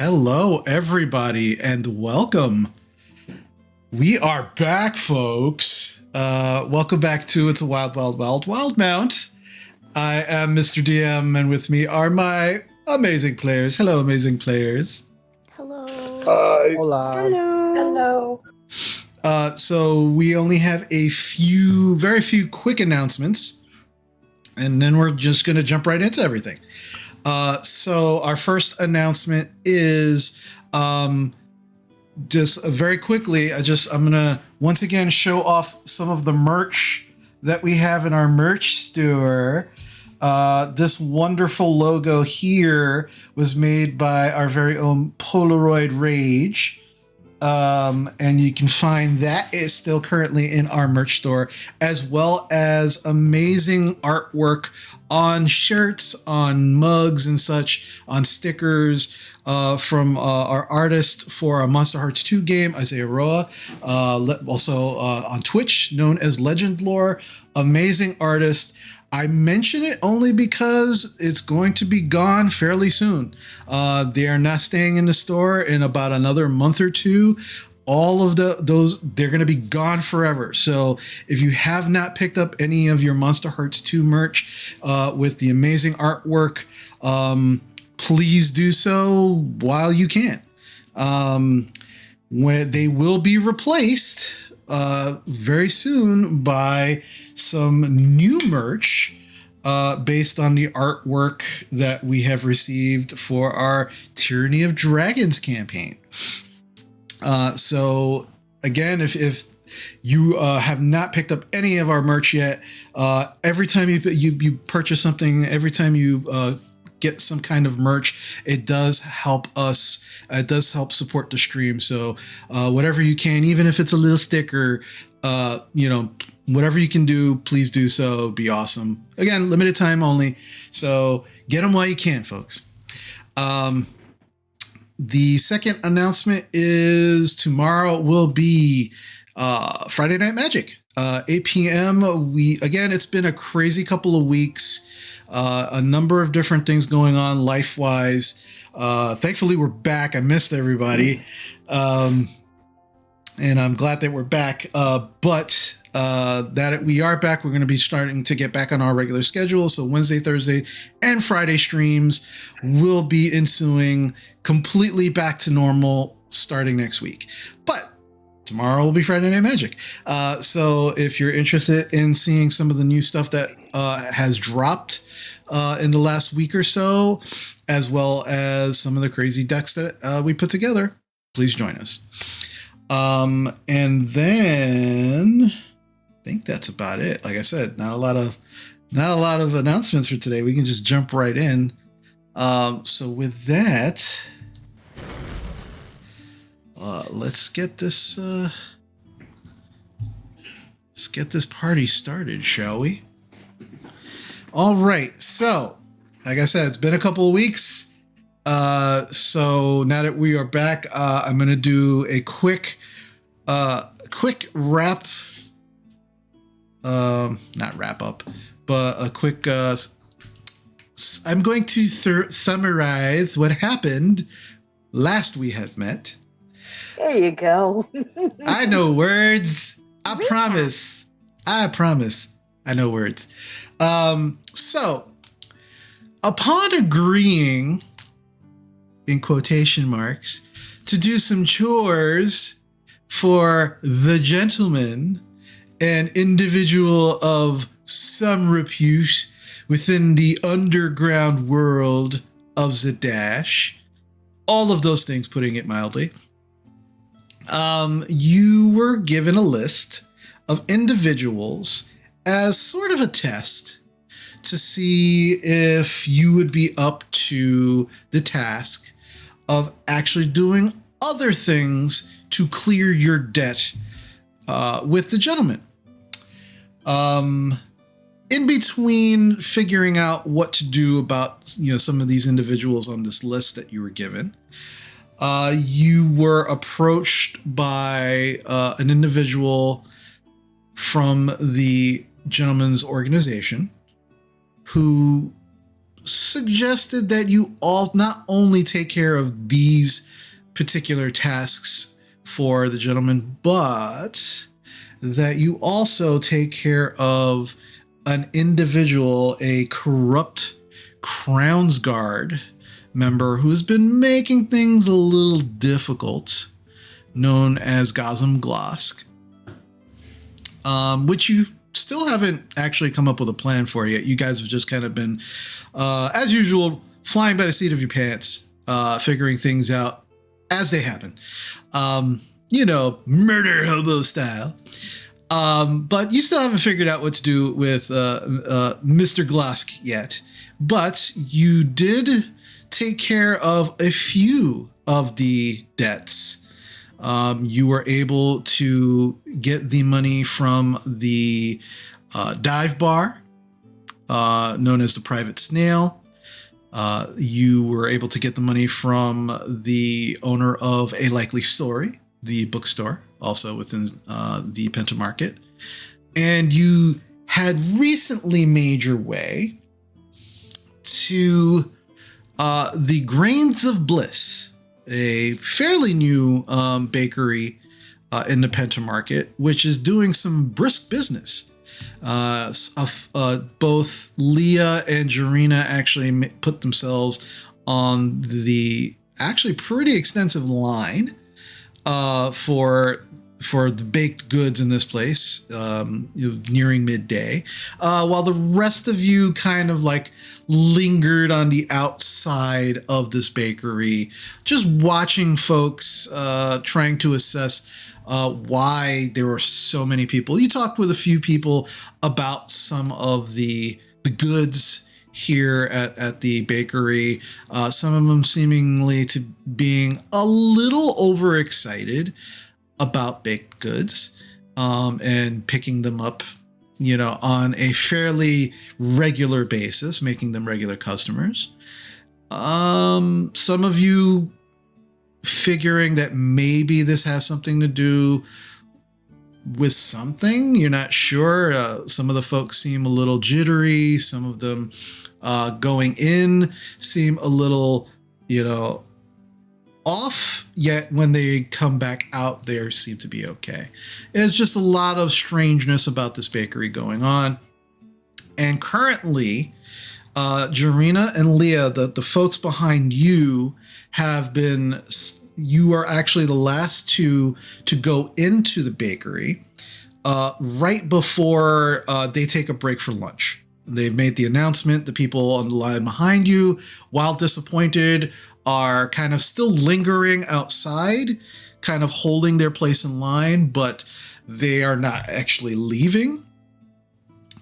Hello, everybody, and welcome. We are back, folks. Welcome back to It's a Wild, Wild, Wild, Wild Mount. I am Mr. DM, and with me are my amazing players. Hello, amazing players. Hello. Hi. Hola. Hello. So we only have very few quick announcements, and then we're just going to jump right into everything. So our first announcement is just very quickly, I'm going to once again show off some of the merch that we have in our merch store. This wonderful logo here was made by our very own Polaroid Rage. And you can find that is still currently in our merch store, as well as amazing artwork on shirts, on mugs and such, on stickers from our artist for our Monster Hearts 2 game, Isaiah Roa, also on Twitch, known as Legend Lore. Amazing artist. I mention it only because it's going to be gone fairly soon. They are not staying in the store in about another month or two. All of those, they're going to be gone forever. So if you have not picked up any of your Monster Hearts 2 merch with the amazing artwork, please do so while you can. When they will be replaced very soon by some new merch based on the artwork that we have received for our Tyranny of Dragons campaign. So again, if you have not picked up any of our merch yet, every time you purchase something, every time you get some kind of merch, it does help us. It does help support the stream. So whatever you can, even if it's a little sticker, whatever you can do, please do so. It'd be awesome. Again, limited time only. So get them while you can, folks. The second announcement is tomorrow will be Friday Night Magic, 8 p.m. It's been a crazy couple of weeks. A number of different things going on life-wise. Thankfully, we're back. I missed everybody. And I'm glad that we're back. But that we are back, we're going to be starting to get back on our regular schedule. So Wednesday, Thursday, and Friday streams will be ensuing completely back to normal starting next week. But tomorrow will be Friday Night Magic. So if you're interested in seeing some of the new stuff that has dropped in the last week or so, as well as some of the crazy decks that we put together, please join us. And then I think that's about it. Like I said, not a lot of announcements for today. We can just jump right in. So with that, let's get this party started, shall we? All right. So, like I said, it's been a couple of weeks. So now that we are back, I'm going to do a quick wrap. Not wrap up, but a quick. I'm going to summarize what happened last we had met. There you go. I know words. I promise. I know words. So, upon agreeing, in quotation marks, to do some chores for the gentleman, an individual of some repute within the underground world of Zadash, all of those things, putting it mildly, you were given a list of individuals as sort of a test to see if you would be up to the task of actually doing other things to clear your debt with the gentleman. In between figuring out what to do about some of these individuals on this list that you were given, you were approached by an individual from the gentleman's organization who suggested that you all not only take care of these particular tasks for the gentleman, but that you also take care of an individual, a corrupt Crown's Guard member who's been making things a little difficult, known as Gazem Glosk, which you still haven't actually come up with a plan for yet. You guys have just kind of been, as usual, flying by the seat of your pants, figuring things out as they happen. Murder hobo style. But you still haven't figured out what to do with Mr. Glosk yet. But you did take care of a few of the debts. You were able to get the money from the dive bar, known as the Private Snail. You were able to get the money from the owner of A Likely Story, the bookstore, also within the Penta Market. And you had recently made your way to the Grains of Bliss, a fairly new bakery in the Penta Market, which is doing some brisk business. Both Leah and Jarena actually put themselves on the actually pretty extensive line for the baked goods in this place, nearing midday, while the rest of you kind of like lingered on the outside of this bakery, just watching folks, trying to assess why there were so many people. You talked with a few people about some of the goods here at the bakery, some of them seemingly to being a little overexcited about baked goods, and picking them up, on a fairly regular basis, making them regular customers. Some of you figuring that maybe this has something to do with something. You're not sure. Some of the folks seem a little jittery. Some of them going in seem a little, off, yet when they come back out, they seem to be okay. There's just a lot of strangeness about this bakery going on. And currently, Jarena and Leah, the folks behind you, you are actually the last two to go into the bakery right before they take a break for lunch. They've made the announcement. The people on the line behind you, while disappointed, are kind of still lingering outside, kind of holding their place in line, but they are not actually leaving,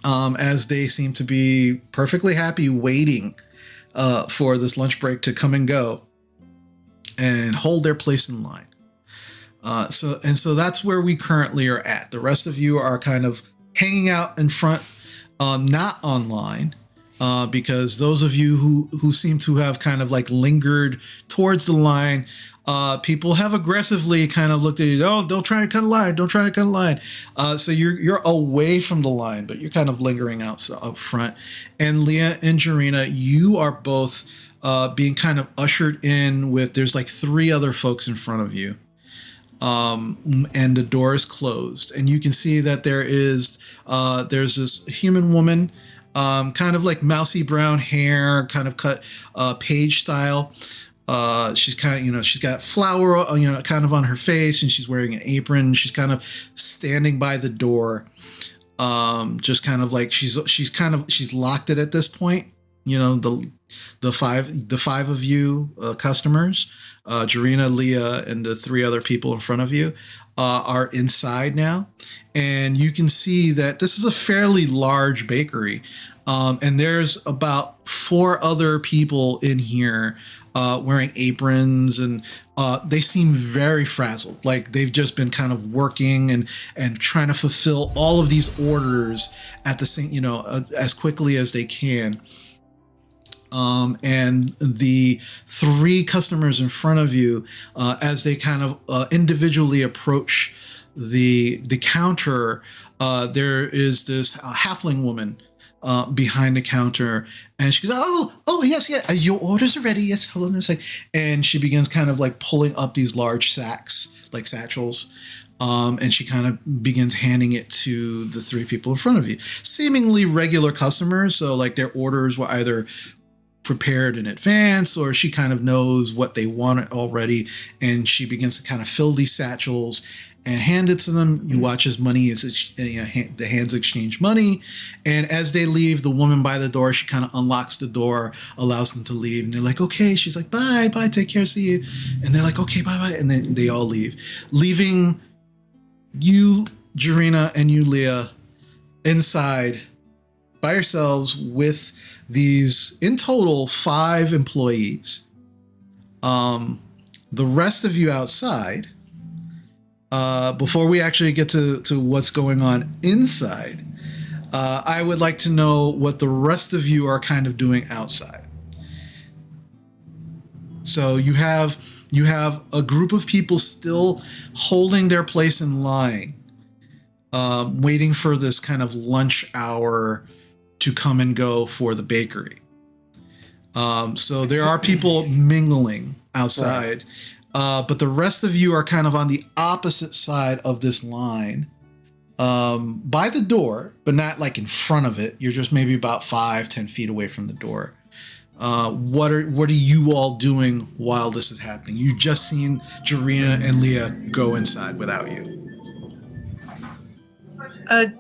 as they seem to be perfectly happy waiting for this lunch break to come and go and hold their place in line. So that's where we currently are at. The rest of you are kind of hanging out in front, not online, because those of you who seem to have kind of like lingered towards the line, people have aggressively kind of looked at you. Oh, don't try to cut a line. Don't try to cut a line. So you're away from the line, but you're kind of lingering out up front. And Leah and Jarena, you are both being kind of ushered in with, there's like 3 other folks in front of you. And the door is closed, and you can see that there's this human woman, kind of like mousy brown hair, kind of cut page style. She's kind of, she's got flour, kind of on her face, and she's wearing an apron. She's kind of standing by the door, just kind of like she's locked it at this point. The five of you customers, Jarena, Leah, and the 3 other people in front of you are inside now, and you can see that this is a fairly large bakery, and there's about 4 other people in here wearing aprons, and they seem very frazzled, like they've just been kind of working and trying to fulfill all of these orders at the same, as quickly as they can. And the 3 customers in front of you, as they kind of individually approach the counter, there is this halfling woman behind the counter, and she goes, "Oh, yes, yeah, your orders are ready. Yes, hold on a sec." And she begins kind of like pulling up these large sacks, like satchels, and she kind of begins handing it to the three people in front of you, seemingly regular customers. So like their orders were either prepared in advance, or she kind of knows what they want already, and she begins to kind of fill these satchels and hand it to them. You watch as money is the hands exchange money, and as they leave, the woman by the door, she kind of unlocks the door, allows them to leave, and they're like, "Okay." She's like, "Bye, take care, see you," and they're like, "Okay, bye," and then they all leave, leaving you, Jarina, and you, Leah, inside by yourselves with these, in total, 5 employees. The rest of you outside, before we actually get to what's going on inside, I would like to know what the rest of you are kind of doing outside. So you have a group of people still holding their place in line, waiting for this kind of lunch hour to come and go for the bakery. So there are people mingling outside, but the rest of you are kind of on the opposite side of this line, by the door, but not like in front of it. You're just maybe about 5-10 feet away from the door. What are you all doing while this is happening? You just seen Jarina and Leah go inside without you.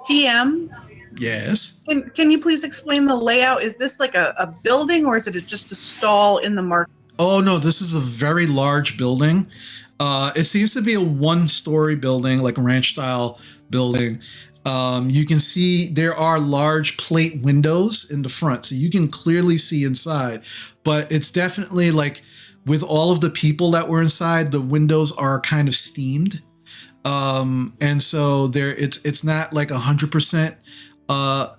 DM. Yes. Can you please explain the layout? Is this like a building, or is it just a stall in the market? Oh, no, this is a very large building. It seems to be a 1-story building, like a ranch-style building. You can see there are large plate windows in the front, so you can clearly see inside. But it's definitely like, with all of the people that were inside, the windows are kind of steamed. And so it's not like 100%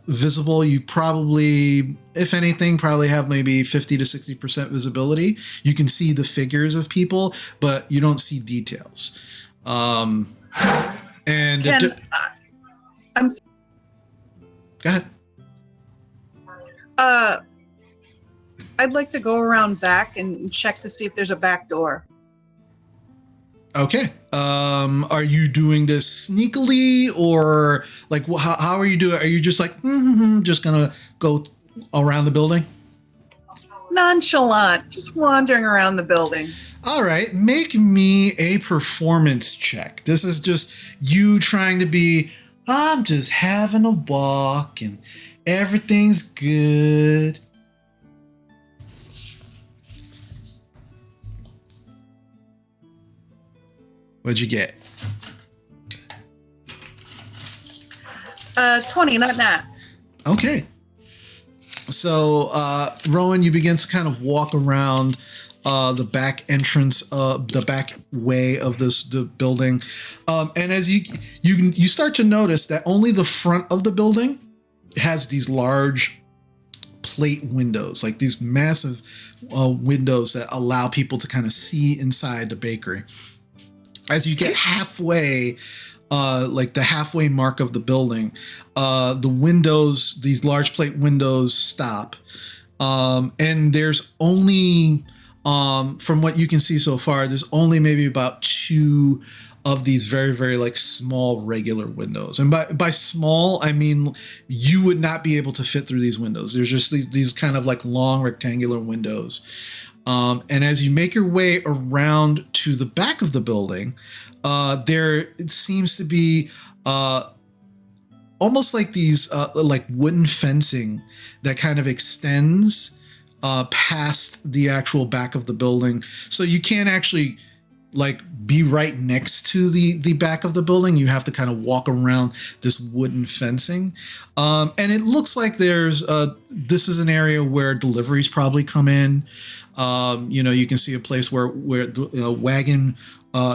visible. You probably, if anything, probably have maybe 50 to 60% visibility. You can see the figures of people, but you don't see details. And I'm go ahead. I'd like to go around back and check to see if there's a back door. Okay. Are you doing this sneakily, or like how are you doing? Are you just like just gonna go around the building? Nonchalant, just wandering around the building. All right, make me a performance check. This is just you trying to be, I'm just having a walk and everything's good. What'd you get? 20, not that. Okay. So, Rowan, you begin to kind of walk around the back entrance, the back way of the building, and as you start to notice that only the front of the building has these large plate windows, like these massive windows that allow people to kind of see inside the bakery. As you get halfway, like the halfway mark of the building, the windows, these large plate windows, stop. And there's only, from what you can see so far, there's only maybe about 2 of these very, very like small regular windows. And by small, I mean, you would not be able to fit through these windows. There's just these kind of like long rectangular windows. And as you make your way around to the back of the building, there it seems to be almost like these like wooden fencing that kind of extends past the actual back of the building. So you can't actually like be right next to the back of the building. You have to kind of walk around this wooden fencing. And it looks like there's this is an area where deliveries probably come in. You can see a place where wagon,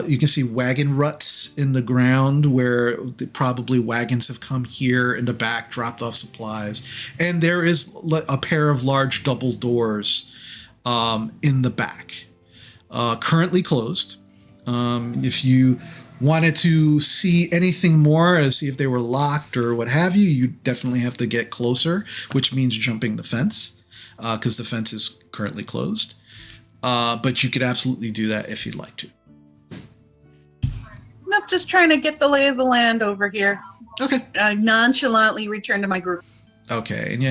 you can see wagon ruts in the ground where probably wagons have come here in the back, dropped off supplies. And there is a pair of large double doors in the back, currently closed. If you wanted to see anything more, see if they were locked or what have you, you definitely have to get closer, which means jumping the fence, because the fence is currently closed. But you could absolutely do that if you'd like to. Nope, just trying to get the lay of the land over here. Okay. I nonchalantly return to my group. Okay, and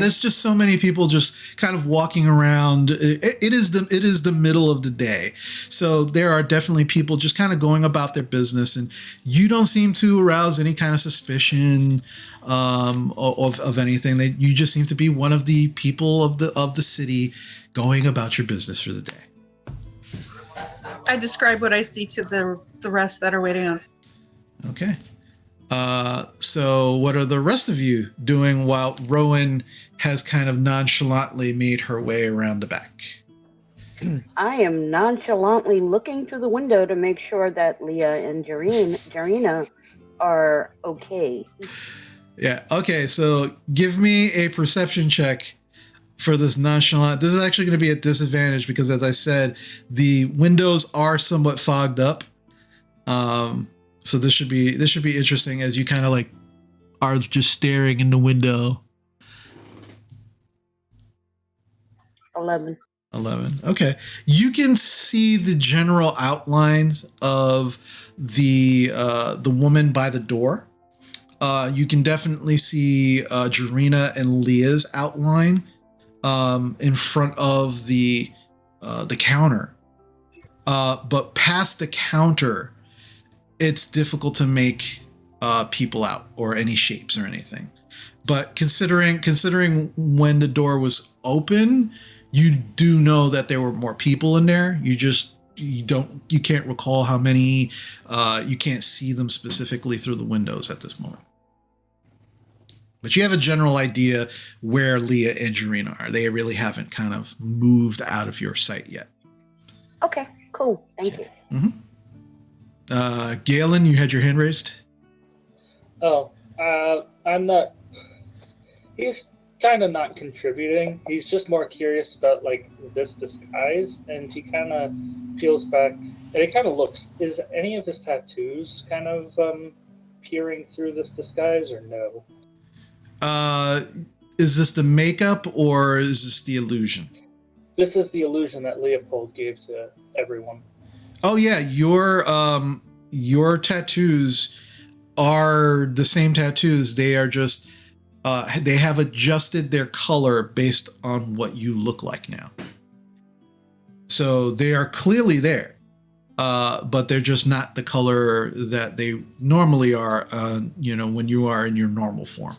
there's just so many people just kind of walking around. It is the middle of the day, so there are definitely people just kind of going about their business, and you don't seem to arouse any kind of suspicion of anything. That you just seem to be one of the people of the city going about your business for the day. I describe what I see to the rest that are waiting on us. Okay. So what are the rest of you doing while Rowan has kind of nonchalantly made her way around the back? I am nonchalantly looking through the window to make sure that Leah and Jarina are okay. Yeah. Okay. So give me a perception check for this nonchalant. This is actually going to be a disadvantage because, as I said, the windows are somewhat fogged up. So this should be interesting as you kind of like are just staring in the window. 11. Okay. You can see the general outlines of the woman by the door. You can definitely see Jarina and Leah's outline in front of the counter. But past the counter, it's difficult to make people out or any shapes or anything. But considering when the door was open, you do know that there were more people in there. You can't recall how many. You can't see them specifically through the windows at this moment. But you have a general idea where Leah and Jarina are. They really haven't kind of moved out of your sight yet. Okay, cool. Thank you. Mm-hmm. Galen, you had your hand raised? Oh, I'm not. He's kind of not contributing. He's just more curious about, like, this disguise, and he kind of peels back, and it kind of looks. Is any of his tattoos kind of peering through this disguise, or no? Is this the makeup, or is this the illusion? This is the illusion that Leopold gave to everyone. Oh yeah, your tattoos are the same tattoos. They are just they have adjusted their color based on what you look like now. So they are clearly there, but they're just not the color that they normally are. When you are in your normal form.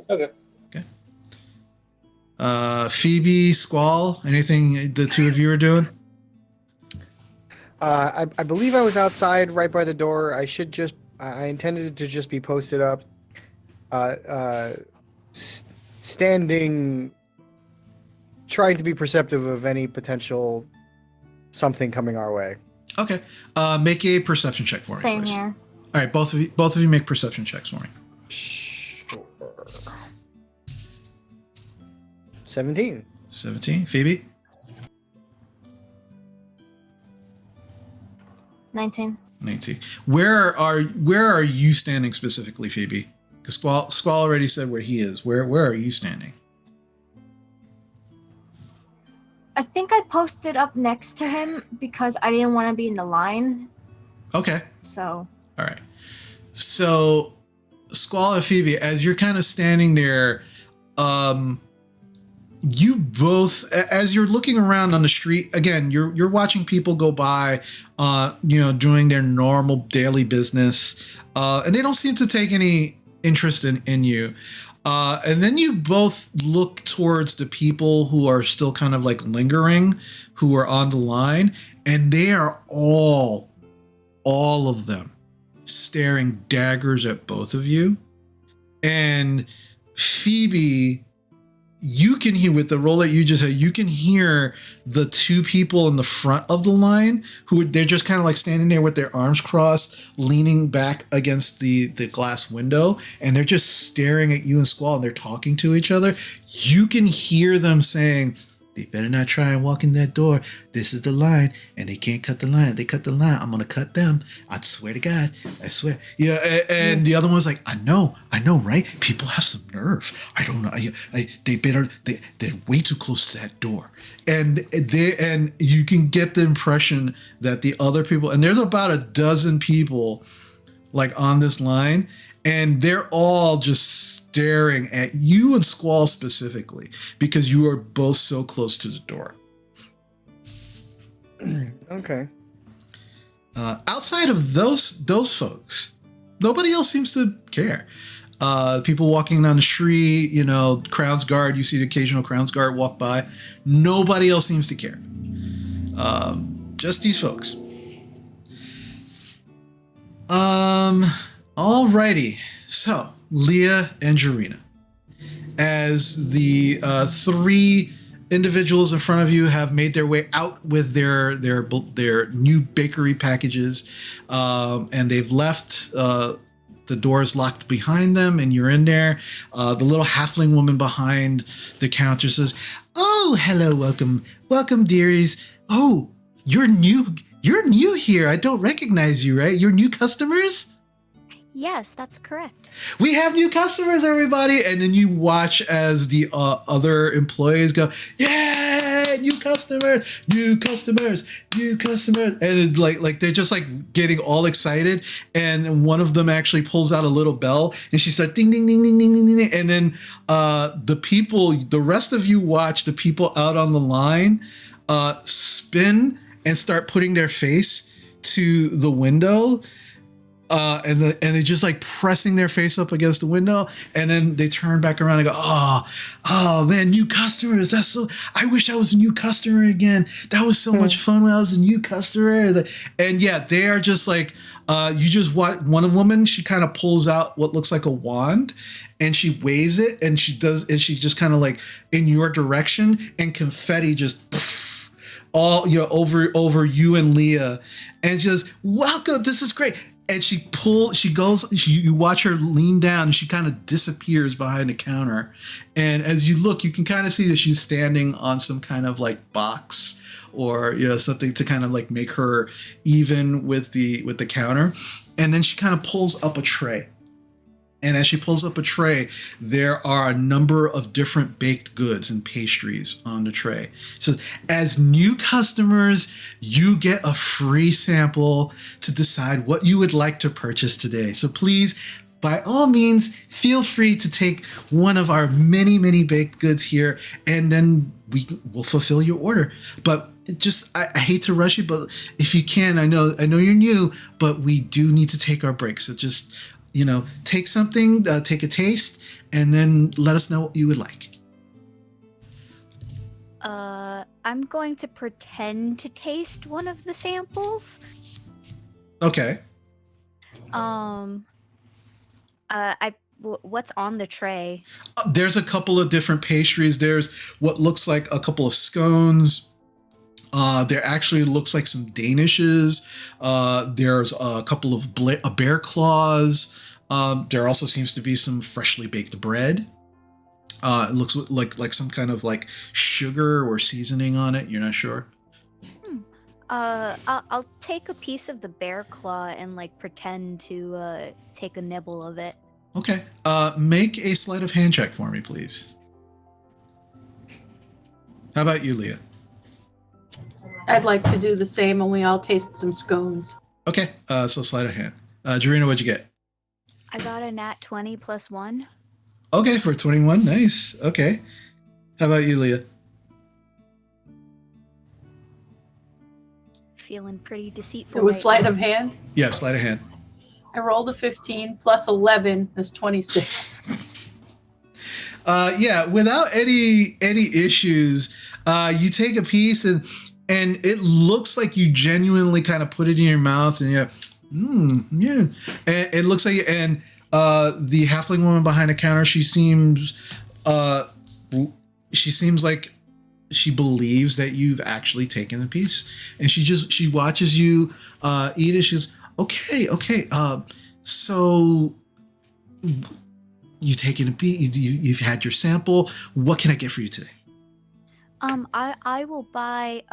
Okay. Phoebe, Squall, anything the two of you are doing? I believe I was outside right by the door. I intended to just be posted up, standing, trying to be perceptive of any potential something coming our way. Okay. Make a perception check for me, Same please. here. All right, both of you make perception checks for me. Sure. 17. 17. Phoebe? 19. 19. Where are you standing specifically, Phoebe? Because Squall already said where he is. Where are you standing? I think I posted up next to him because I didn't want to be in the line. Okay. So. All right. So, Squall and Phoebe, as you're kind of standing there, you both, as you're looking around on the street, again, you're watching people go by, doing their normal daily business, and they don't seem to take any interest in you. And then you both look towards the people who are still kind of like lingering, who are on the line, and they are all of them staring daggers at both of you. And Phoebe, you can hear, with the roll that you just had, you can hear the two people in the front of the line they're just kind of like standing there with their arms crossed, leaning back against the glass window, and they're just staring at you and Squall, and they're talking to each other. You can hear them saying, They better not try and walk in that door. This is the line, and they can't cut the line. If they cut the line, I'm gonna cut them. I swear to God, I swear. Yeah, and the other one's like, I know, right? People have some nerve. I don't know. They're way too close to that door, and you can get the impression that the other people, and there's about a dozen people, like on this line. And they're all just staring at you and Squall specifically because you are both so close to the door. Okay. Outside of those folks, nobody else seems to care. People walking down the street, Crown's Guard, you see the occasional Crown's Guard walk by. Nobody else seems to care. Just these folks. Alrighty, so Leah and Jarina, as the three individuals in front of you have made their way out with their new bakery packages, and they've left the doors locked behind them, and you're in there. The little halfling woman behind the counter says, "Oh, hello, welcome, dearies. Oh, you're new here. I don't recognize you, right? You're new customers?" Yes, that's correct. We have new customers, everybody. And then you watch as the other employees go, "Yeah, new customers. And it, like they're just like getting all excited. And one of them actually pulls out a little bell and she starts ding, ding, ding, ding, ding, ding, ding. And then the rest of you watch the people out on the line spin and start putting their face to the window. And they just like pressing their face up against the window, and then they turn back around and go, oh man, new customers. I wish I was a new customer again. That was so much fun when I was a new customer. And yeah, they are just like, you just watch one woman, she kind of pulls out what looks like a wand and she waves it, and she just kind of like in your direction, and confetti just poof, all over you and Leah, and she goes, "Welcome, this is great." And you watch her lean down and she kind of disappears behind the counter. And as you look, you can kind of see that she's standing on some kind of like box or, something to kind of like make her even with the counter. And then she kind of pulls up a tray. And as she pulls up a tray, there are a number of different baked goods and pastries on the tray. So as new customers, you get a free sample to decide what you would like to purchase today. So please, by all means, feel free to take one of our many, many baked goods here, and then we'll fulfill your order. But I hate to rush you, but if you can, I know you're new, but we do need to take our break. So just, take something, take a taste, and then let us know what you would like. I'm going to pretend to taste one of the samples. Okay. What's on the tray? There's a couple of different pastries. There's what looks like a couple of scones. There actually looks like some Danishes. There's a couple of bear claws. There also seems to be some freshly baked bread. It looks like some kind of like sugar or seasoning on it. You're not sure? I'll take a piece of the bear claw and like pretend to take a nibble of it. Okay. Make a sleight of hand check for me, please. How about you, Leah? I'd like to do the same, only I'll taste some scones. Okay, so sleight of hand. Jarina, what'd you get? I got a nat 20 plus 1. Okay, for 21. Nice. Okay. How about you, Leah? Feeling pretty deceitful. It was sleight of hand. Yeah, sleight of hand. I rolled a 15 plus 11 is 26. Yeah, without any issues, you take a piece and it looks like you genuinely kind of put it in your mouth, and yeah. And it looks like, and the halfling woman behind the counter, she seems like she believes that you've actually taken a piece, and she watches you eat it. She's okay. So you've taken a piece. You've had your sample. What can I get for you today? I will buy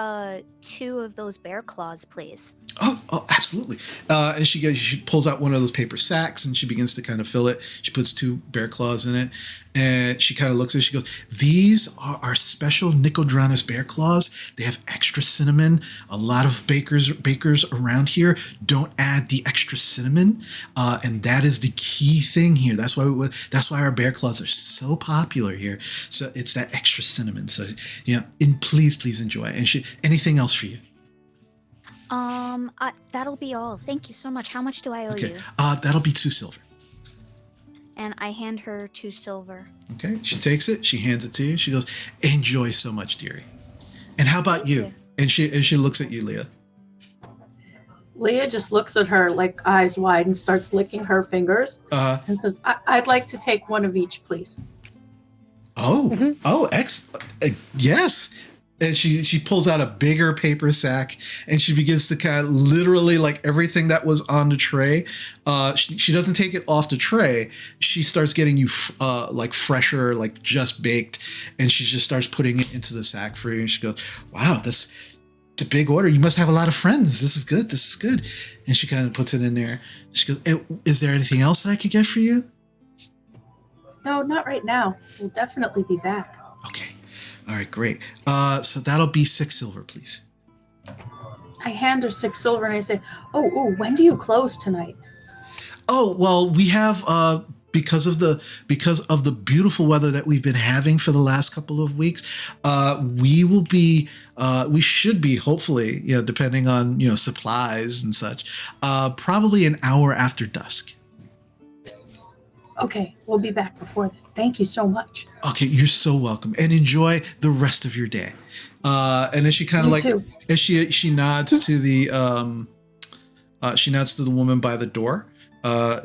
2 of those bear claws, please. Oh, absolutely. And she pulls out one of those paper sacks and she begins to kind of fill it. She puts 2 bear claws in it, and she kind of looks at it. She goes, "These are our special Nicodranus bear claws. They have extra cinnamon. A lot of bakers around here don't add the extra cinnamon, and that is the key thing here. That's why our bear claws are so popular here. So it's that extra cinnamon. So and please enjoy. And anything else for you?" That'll be all. Thank you so much. How much do I owe you? That'll be 2 silver. And I hand her 2 silver. Okay, she takes it. She hands it to you. She goes, "Enjoy so much, dearie. And how about you?" And she looks at you, Leah. Leah just looks at her like eyes wide and starts licking her fingers and says, I'd like to take 1 of each, please. Yes. And she pulls out a bigger paper sack and she begins to kind of literally like everything that was on the tray. She doesn't take it off the tray. She starts getting you like fresher, like just baked, and she just starts putting it into the sack for you. And she goes, "Wow, that's a big order. You must have a lot of friends. This is good. This is good." And she kind of puts it in there. She goes, "Is there anything else that I could get for you?" No, not right now. We'll definitely be back. Okay. All right, great. So that'll be 6 silver, please. I hand her 6 silver and I say, oh, when do you close tonight? Oh, well, we have because of the beautiful weather that we've been having for the last couple of weeks, we should be hopefully, depending on, supplies and such, probably an hour after dusk. Okay, we'll be back before then. Thank you so much. Okay, you're so welcome, and enjoy the rest of your day. And then she kind of like, too. as she nods to the woman by the door.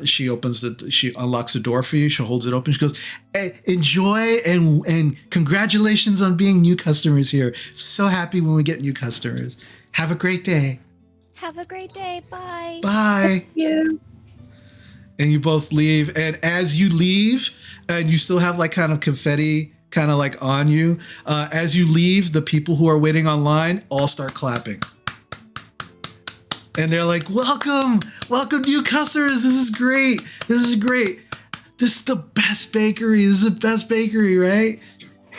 She unlocks the door for you. She holds it open. She goes, "Hey, enjoy and congratulations on being new customers here. So happy when we get new customers. Have a great day." Have a great day. Bye. Bye. Thank you. And you both leave. And as you leave, and you still have like kind of confetti kind of like on you, as you leave, the people who are waiting online all start clapping. And they're like, welcome new customers. This is great. This is the best bakery. This is the best bakery, right?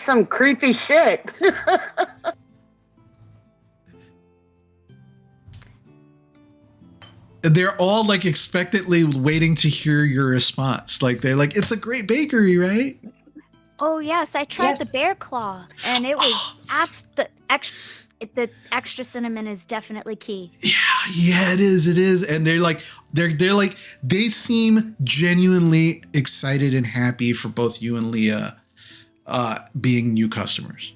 Some creepy shit. They're all like expectantly waiting to hear your response. Like they're like, it's a great bakery, right? Oh yes, I tried the bear claw, and it was the extra cinnamon is definitely key. Yeah, it is. And they're like, they seem genuinely excited and happy for both you and Leah being new customers.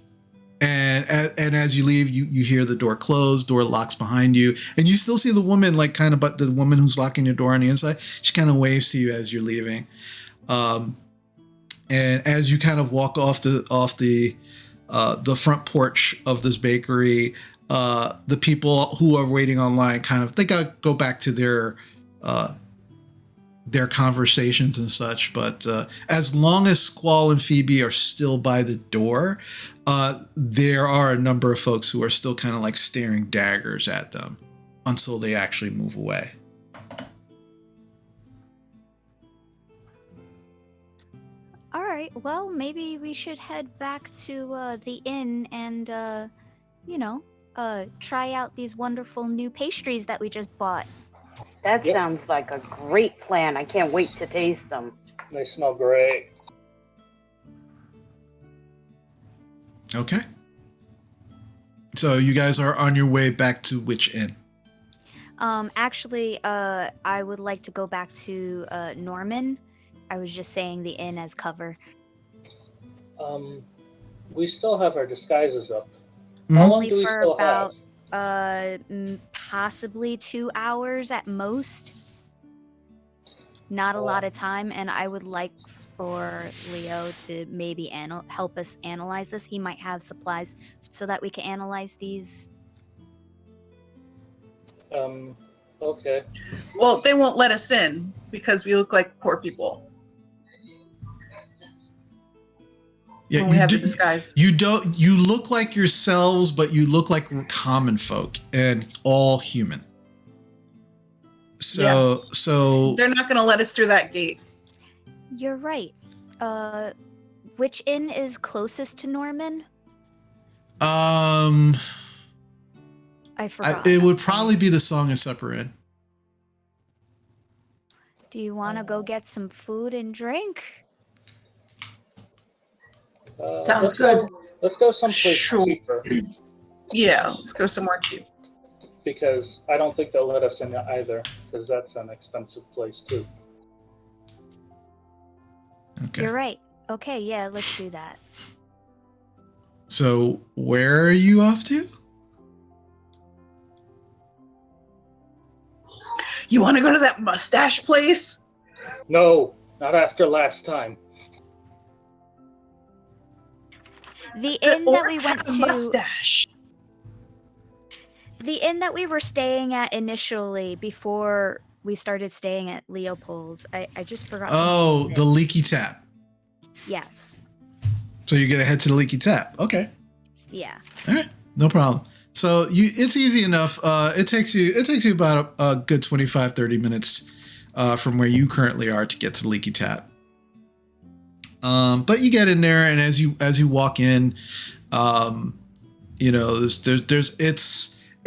And as you leave, you hear the door close, door locks behind you, and you still see the woman, like kind of, but the woman who's locking your door on the inside, she kind of waves to you as you're leaving. And as you kind of walk off the front porch of this bakery, the people who are waiting online they gotta go back to their conversations and such. But as long as Squall and Phoebe are still by the door, there are a number of folks who are still kind of like staring daggers at them until they actually move away. All right, well, maybe we should head back to the inn and, try out these wonderful new pastries that we just bought. That sounds like a great plan. I can't wait to taste them. They smell great. Okay. So you guys are on your way back to which inn? Actually, I would like to go back to Norman. I was just saying the inn as cover. We still have our disguises up. Mm-hmm. How long Only do we for still about have? possibly 2 hours at most. Not a lot of time, and I would like for Leo to maybe help us analyze this. He might have supplies so that we can analyze these. Okay. Well, they won't let us in because we look like poor people. Yeah, when we have the disguise. You look like yourselves, but you look like common folk and all human. So they're not going to let us through that gate. You're right. Which inn is closest to Norman? I forgot. It would probably be the Song of Supper Inn. Do you want to go get some food and drink? Sounds good. Let's go someplace Sure. cheaper. Yeah, let's go somewhere cheap. Because I don't think they'll let us in either, because that's an expensive place too. Okay. You're right. Okay, yeah, let's do that. So where are you off to? You want to go to that mustache place? No, not after last time. The inn that we went to. Mustache. The inn that we were staying at initially before we started staying at Leopold's. I just forgot. Oh, the Leaky Tap. Yes. So you're gonna head to the Leaky Tap. Okay. Yeah. All right. No problem. So it's easy enough. It takes you about a good 25, 30 minutes from where you currently are to get to the Leaky Tap. But you get in there, and as you walk in,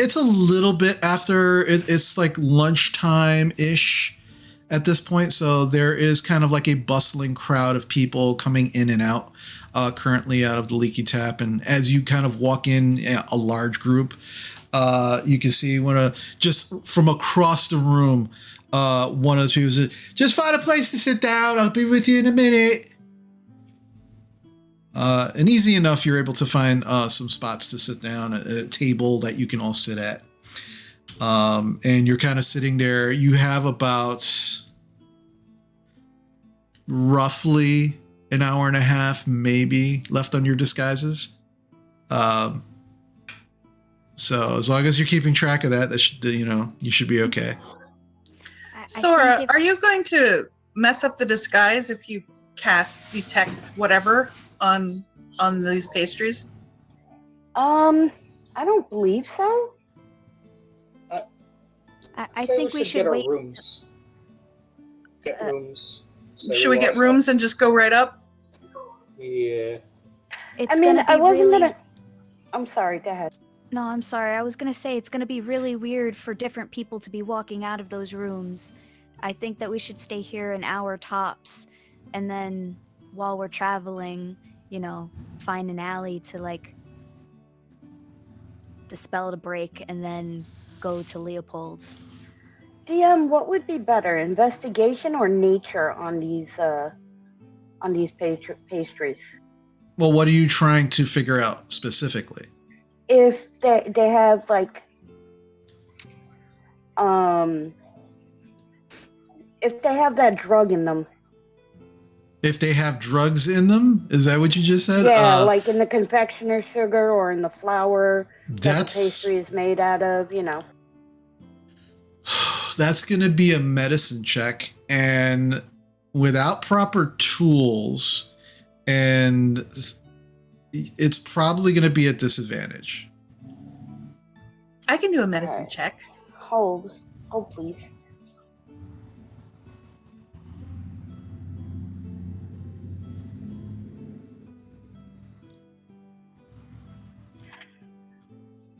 it's a little bit after it's like lunchtime ish at this point. So there is kind of like a bustling crowd of people coming in and out currently out of the Leaky Tap. And as you kind of walk in, a large group, you can see just from across the room, one of the people says, "Just find a place to sit down. I'll be with you in a minute." And easy enough, you're able to find some spots to sit down at a table that you can all sit at. And you're kind of sitting there. You have about roughly an hour and a half, maybe, left on your disguises. So as long as you're keeping track of that you should be okay. Sora, are you going to mess up the disguise if you cast detect whatever on these pastries? I don't believe so. I think we should wait. Rooms. Get rooms. Should we get rooms and just go right up? Yeah. I'm sorry, go ahead. No, I'm sorry. I was going to say it's going to be really weird for different people to be walking out of those rooms. I think that we should stay here an hour tops, and then while we're traveling, find an alley to the spell to break, and then go to Leopold's. DM, what would be better, investigation or nature on these pastries? Well, what are you trying to figure out specifically? If they have if they have that drug in them. If they have drugs in them? Is that what you just said? Yeah, like in the confectioner sugar or in the flour that the pastry is made out of, That's going to be a medicine check, and without proper tools, and it's probably going to be at disadvantage. I can do a medicine check. Hold, please.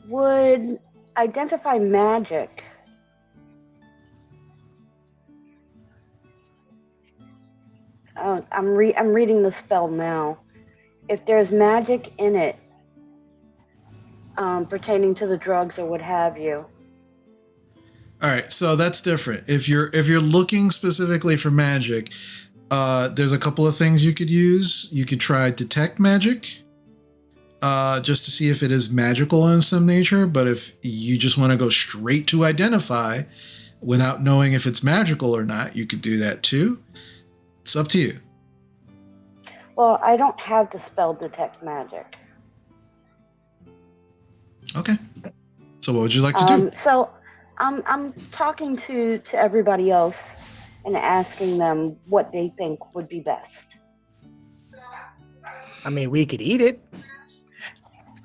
Would identify magic. I'm reading the spell now. If there's magic in it, pertaining to the drugs or what have you. All right, so that's different. If you're looking specifically for magic, there's a couple of things you could use. You could try detect magic, just to see if it is magical in some nature. But if you just want to go straight to identify without knowing if it's magical or not, you could do that too. It's up to you. Well, I don't have the spell detect magic. Okay. So what would you like to do? So I'm talking to everybody else and asking them what they think would be best. I mean, we could eat it.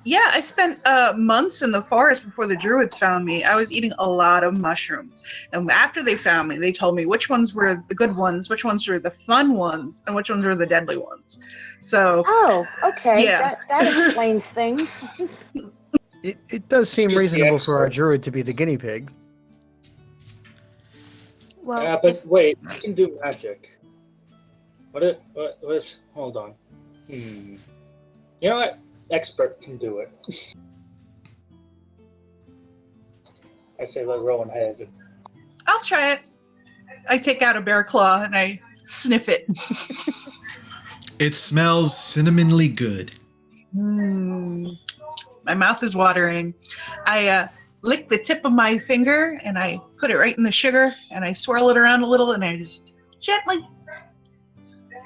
Yeah, I spent months in the forest before the druids found me. I was eating a lot of mushrooms. And after they found me, they told me which ones were the good ones, which ones were the fun ones, and which ones were the deadly ones. So. Oh, okay. Yeah. That explains things. It does seem He's the reasonable for our expert. druid to be the guinea pig. Well, Yeah, but wait, I can do magic. What? Hold on. You know what? Expert can do it. I say let Rowan have it. I'll try it. I take out a bear claw and I sniff it. It smells cinnamonly good. My mouth is watering. I lick the tip of my finger and I put it right in the sugar and I swirl it around a little and I just gently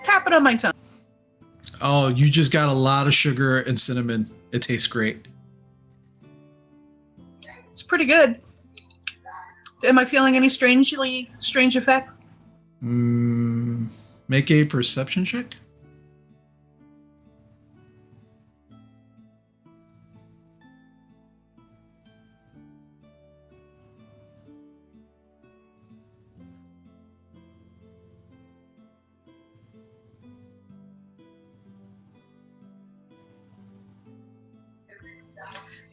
tap it on my tongue. Oh, you just got a lot of sugar and cinnamon. It tastes great. It's pretty good. Am I feeling any strange effects? Make a perception check.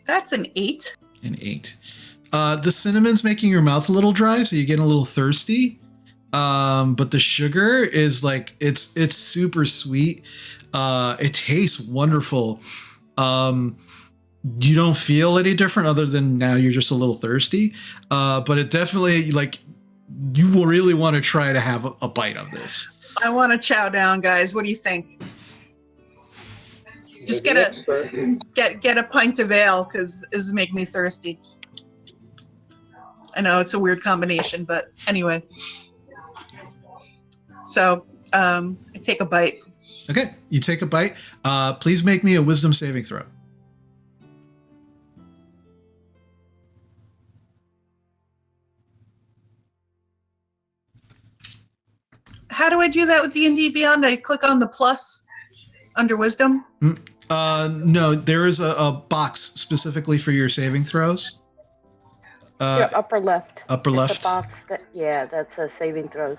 That's an 8. An 8. The cinnamon's making your mouth a little dry, so you're getting a little thirsty. But the sugar is like it's super sweet. It tastes wonderful. You don't feel any different other than now you're just a little thirsty. But it definitely, like, you will really want to try to have a bite of this. I want to chow down, guys. What do you think? Just get a pint of ale because it's making me thirsty. I know it's a weird combination, but anyway. So I take a bite. Okay, you take a bite. Please make me a wisdom saving throw. How do I do that with D&D Beyond? I click on the plus under wisdom? No, there is a box specifically for your saving throws. Your upper left. Upper It's left. a box that's a saving throws.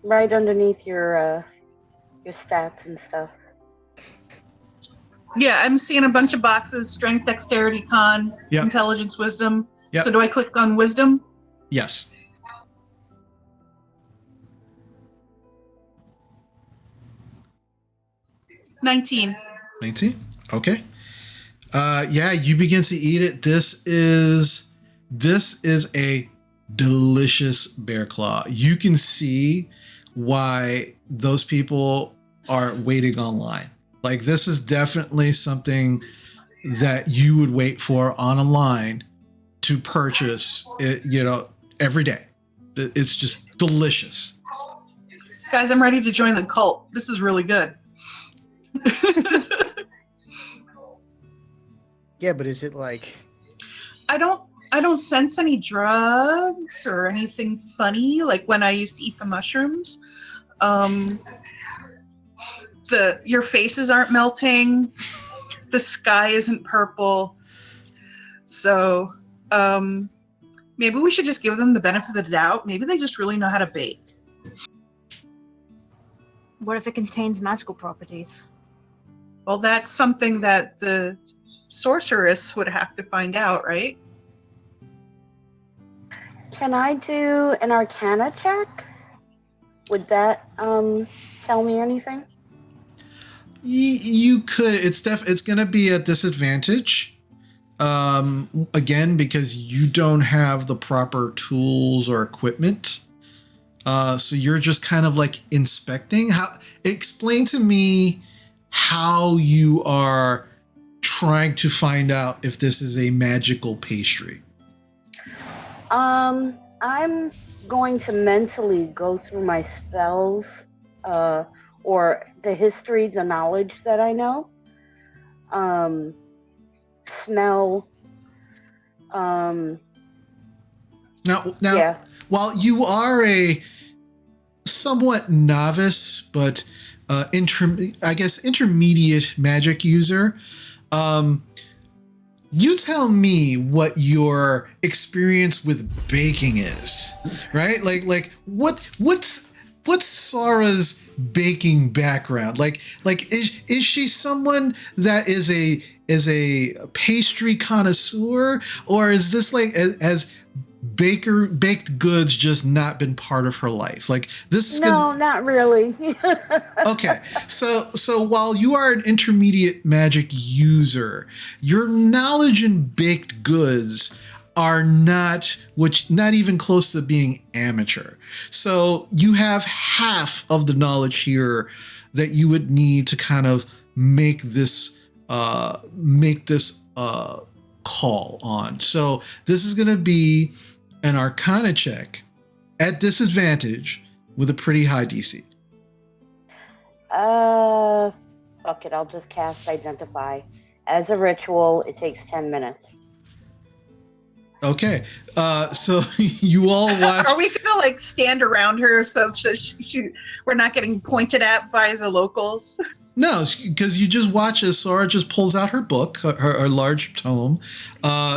Right underneath your stats and stuff. Yeah, I'm seeing a bunch of boxes: strength, dexterity, con, Yep. intelligence, wisdom. Yep. So do I click on wisdom? Yes. $19. 19. Okay. Yeah, you begin to eat it. This is a delicious bear claw. You can see why those people are waiting online. Like, this is definitely something that you would wait for on a line to purchase it, every day. It's just delicious. Guys, I'm ready to join the cult. This is really good. Yeah, but is it like... I don't sense any drugs or anything funny like when I used to eat the mushrooms. Your faces aren't melting. The sky isn't purple. So maybe we should just give them the benefit of the doubt. Maybe they just really know how to bake. What if it contains magical properties? Well, that's something that the sorceress would have to find out, right? Can I do an Arcana check? Would that tell me anything? You could. It's going to be a disadvantage. Again, because you don't have the proper tools or equipment. So you're just kind of like inspecting. Explain to me how you are trying to find out if this is a magical pastry. I'm going to mentally go through my spells, or the history, the knowledge that I know. Smell. Now, Yeah. while you are a somewhat novice, but intermediate magic user, you tell me what your experience with baking is, right? Like what's Sara's baking background? Like is she someone that is a pastry connoisseur, or is this like as baked goods just not been part of her life? Like this is not really. Okay, so while you are an intermediate magic user, your knowledge in baked goods are not even close to being amateur. So you have half of the knowledge here that you would need to kind of make this call on. So this is going to be an Arcana check at disadvantage with a pretty high DC. Fuck it. I'll just cast Identify. As a ritual, it takes 10 minutes. Okay. So you all watch. Are we gonna like stand around her so we're not getting pointed at by the locals? No, because you just watch as Sara just pulls out her book, her large tome,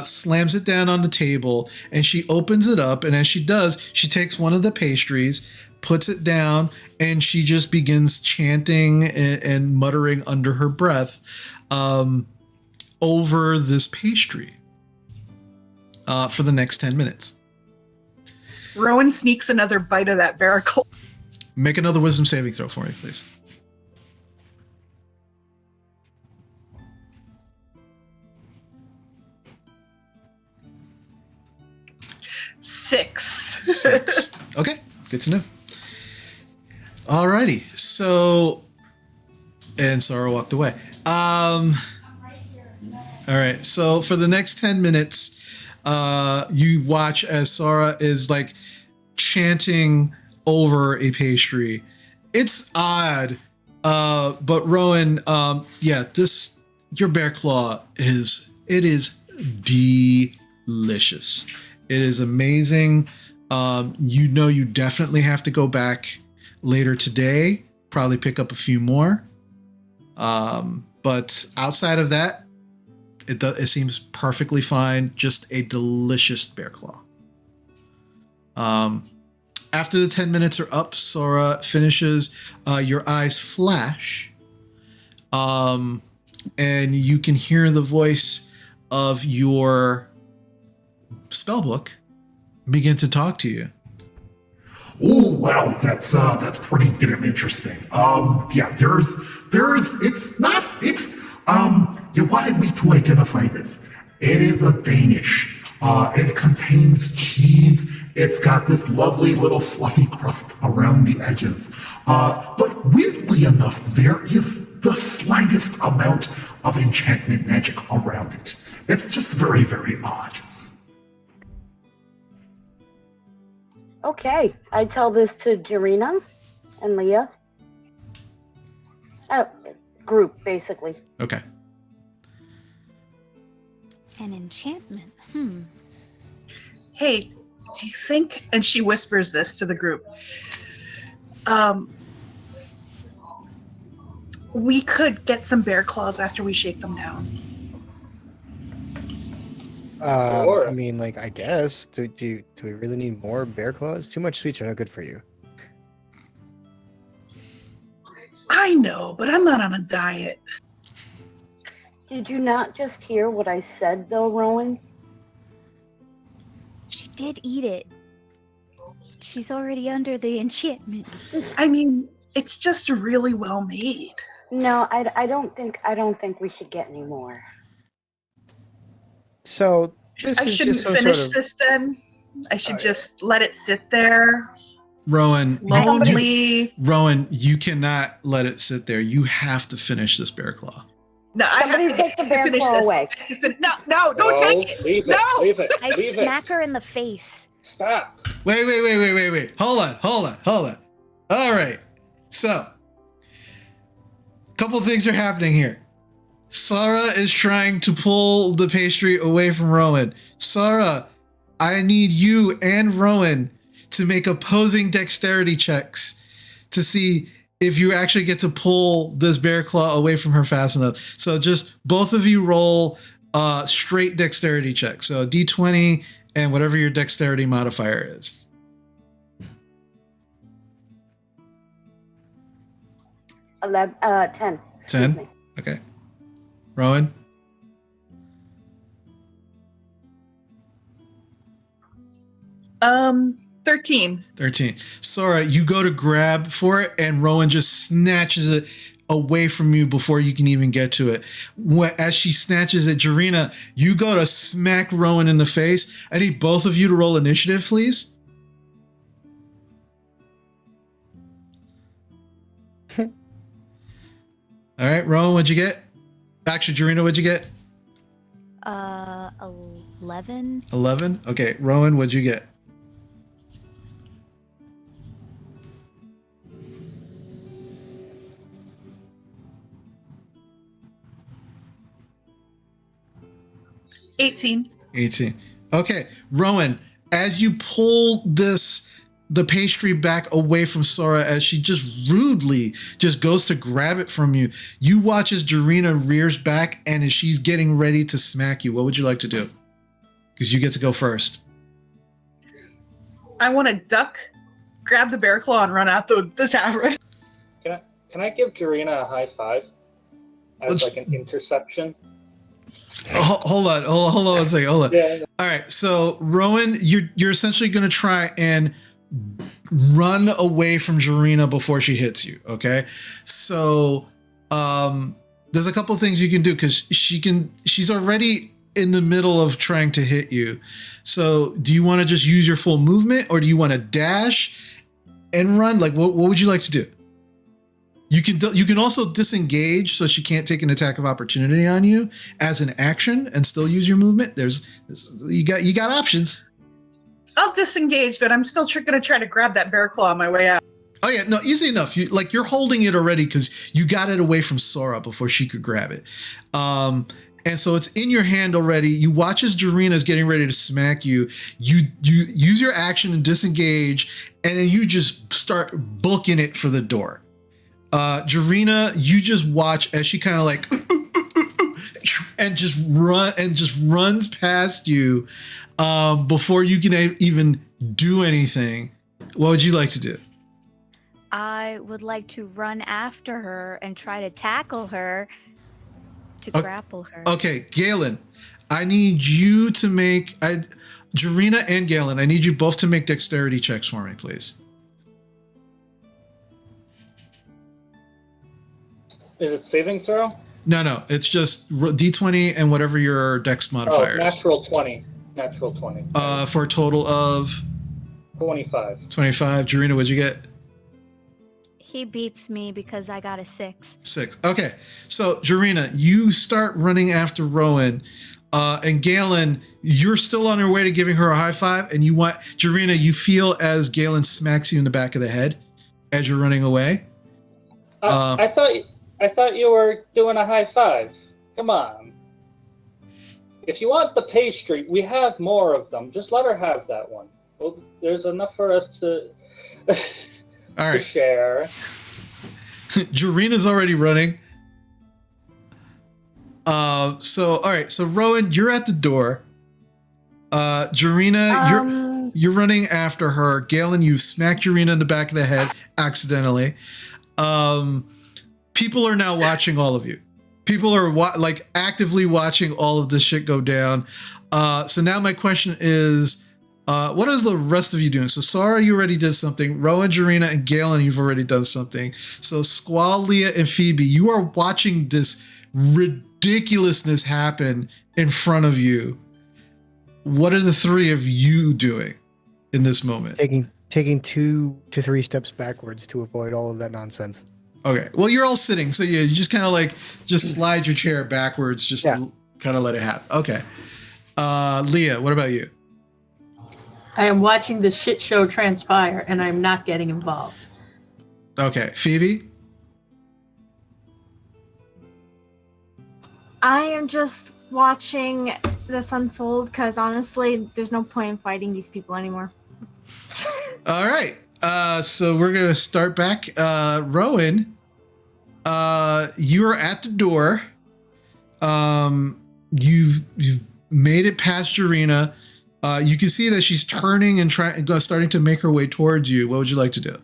slams it down on the table, and she opens it up. And as she does, she takes one of the pastries, puts it down, and she just begins chanting and muttering under her breath over this pastry for the next 10 minutes. Rowan sneaks another bite of that barnacle. Make another wisdom saving throw for me, please. Six. Okay, good to know. Alrighty, so and Sara walked away. All right, so for the next 10 minutes, you watch as Sara is like chanting over a pastry. It's odd, but Rowan, your bear claw is delicious. It is amazing. You definitely have to go back later today, probably pick up a few more. But outside of that, it seems perfectly fine. Just a delicious bear claw. After the 10 minutes are up, Sara finishes. Your eyes flash, and you can hear the voice of your spellbook begin to talk to you. Oh, well, that's pretty damn interesting. You wanted me to identify this. It is a Danish. It contains cheese. It's got this lovely little fluffy crust around the edges. But weirdly enough, there is the slightest amount of enchantment magic around it. It's just very, very odd. Okay, I tell this to Jarina and Leah. Group, basically. Okay. An enchantment. Hey, do you think, and she whispers this to the group, we could get some bear claws after we shake them down. I mean, like, I guess. Do we really need more bear claws? Too much sweets are not good for you. I know, but I'm not on a diet. Did you not just hear what I said, though, Rowan? She did eat it. She's already under the enchantment. I mean, it's just really well made. No, I don't think we should get any more. So this I is shouldn't just some finish sort of, this then. I should just let it sit there. Rowan, Lonely. Rowan, you cannot let it sit there. You have to finish this bear claw. No, I have to take the bear finish claw this. away. No, don't take it. Leave it. No! Leave it. I Leave smack it. her in the face. Stop. Wait. Hold on. All right. So, a couple things are happening here. Sara is trying to pull the pastry away from Rowan. Sara, I need you and Rowan to make opposing dexterity checks to see if you actually get to pull this bear claw away from her fast enough. So just both of you roll straight dexterity check. So D20 and whatever your dexterity modifier is. 10. 10? Okay. Rowan? 13. 13. Sora, you go to grab for it, and Rowan just snatches it away from you before you can even get to it. As she snatches it, Jarina, you go to smack Rowan in the face. I need both of you to roll initiative, please. All right, Rowan, what'd you get? Actually, Jarina, what'd you get? 11. 11? Okay, Rowan, what'd you get? $18. 18. Okay, Rowan, as you pull the pastry back away from Sora, as she just rudely just goes to grab it from you, you watch as Jarina rears back, and as she's getting ready to smack you, what would you like to do? Because you get to go first. I want to duck, grab the bear claw, and run out the tavern. Can I give Jarina a high five as like an interception? Hold on one second. Hold on. Yeah. All right, so Rowan, you're essentially going to try and run away from Jarina before she hits you. Okay, so there's a couple things you can do because she's already in the middle of trying to hit you. So do you want to just use your full movement, or do you want to dash and run? Like, what would you like to do? You can also disengage so she can't take an attack of opportunity on you as an action and still use your movement. You got options. I'll disengage, but I'm still going to try to grab that bear claw on my way out. Oh yeah, no, easy enough. You're holding it already because you got it away from Sora before she could grab it. And so it's in your hand already. You watch as Jarina's getting ready to smack you. You use your action and disengage, and then you just start booking it for the door. Jarina, you just watch as she kind of like and just runs past you before you can even do anything. What would you like to do? I would like to run after her and try to tackle her to grapple her. Okay, Galen, I need you to make Jarina and Galen, I need you both to make dexterity checks for me, please. Is it saving throw? No, it's just D20 and whatever your dex modifier is. Natural 20. Natural 20. For a total of 25. 25. Jarina, what'd you get? He beats me because I got a 6. 6. Okay. So, Jarina, you start running after Rowan. And Galen, you're still on your way to giving her a high five. And Jarina, you feel as Galen smacks you in the back of the head as you're running away. I thought you were doing a high five. Come on. If you want the pastry, we have more of them. Just let her have that one. Well, there's enough for us to, all right. to share. Jarina's already running. All right. So Rowan, you're at the door. Jarina, you're running after her. Galen, you smacked Jarina in the back of the head accidentally. People are now watching all of you. People are actively watching all of this shit go down. So now my question is, what is the rest of you doing? So Sara, you already did something. Rowan, Jarina, and Galen, you've already done something. So Squall, Leah, and Phoebe, you are watching this ridiculousness happen in front of you. What are the three of you doing in this moment? Taking 2 to 3 steps backwards to avoid all of that nonsense. Okay. Well, you're all sitting, so yeah, you just kind of just slide your chair backwards, to kind of let it happen. Okay. Leah, what about you? I am watching this shit show transpire, and I'm not getting involved. Okay. Phoebe? I am just watching this unfold because honestly, there's no point in fighting these people anymore. All right. So we're gonna start back. Rowan, you are at the door. You've made it past Jarina. You can see that she's turning and starting to make her way towards you. What would you like to do?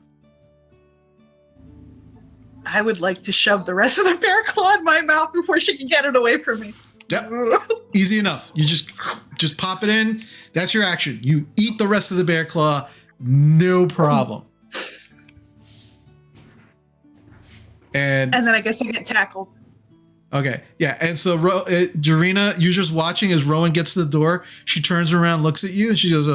I would like to shove the rest of the bear claw in my mouth before she can get it away from me. Yep. Easy enough. You just pop it in. That's your action. You eat the rest of the bear claw. No problem. And then I guess I get tackled. Okay. Yeah. And so Jarina, you're just watching as Rowan gets to the door. She turns around, looks at you, and she goes,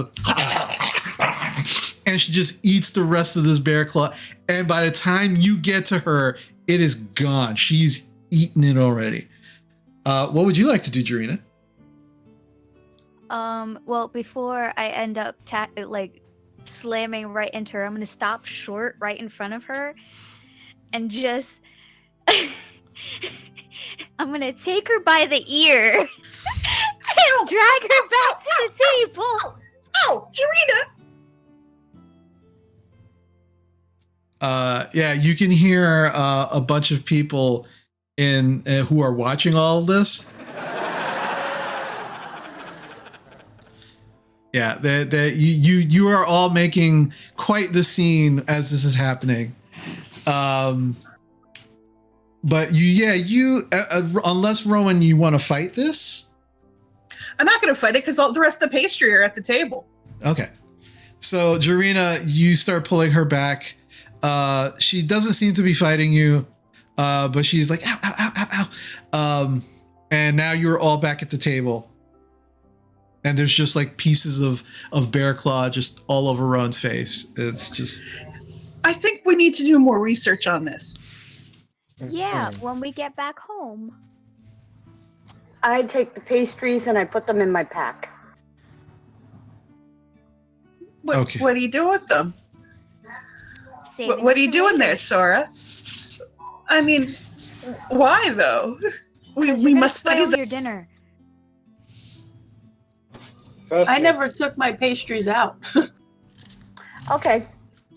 and she just eats the rest of this bear claw. And by the time you get to her, it is gone. She's eaten it already. What would you like to do, Jarina? Well, before I end up slamming right into her, I'm gonna stop short right in front of her and just I'm gonna take her by the ear and drag her back to the table. Oh, Jarina! Yeah, you can hear a bunch of people who are watching all of this. Yeah, you are all making quite the scene as this is happening. But you unless Rowan, you want to fight this? I'm not going to fight it because all the rest of the pastry are at the table. Okay, so Jarina, you start pulling her back. She doesn't seem to be fighting you, but she's like, ow, ow, ow, ow, ow. And now you're all back at the table. And there's just like pieces of bear claw just all over Rowan's face. It's just... I think we need to do more research on this. Yeah, when we get back home. I take the pastries and I put them in my pack. What do you do with them? What are you doing there, Sora? I mean, why though? We must study your dinner. I never took my pastries out. Okay.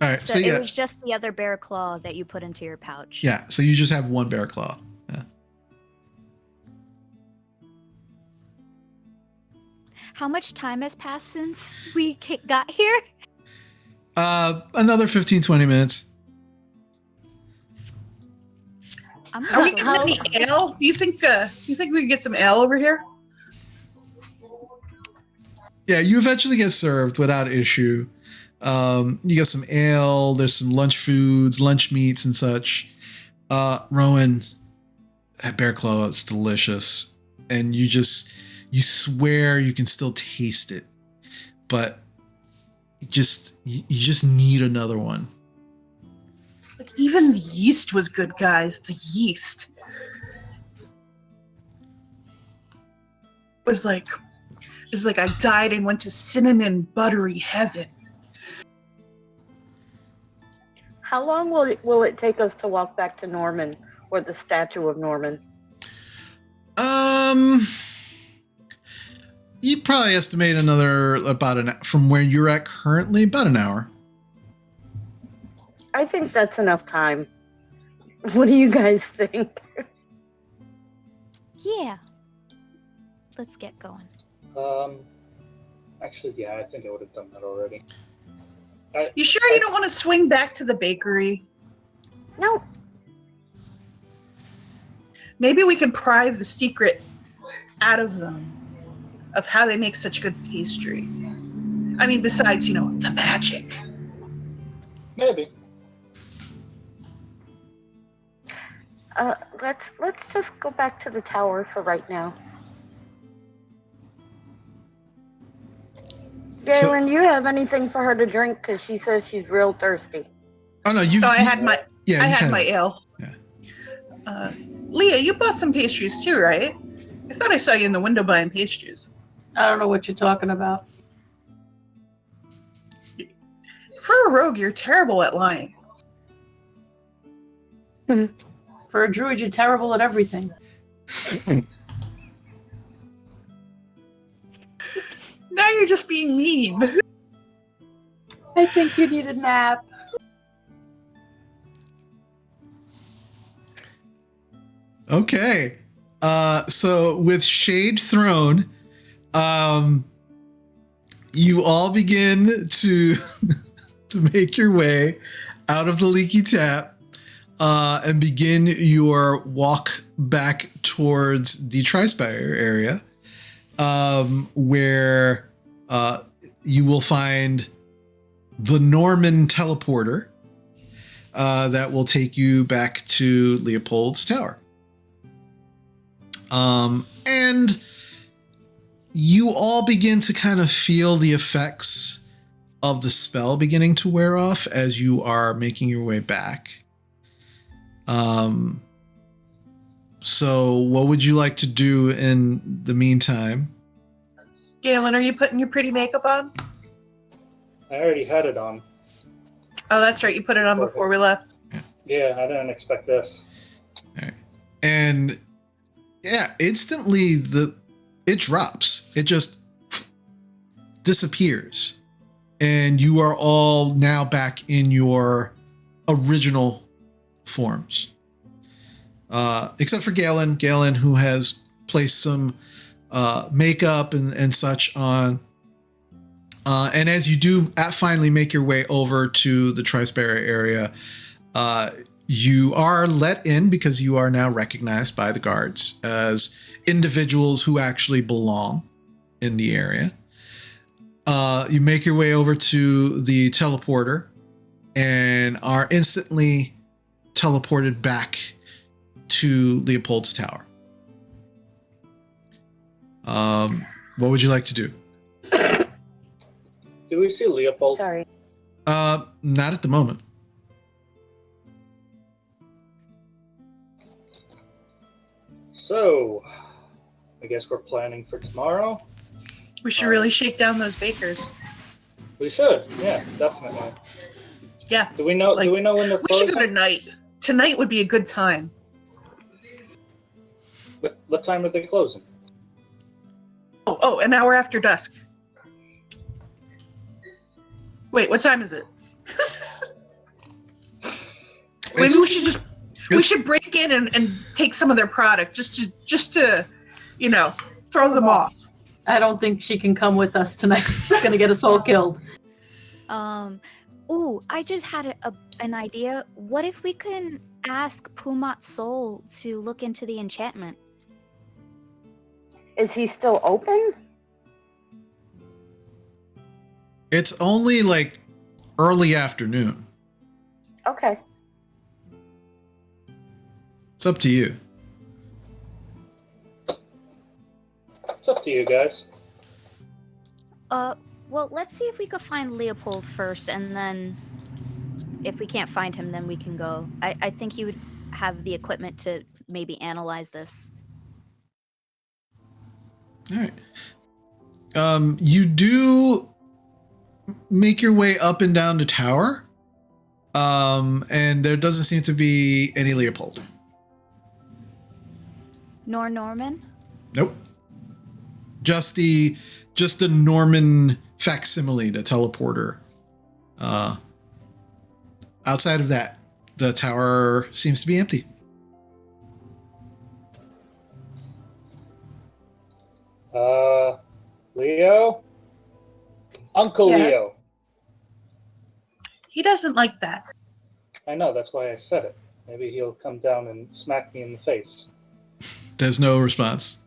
All right. So it was just the other bear claw that you put into your pouch. Yeah. So you just have one bear claw. Yeah. How much time has passed since we got here? Another 15-20 minutes. Are we getting any ale? Do you think we can get some ale over here? Yeah, you eventually get served without issue. You get some ale, there's some lunch foods, lunch meats and such. Rowan, that bear claw is delicious. And you swear you can still taste it. But you just need another one. Like even the yeast was good, guys. The yeast was like I died and went to cinnamon buttery heaven. How long will it take us to walk back to Norman or the statue of Norman? You probably estimate from where you're at currently, about an hour. I think that's enough time. What do you guys think? Yeah. Let's get going. Actually, yeah, I think I would have done that already. You sure you don't want to swing back to the bakery? No. Maybe we can pry the secret out of them of how they make such good pastry. I mean, besides, the magic. Maybe. Let's just go back to the tower for right now. Galen, do you have anything for her to drink? Because she says she's real thirsty. Oh no, I had my ale. Yeah. Leah, you bought some pastries too, right? I thought I saw you in the window buying pastries. I don't know what you're talking about. For a rogue, you're terrible at lying. For a druid, you're terrible at everything. Now you're just being mean. I think you need a nap. Okay. So with shade thrown, you all begin to to make your way out of the leaky tap and begin your walk back towards the Tri-Spire area, where you will find the Norman teleporter that will take you back to Leopold's Tower. And you all begin to kind of feel the effects of the spell beginning to wear off as you are making your way back. So what would you like to do in the meantime? Galen, are you putting your pretty makeup on? I already had it on. Oh, that's right. You put it on before we left. Yeah, I didn't expect this. All right. And yeah, instantly it drops. It just disappears. And you are all now back in your original forms. Except for Galen. Galen, who has placed some makeup and such on. And as you do finally make your way over to the Tri-Spire area, you are let in because you are now recognized by the guards as individuals who actually belong in the area. You make your way over to the teleporter and are instantly teleported back to Leopold's Tower. What would you like to do? Do we see Leopold? Sorry. Not at the moment. So, I guess we're planning for tomorrow. We should really shake down those bakers. We should, yeah, definitely. Yeah. Do we know? Do we know when they're We closing? should go tonight. Tonight would be a good time. What time are they closing? Oh, an hour after dusk. Wait, what time is it? Maybe we should break in and take some of their product just to throw them off. I don't think she can come with us tonight. She's gonna get us all killed. Ooh, I just had an idea. What if we can ask Pumat Soul to look into the enchantment? Is he still open? It's only like early afternoon. Okay. It's up to you. It's up to you guys. Well, let's see if we could find Leopold first, and then if we can't find him, then we can go. I think he would have the equipment to maybe analyze this. All right. You do make your way up and down the tower, and there doesn't seem to be any Leopold. Nor Norman? Nope. Just the Norman facsimile, the teleporter. Outside of that, the tower seems to be empty. Leo? Uncle Yes. Leo. He doesn't like that. I know, that's why I said it. Maybe he'll come down and smack me in the face. There's no response.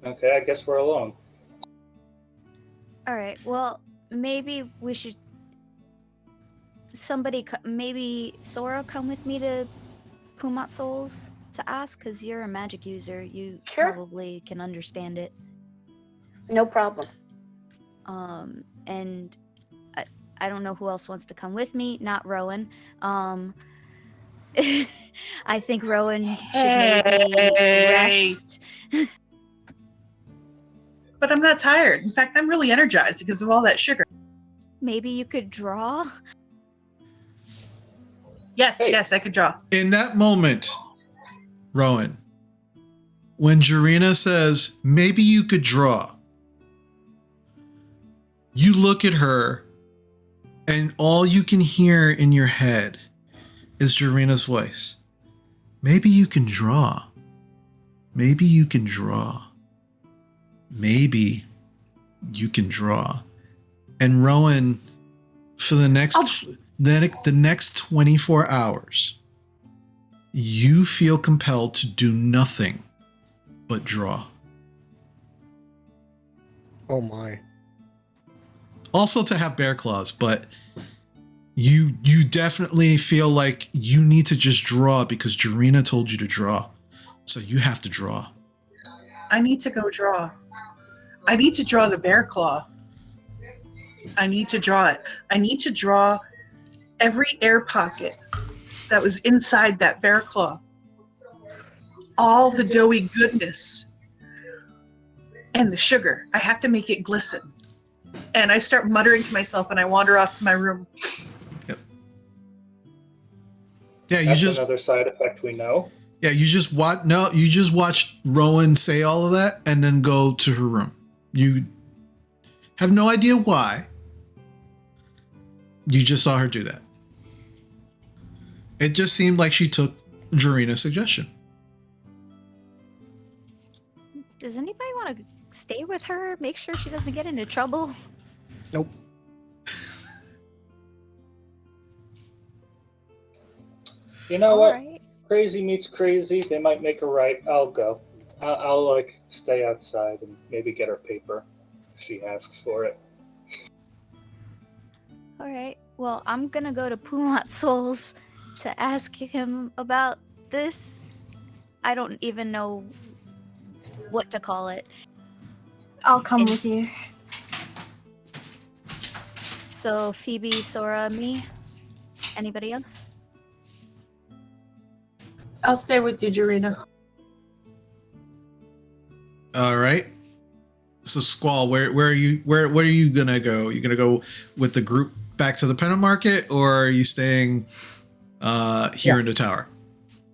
Okay, I guess we're alone. All right. Well, maybe we should. Maybe Sora, come with me to Pumat Souls to ask, because you're a magic user. You Sure. probably can understand it. No problem. And I don't know who else wants to come with me. Not Rowan. I think Rowan should maybe rest. But I'm not tired. In fact, I'm really energized because of all that sugar. Maybe you could draw. Yes, Hey. yes, I could draw. In that moment, Rowan, when Jarina says, maybe you could draw, you look at her And all you can hear in your head is Jarina's voice. Maybe you can draw. Maybe you can draw. Maybe you can draw. And Rowan, for the next 24 hours, you feel compelled to do nothing but draw. Oh my. Also to have bear claws, but you definitely feel like you need to just draw because Jarina told you to draw. So you have to draw. I need to go draw. I need to draw the bear claw. I need to draw it. I need to draw every air pocket that was inside that bear claw. All the doughy goodness and the sugar. I have to make it glisten. And I start muttering to myself and I wander off to my room. Yep. Yeah, That's another side effect we know. Yeah, you just watched Rowan say all of that and then go to her room. You have no idea why. You just saw her do that. It just seemed like she took Jarina's suggestion. Does anybody want to stay with her? Make sure she doesn't get into trouble? Nope. You know what? Right. Crazy meets crazy. They might make a right. I'll go. I'll like stay outside and maybe get her paper if she asks for it. All right. Well, I'm gonna go to Pumat Souls to ask him about this. I don't even know what to call it. I'll come with you. So Phoebe, Sora, me. Anybody else? I'll stay with you, Jarina. All right. So Squall, where are you gonna go? You gonna go with the group back to the Pennant Market, or are you staying here in the tower?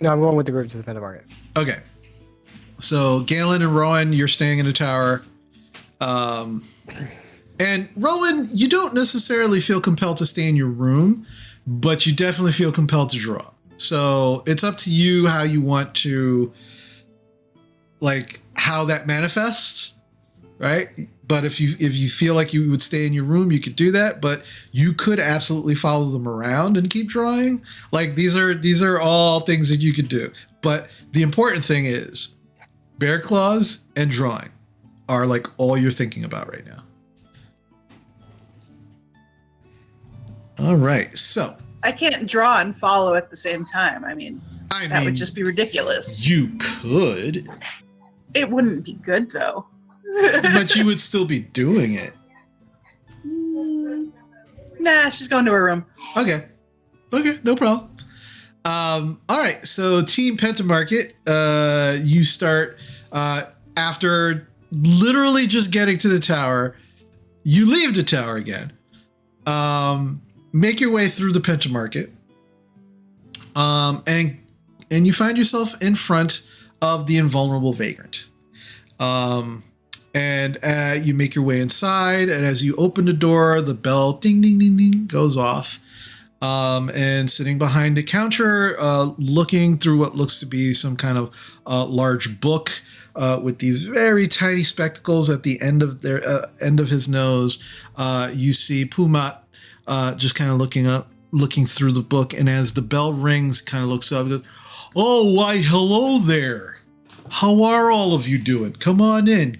No, I'm going with the group to the Pennant Market. Okay. So Galen and Rowan, you're staying in the tower. And Rowan, you don't necessarily feel compelled to stay in your room, but you definitely feel compelled to draw. So it's up to you how you want to, like, how that manifests, right? But if you feel like you would stay in your room, you could do that. But you could absolutely follow them around and keep drawing. Like, these are all things that you could do. But the important thing is, bear claws and drawing are like all you're thinking about right now. All right, so I can't draw and follow at the same time. I mean, that would just be ridiculous. You could. It wouldn't be good, though. But you would still be doing it. Nah, she's going to her room. Okay, no problem. All right, so Team Pentamarket, you start after literally just getting to the tower. You leave the tower again. Make your way through the Pentamarket, and you find yourself in front of the invulnerable vagrant. And you make your way inside, and as you open the door, the bell ding ding ding ding goes off. And sitting behind a counter, looking through what looks to be some kind of large book with these very tiny spectacles at the end of end of his nose, you see Pumat just kind of looking through the book, and as the bell rings, kind of looks up and goes, "Oh, why, hello there. How are all of you doing? Come on in.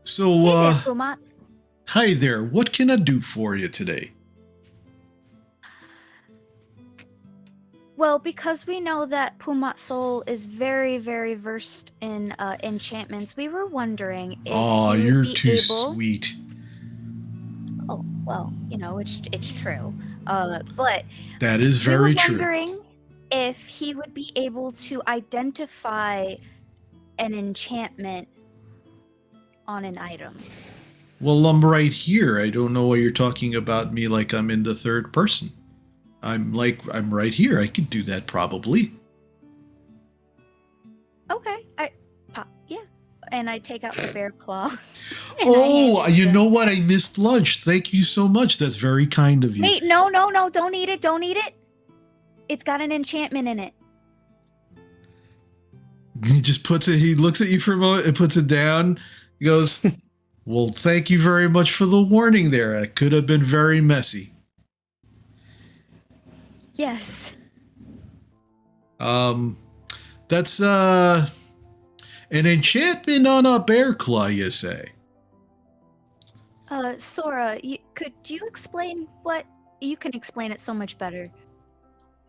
So, Hey there, Pumat. hi there. What can I do for you today?" Well, because we know that Pumat Soul is very, very versed in enchantments, we were wondering if you you're would be too able... sweet. Oh, well, it's true. But That is very we were true. wondering if he would be able to identify an enchantment on an item. Well, I'm right here. I don't know why you're talking about me like I'm in the third person. I'm right here. I could do that probably. Okay, and I take out the bear claw. Oh, you know what? I missed lunch. Thank you so much. That's very kind of you. Wait, no, don't eat it. Don't eat it. It's got an enchantment in it. He just puts it, he looks at you for a moment and puts it down. He goes, well, thank you very much for the warning there. It could have been very messy. Yes. That's an enchantment on a bear claw, you say? Sora, could you explain what? You can explain it so much better.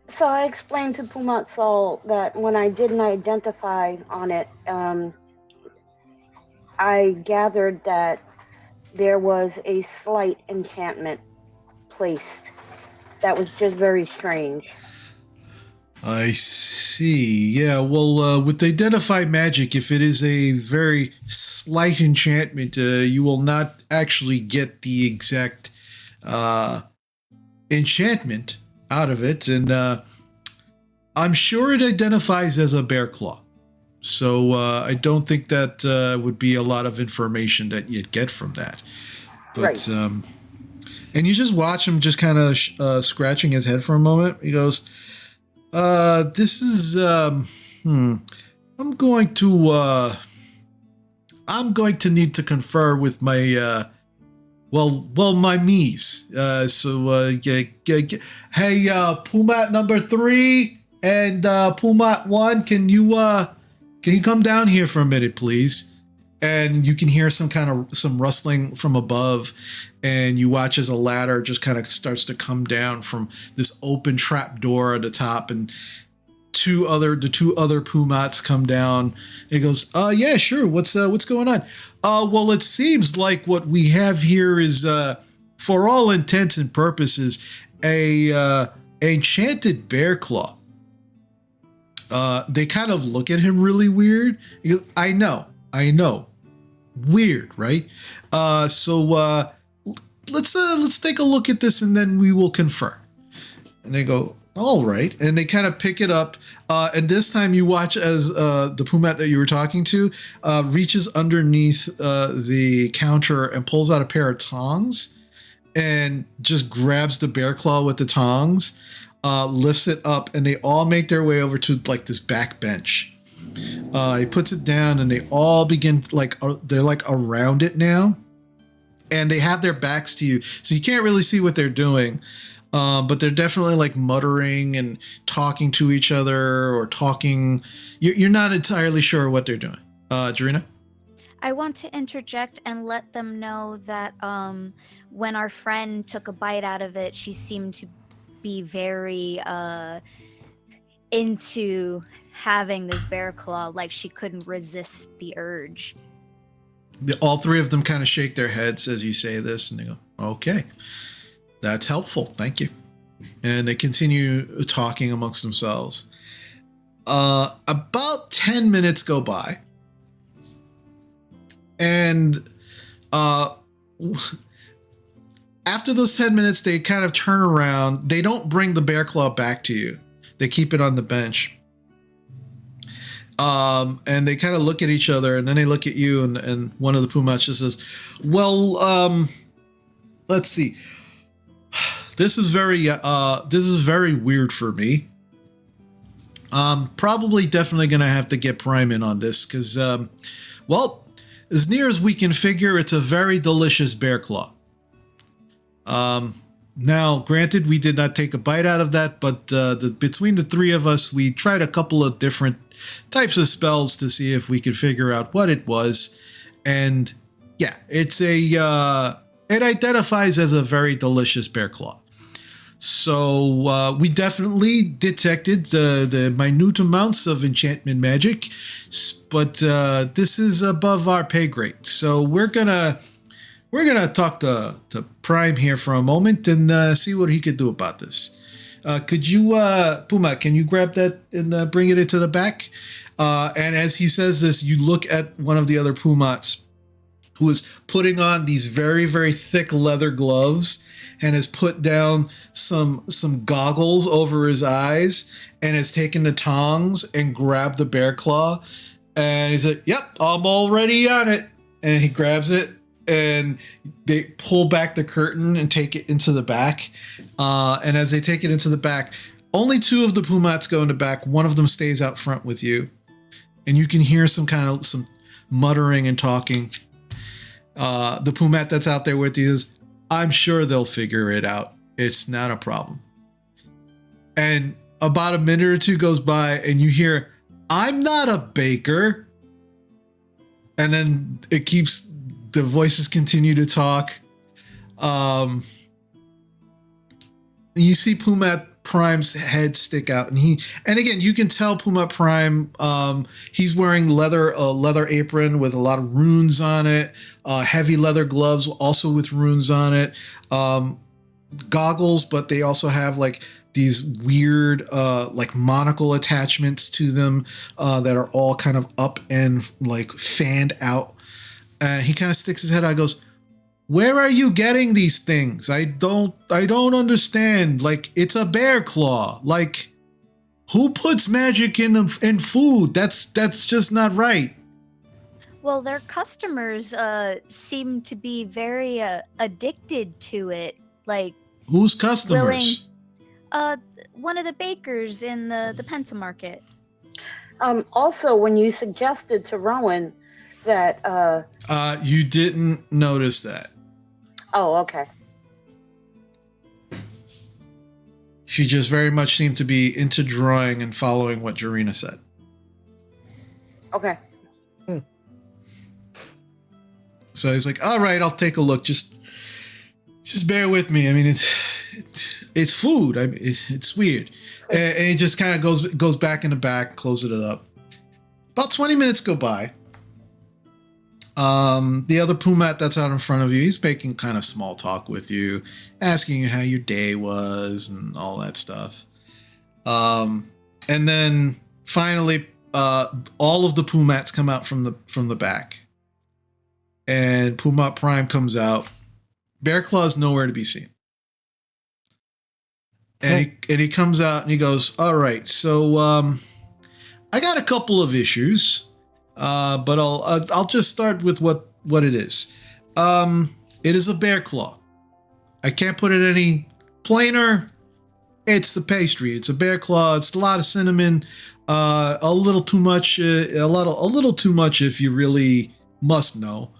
So I explained to Pumat Sol that when I didn't identify on it, I gathered that there was a slight enchantment placed that was just very strange. I see. Yeah, well, with identified magic, if it is a very slight enchantment, you will not actually get the exact enchantment out of it. And I'm sure it identifies as a bear claw. So I don't think that would be a lot of information that you'd get from that. But, right. And you just watch him just kind of scratching his head for a moment. He goes, this is, I'm going to need to confer with my, my Mies. Hey, Pumat number 3 and Pumat 1, can you come down here for a minute, please? And you can hear some rustling from above, and you watch as a ladder just kind of starts to come down from this open trap door at the top, and the two other Pumats come down. And he goes, yeah, sure. What's going on? Well, it seems like what we have here is, for all intents and purposes, a enchanted bear claw. They kind of look at him really weird. He goes, I know. Weird, right? So let's take a look at this and then we will confer. And they go, all right. And they kind of pick it up. And this time you watch as the Pumat that you were talking to reaches underneath the counter and pulls out a pair of tongs and just grabs the bear claw with the tongs, lifts it up, and they all make their way over to like this back bench. He puts it down and they all begin they're like around it now, and they have their backs to you, so you can't really see what they're doing, but they're definitely like muttering and talking to each other or talking. You're not entirely sure what they're doing. Jarina? I want to interject and let them know that when our friend took a bite out of it, she seemed to be very into having this bear claw, like she couldn't resist the urge. All three of them kind of shake their heads as you say this, and they go, okay, that's helpful, thank you. And they continue talking amongst themselves. About 10 minutes go by, and after those 10 minutes, they kind of turn around. They don't bring the bear claw back to you. They keep it on the bench. And they kind of look at each other, and then they look at you, and one of the Pumats just says, well, let's see. This is very weird for me. Probably definitely going to have to get Prime in on this because, well, as near as we can figure, it's a very delicious bear claw. Now, granted, we did not take a bite out of that, but between the three of us, we tried a couple of different types of spells to see if we could figure out what it was. And yeah, it identifies as a very delicious bear claw. So we definitely detected the minute amounts of enchantment magic, but this is above our pay grade. So we're gonna talk to Prime here for a moment and see what he could do about this. Could you, Puma, can you grab that and bring it into the back? And as he says this, you look at one of the other Pumats who is putting on these very, very thick leather gloves and has put down some goggles over his eyes and has taken the tongs and grabbed the bear claw And he said, "Yep, I'm already on it." And he grabs it, and they pull back the curtain and take it into the back. And as they take it into the back, only 2 of the Pumats go in the back. One of them stays out front with you. And you can hear some muttering and talking. The Pumat that's out there with you is, "I'm sure they'll figure it out. It's not a problem." And about a minute or 2 goes by, and you hear, "I'm not a baker." And then the voices continue to talk. You see Pumat Prime's head stick out, and again, you can tell Pumat Prime, he's wearing a leather apron with a lot of runes on it, heavy leather gloves also with runes on it, goggles, but they also have like these weird like monocle attachments to them that are all kind of up and like fanned out. He kind of sticks his head out and goes, "Where are you getting these things? I don't understand. Like, it's a bear claw. Like, who puts magic in food? That's just not right." Well, their customers seem to be very addicted to it. Like, whose customers? One of the bakers in the Penta Market. Also, when you suggested to Rowan that you didn't notice that. Oh, okay. She just very much seemed to be into drawing and following what Jarina said. Okay. So he's like, "All right, I'll take a look. Just bear with me. I mean, it's food. I mean, it's weird." And he just kind of goes back in the back, closes it up. About 20 minutes go by. The other Pumat that's out in front of you, he's making kind of small talk with you, asking you how your day was and all that stuff. And then finally, all of the Pumats come out from the back, and Pumat Prime comes out. Bear Claw's nowhere to be seen. And he comes out and he goes, "All right, so I got a couple of issues. But I'll just start with what it is. It is a bear claw. I can't put it any plainer. It's the pastry. It's a bear claw. It's a lot of cinnamon. A little too much. A little too much if you really must know.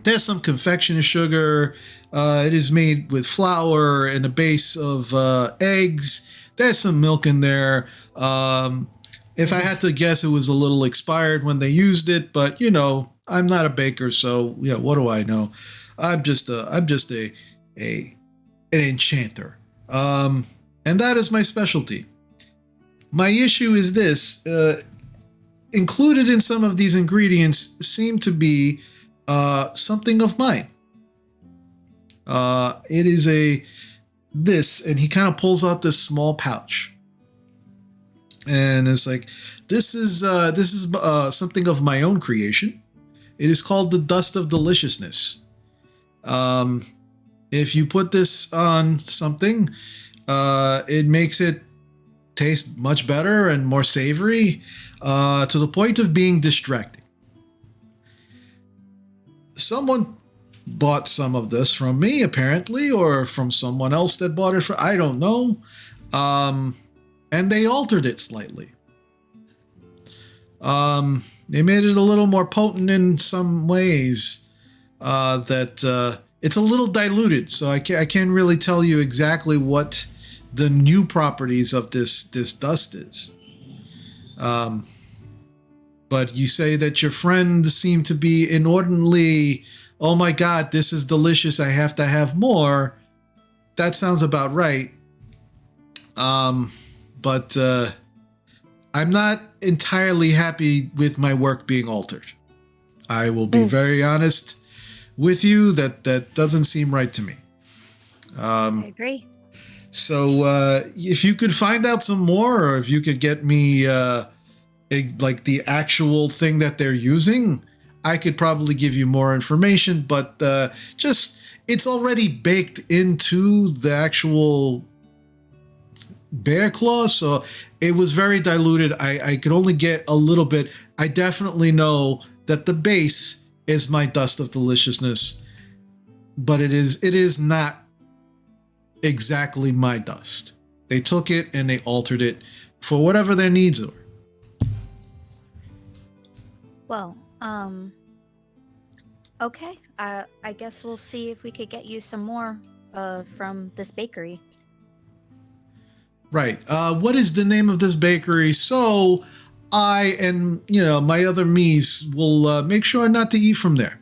There's some confectioner sugar. It is made with flour and a base of eggs. There's some milk in there. If I had to guess, it was a little expired when they used it, but I'm not a baker, so what do I know? I'm just an enchanter, and that is my specialty. My issue is this: included in some of these ingredients seem to be something of mine. It is this, and he kind of pulls out this small pouch. And it's like, this is something of my own creation. It is called the Dust of Deliciousness. If you put this on something, it makes it taste much better and more savory, to the point of being distracting. Someone bought some of this from me, apparently, or from someone else that bought it I don't know. And they altered it slightly. They made it a little more potent in some ways. That it's a little diluted, so I can't really tell you exactly what the new properties of this dust is. But you say that your friend seemed to be inordinately, "Oh my God, this is delicious. I have to have more." That sounds about right. But I'm not entirely happy with my work being altered. I will be very honest with you. That doesn't seem right to me. I agree. So if you could find out some more, or if you could get me like the actual thing that they're using, I could probably give you more information. But just it's already baked into the actual bear claw, so it was very diluted. I could only get a little bit. I definitely know that the base is my dust of deliciousness, but it is not exactly my dust. They took it and they altered it for whatever their needs are. Well, okay. I guess we'll see if we could get you some more from this bakery. Right. What is the name of this bakery? So I and, my other me's will make sure not to eat from there.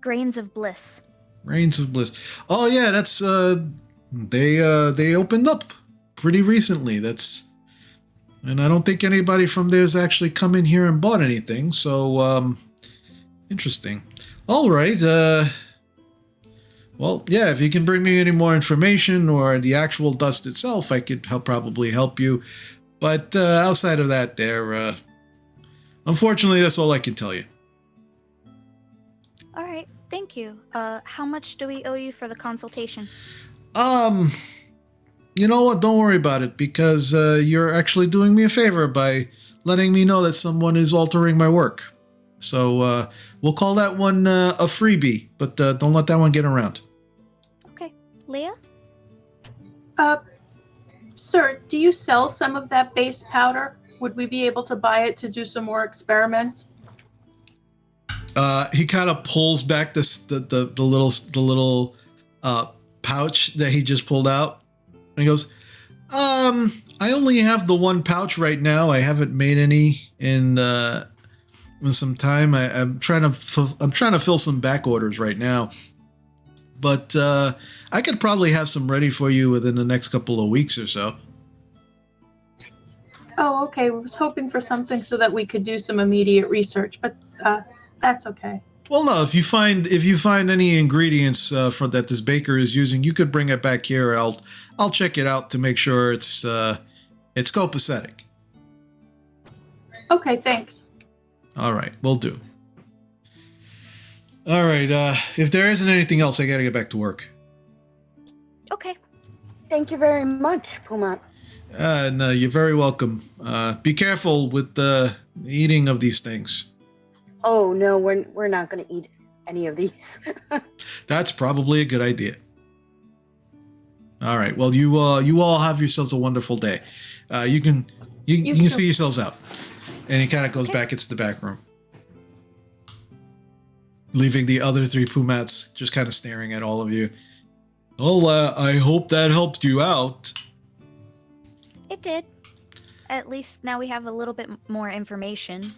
Grains of Bliss. Grains of Bliss. Oh yeah, that's they opened up pretty recently. And I don't think anybody from there's actually come in here and bought anything. So interesting. All right. Well, yeah, if you can bring me any more information or the actual dust itself, I could probably help you. But outside of that, unfortunately, that's all I can tell you. All right, thank you. How much do we owe you for the consultation? You know what? Don't worry about it, because you're actually doing me a favor by letting me know that someone is altering my work. So we'll call that one a freebie, but don't let that one get around. Okay. Leah? Sir, do you sell some of that base powder? Would we be able to buy it to do some more experiments? He kind of pulls back the little pouch that he just pulled out. And he goes, I only have the one pouch right now. I haven't made any in some time. I'm trying to fill some back orders right now, but I could probably have some ready for you within the next couple of weeks or so. Oh, okay. I was hoping for something so that we could do some immediate research, but that's okay. Well, no. If you find any ingredients that this baker is using, you could bring it back here. I'll check it out to make sure it's copacetic. Okay, thanks. All right, will do. All right. If there isn't anything else, I gotta get back to work. Okay. Thank you very much, Pumat. No, you're very welcome. Be careful with the eating of these things. Oh no, we're not going to eat any of these. That's probably a good idea. All right. Well, you all have yourselves a wonderful day. You can see yourselves out. And he kind of goes back into the back room, leaving the other three Pumats just kind of staring at all of you. Well, I hope that helped you out. It did. At least now we have a little bit more information.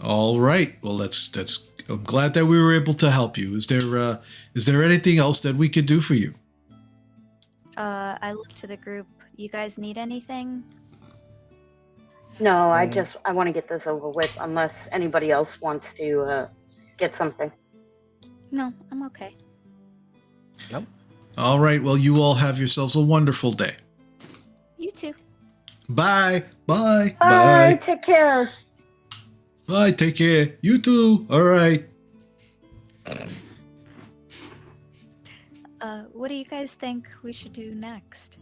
All right. Well, that's. I'm glad that we were able to help you. Is there anything else that we could do for you? I look to the group. You guys need anything? No, I want to get this over with, unless anybody else wants to get something. No, I'm okay. Nope. All right. Well, you all have yourselves a wonderful day. You too. Bye. Bye. Bye. Take care. Bye. Take care. You too. All right. What do you guys think we should do next?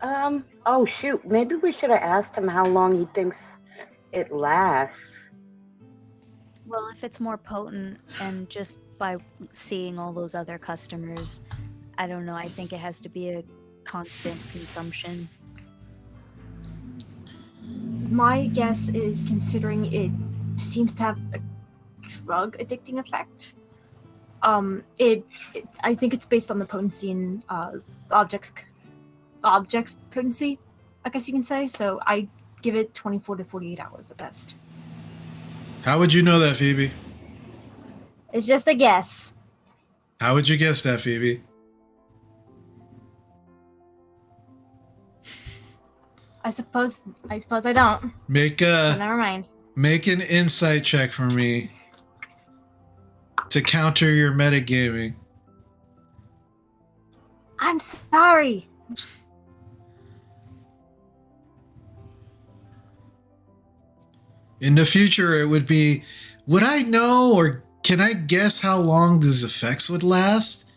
Oh shoot, maybe we should have asked him how long he thinks it lasts. Well, if it's more potent and just by seeing all those other customers, I don't know, I think it has to be a constant consumption. My guess is, considering it seems to have a drug addicting effect, I think it's based on the potency and objects potency, I guess you can say. So I give it 24 to 48 hours at best. How would you know that, Phoebe? It's just a guess. How would you guess that, Phoebe? I suppose I don't. So never mind. Make an insight check for me to counter your metagaming. I'm sorry. In the future, it would be, would I know or can I guess how long these effects would last?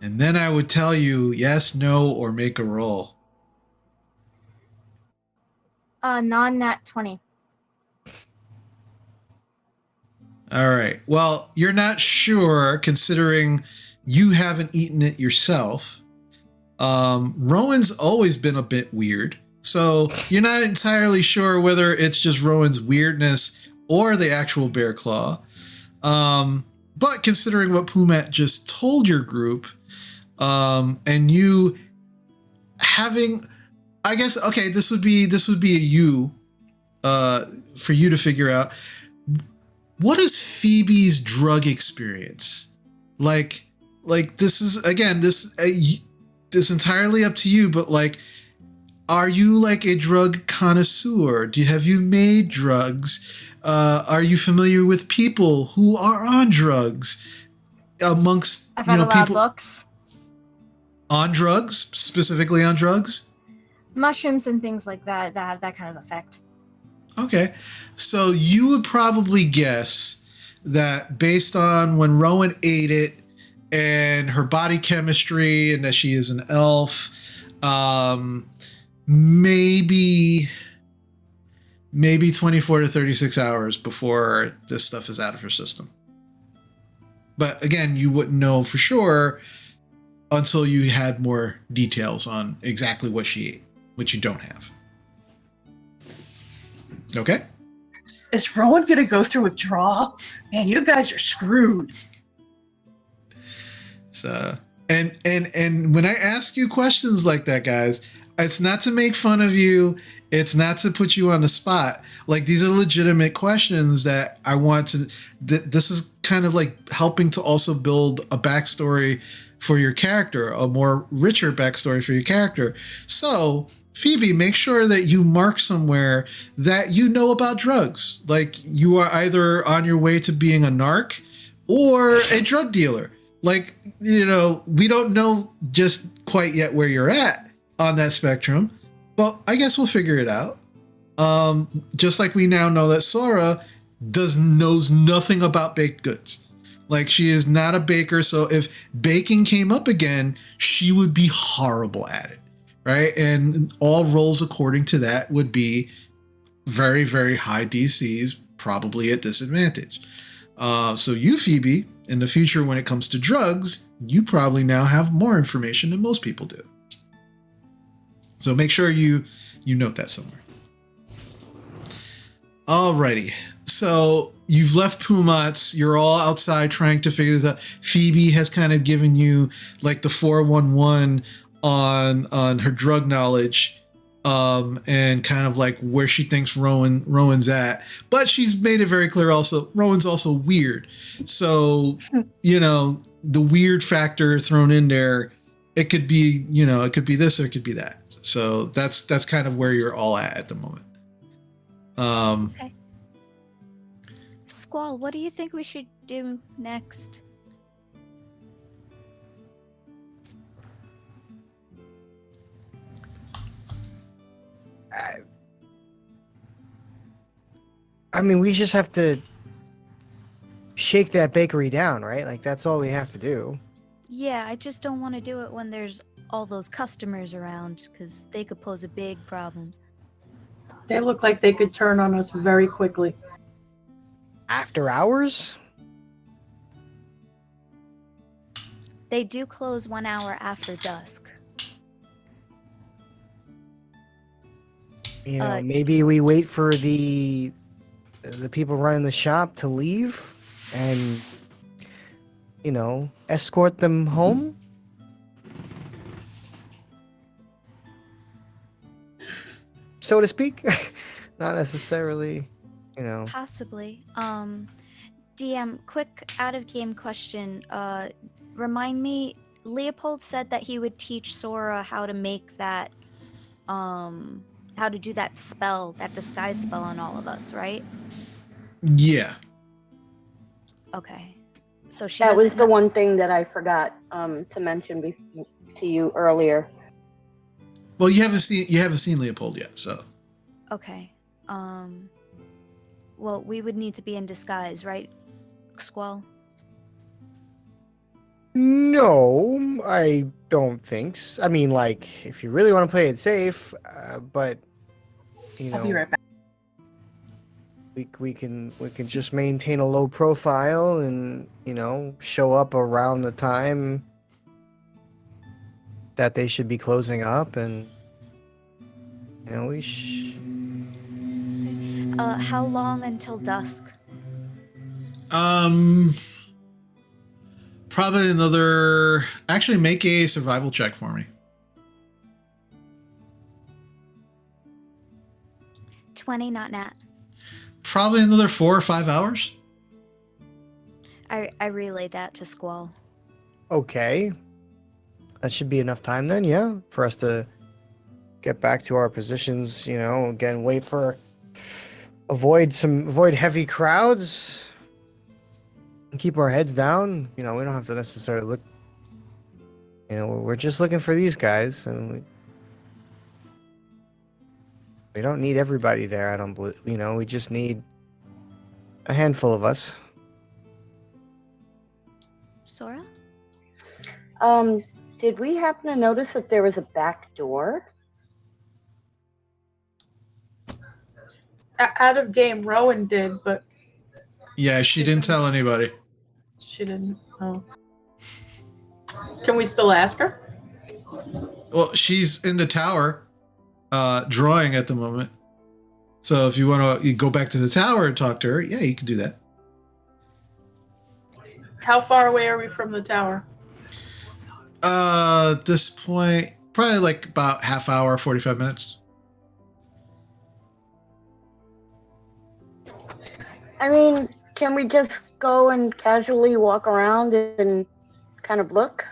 And then I would tell you yes, no, or make a roll. Non-nat 20. All right. Well, you're not sure considering you haven't eaten it yourself. Rowan's always been a bit weird. So you're not entirely sure whether it's just Rowan's weirdness or the actual bear claw. But considering what Pumat just told your group, and you having, I guess, okay, this would be a you, for you to figure out. What is Phoebe's drug experience? Like this is, again, this entirely up to you, but like, are you like a drug connoisseur? Have you made drugs? Are you familiar with people who are on drugs? Amongst, I've had a lot people of books. On drugs, specifically on drugs? Mushrooms and things like that have that kind of effect. Okay. So you would probably guess that based on when Rowan ate it and her body chemistry and that she is an elf, maybe 24 to 36 hours before this stuff is out of her system. But again, you wouldn't know for sure until you had more details on exactly what she ate, which you don't have. Okay? Is Rowan gonna go through withdrawal? Man, you guys are screwed. So, and when I ask you questions like that, guys, it's not to make fun of you. It's not to put you on the spot. Like, these are legitimate questions that I want to, this is kind of like helping to also build a backstory for your character, a more richer backstory for your character. So, Phoebe, make sure that you mark somewhere that you know about drugs. Like, you are either on your way to being a narc or a drug dealer. Like, we don't know just quite yet where you're at on that spectrum, but I guess we'll figure it out. Just like we now know that Sora knows nothing about baked goods. Like, she is not a baker, so if baking came up again, she would be horrible at it. Right? And all rolls according to that would be very, very high DCs, probably at disadvantage. So you, Phoebe, in the future when it comes to drugs, you probably now have more information than most people do. So make sure you note that somewhere. Alrighty. So you've left Pumat's. You're all outside trying to figure this out. Phoebe has kind of given you like the 411 on her drug knowledge, and kind of like where she thinks Rowan's at. But she's made it very clear also, Rowan's also weird. So, the weird factor thrown in there, it could be, it could be this or it could be that. So that's kind of where you're all at the moment. Okay. Squall, what do you think we should do next? I mean, we just have to shake that bakery down, right? Like, that's all we have to do. Yeah, I just don't want to do it when there's all those customers around, because they could pose a big problem. They look like they could turn on us very quickly. After hours? They do close 1 hour after dusk. Maybe we wait for the people running the shop to leave and, escort them home? So to speak. Not necessarily, Possibly. DM, quick out-of-game question. Remind me, Leopold said that he would teach Sora how to make that, how to do that spell, that disguise spell on all of us, right? Yeah. Okay. So that was the one thing that I forgot to mention to you earlier. Well, you haven't seen Leopold yet, so. Okay. Well, we would need to be in disguise, right, Squall? No, I don't think so. I mean, like, if you really want to play it safe, but I'll be right back. we can just maintain a low profile and show up around the time that they should be closing up, and How long until dusk? Probably another. Actually, make a survival check for me. 20, not nat. Probably another 4 or 5 hours. I relayed that to Squall. Okay. That should be enough time then, yeah, for us to get back to our positions, again, avoid heavy crowds and keep our heads down. We don't have to necessarily look, we're just looking for these guys, and we don't need everybody there. I don't believe, we just need a handful of us. Sora? Did we happen to notice that there was a back door? Out of game, Rowan did, but Yeah, she didn't tell anybody. she didn't. Oh. Can we still ask her? Well, she's in the tower, drawing at the moment. So if you want to go back to the tower and talk to her, yeah, you can do that. How far away are we from the tower? At this point, probably like about half hour, 45 minutes. I mean, can we just go and casually walk around and kind of look?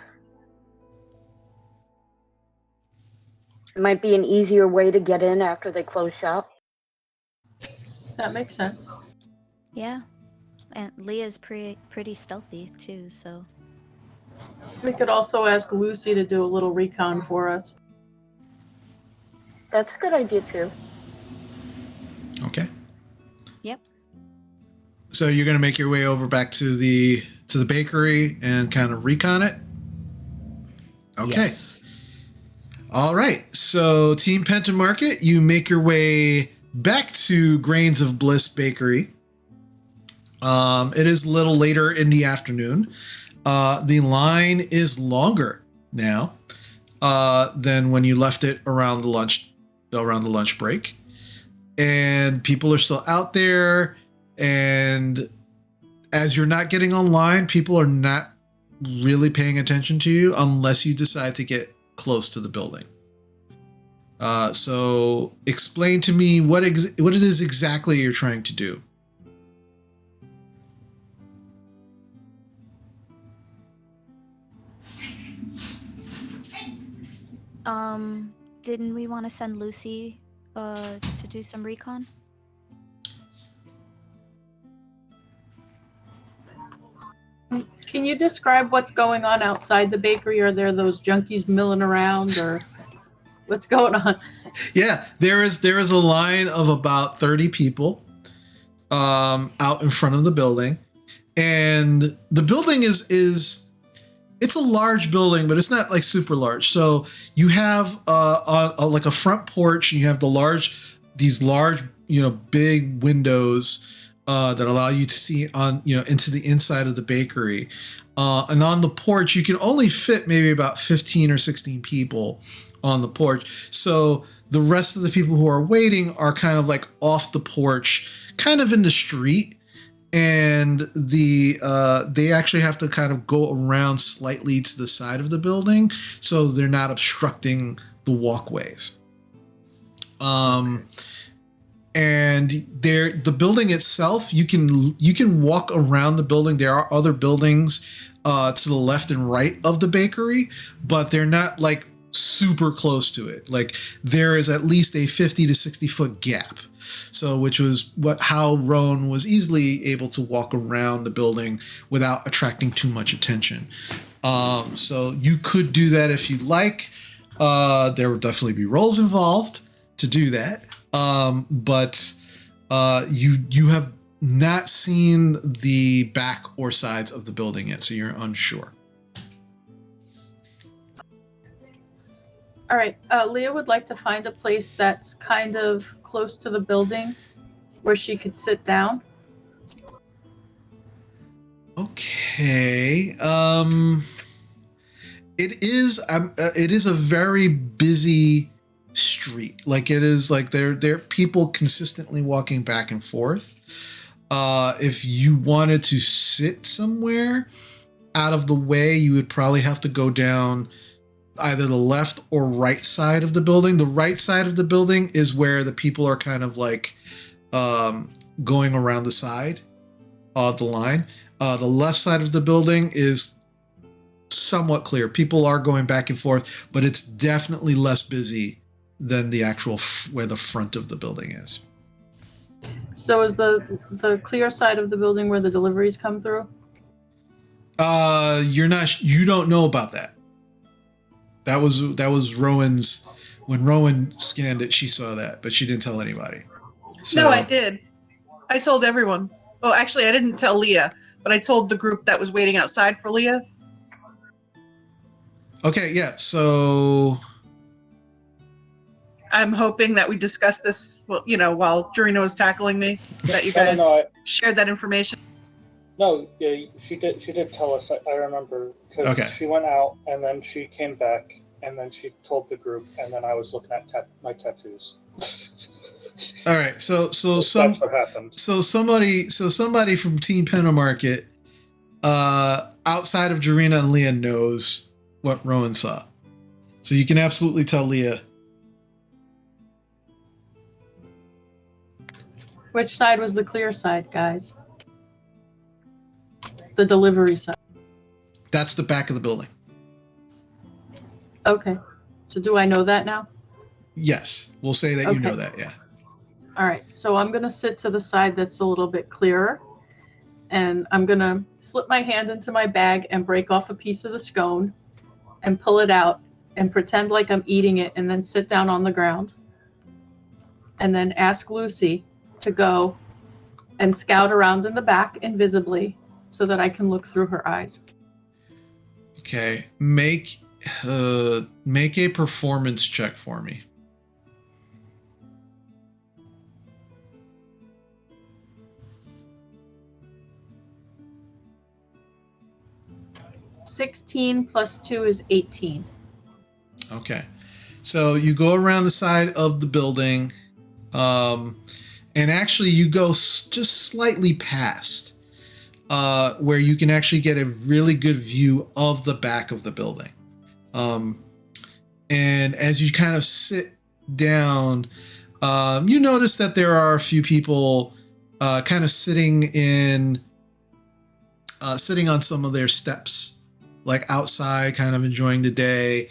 It might be an easier way to get in after they close shop. That makes sense. Yeah. And Leah's pretty stealthy too, so. We could also ask Lucy to do a little recon for us. That's a good idea too. Okay. Yep. So you're going to make your way over back to the bakery and kind of recon it? Okay. Yes. All right. So Team Penton Market, you make your way back to Grains of Bliss Bakery. It is a little later in the afternoon. The line is longer now than when you left it around the lunch break, and people are still out there. And as you're not getting online, people are not really paying attention to you unless you decide to get close to the building. So explain to me what it is exactly you're trying to do. Didn't we want to send Lucy to do some recon? Can you describe what's going on outside the bakery? Are there those junkies milling around, or what's going on? Yeah, there is a line of about 30 people out in front of the building, and the building is it's a large building, but it's not like super large. So you have like a front porch, and you have these large, big windows that allow you to see into the inside of the bakery. And on the porch, you can only fit maybe about 15 or 16 people on the porch. So the rest of the people who are waiting are kind of like off the porch, kind of in the street. And they actually have to kind of go around slightly to the side of the building, so they're not obstructing the walkways. And the building itself, you can walk around the building. There are other buildings to the left and right of the bakery, but they're not like super close to it. Like there is at least a 50 to 60 foot gap. So, which was how Rowan was easily able to walk around the building without attracting too much attention. So you could do that if you'd like. There would definitely be rolls involved to do that. But you have not seen the back or sides of the building yet, so you're unsure. All right. Leah would like to find a place that's kind of close to the building where she could sit down. Okay. It is a very busy street. Like it is like there are people consistently walking back and forth. If you wanted to sit somewhere out of the way, you would probably have to go down either the left or right side of the building. The right side of the building is where the people are kind of like going around the side of the line. The left side of the building is somewhat clear. People are going back and forth, but it's definitely less busy than the actual where the front of the building is. So is the clear side of the building where the deliveries come through? You don't know about that. That was Rowan's. When Rowan scanned it, she saw that, but she didn't tell anybody. So, No, I did. I told everyone. Oh, actually, I didn't tell Leah, but I told the group that was waiting outside for Leah. Okay, yeah. So I'm hoping that we discuss this, well, while Dorina was tackling me, that you guys shared that information. No, yeah, she did tell us. I remember because she went out and then she came back and then she told the group and then I was looking at my tattoos. All right, so that's what happened. So somebody from Team Pentamarket, outside of Jarena and Leah, knows what Rowan saw. So you can absolutely tell Leah. Which side was the clear side, guys? The delivery side. That's the back of the building. Okay. So do I know that now? Yes. We'll say that you know that, yeah. All right. So I'm going to sit to the side that's a little bit clearer. And I'm going to slip my hand into my bag and break off a piece of the scone and pull it out and pretend like I'm eating it and then sit down on the ground. And then ask Lucy to go and scout around in the back invisibly so that I can look through her eyes. Okay. Make a performance check for me. (16 + 2 is 18). Okay. So you go around the side of the building, and actually you go just slightly past where you can actually get a really good view of the back of the building. And as you kind of sit down, you notice that there are a few people kind of sitting on some of their steps, like outside, kind of enjoying the day.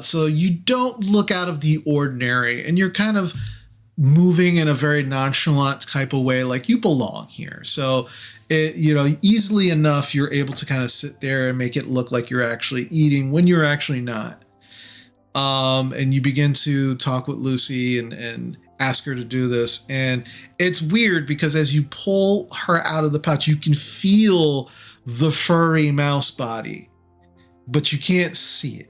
So you don't look out of the ordinary, and you're kind of moving in a very nonchalant type of way, like you belong here. So easily enough, you're able to kind of sit there and make it look like you're actually eating when you're actually not. And you begin to talk with Lucy and ask her to do this. And it's weird because as you pull her out of the pouch, you can feel the furry mouse body, but you can't see it.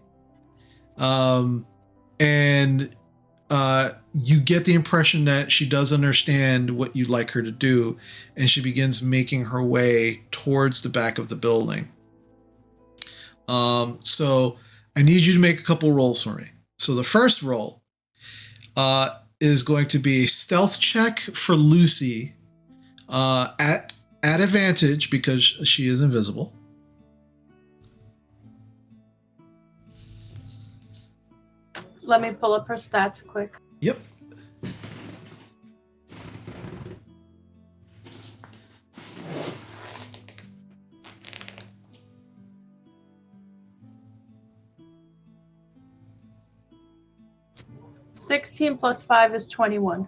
And you get the impression that she does understand what you'd like her to do, and she begins making her way towards the back of the building. So I need you to make a couple rolls for me. So the first roll is going to be a stealth check for Lucy at advantage because she is invisible. Let me pull up her stats quick. Yep. (16 + 5 is 21).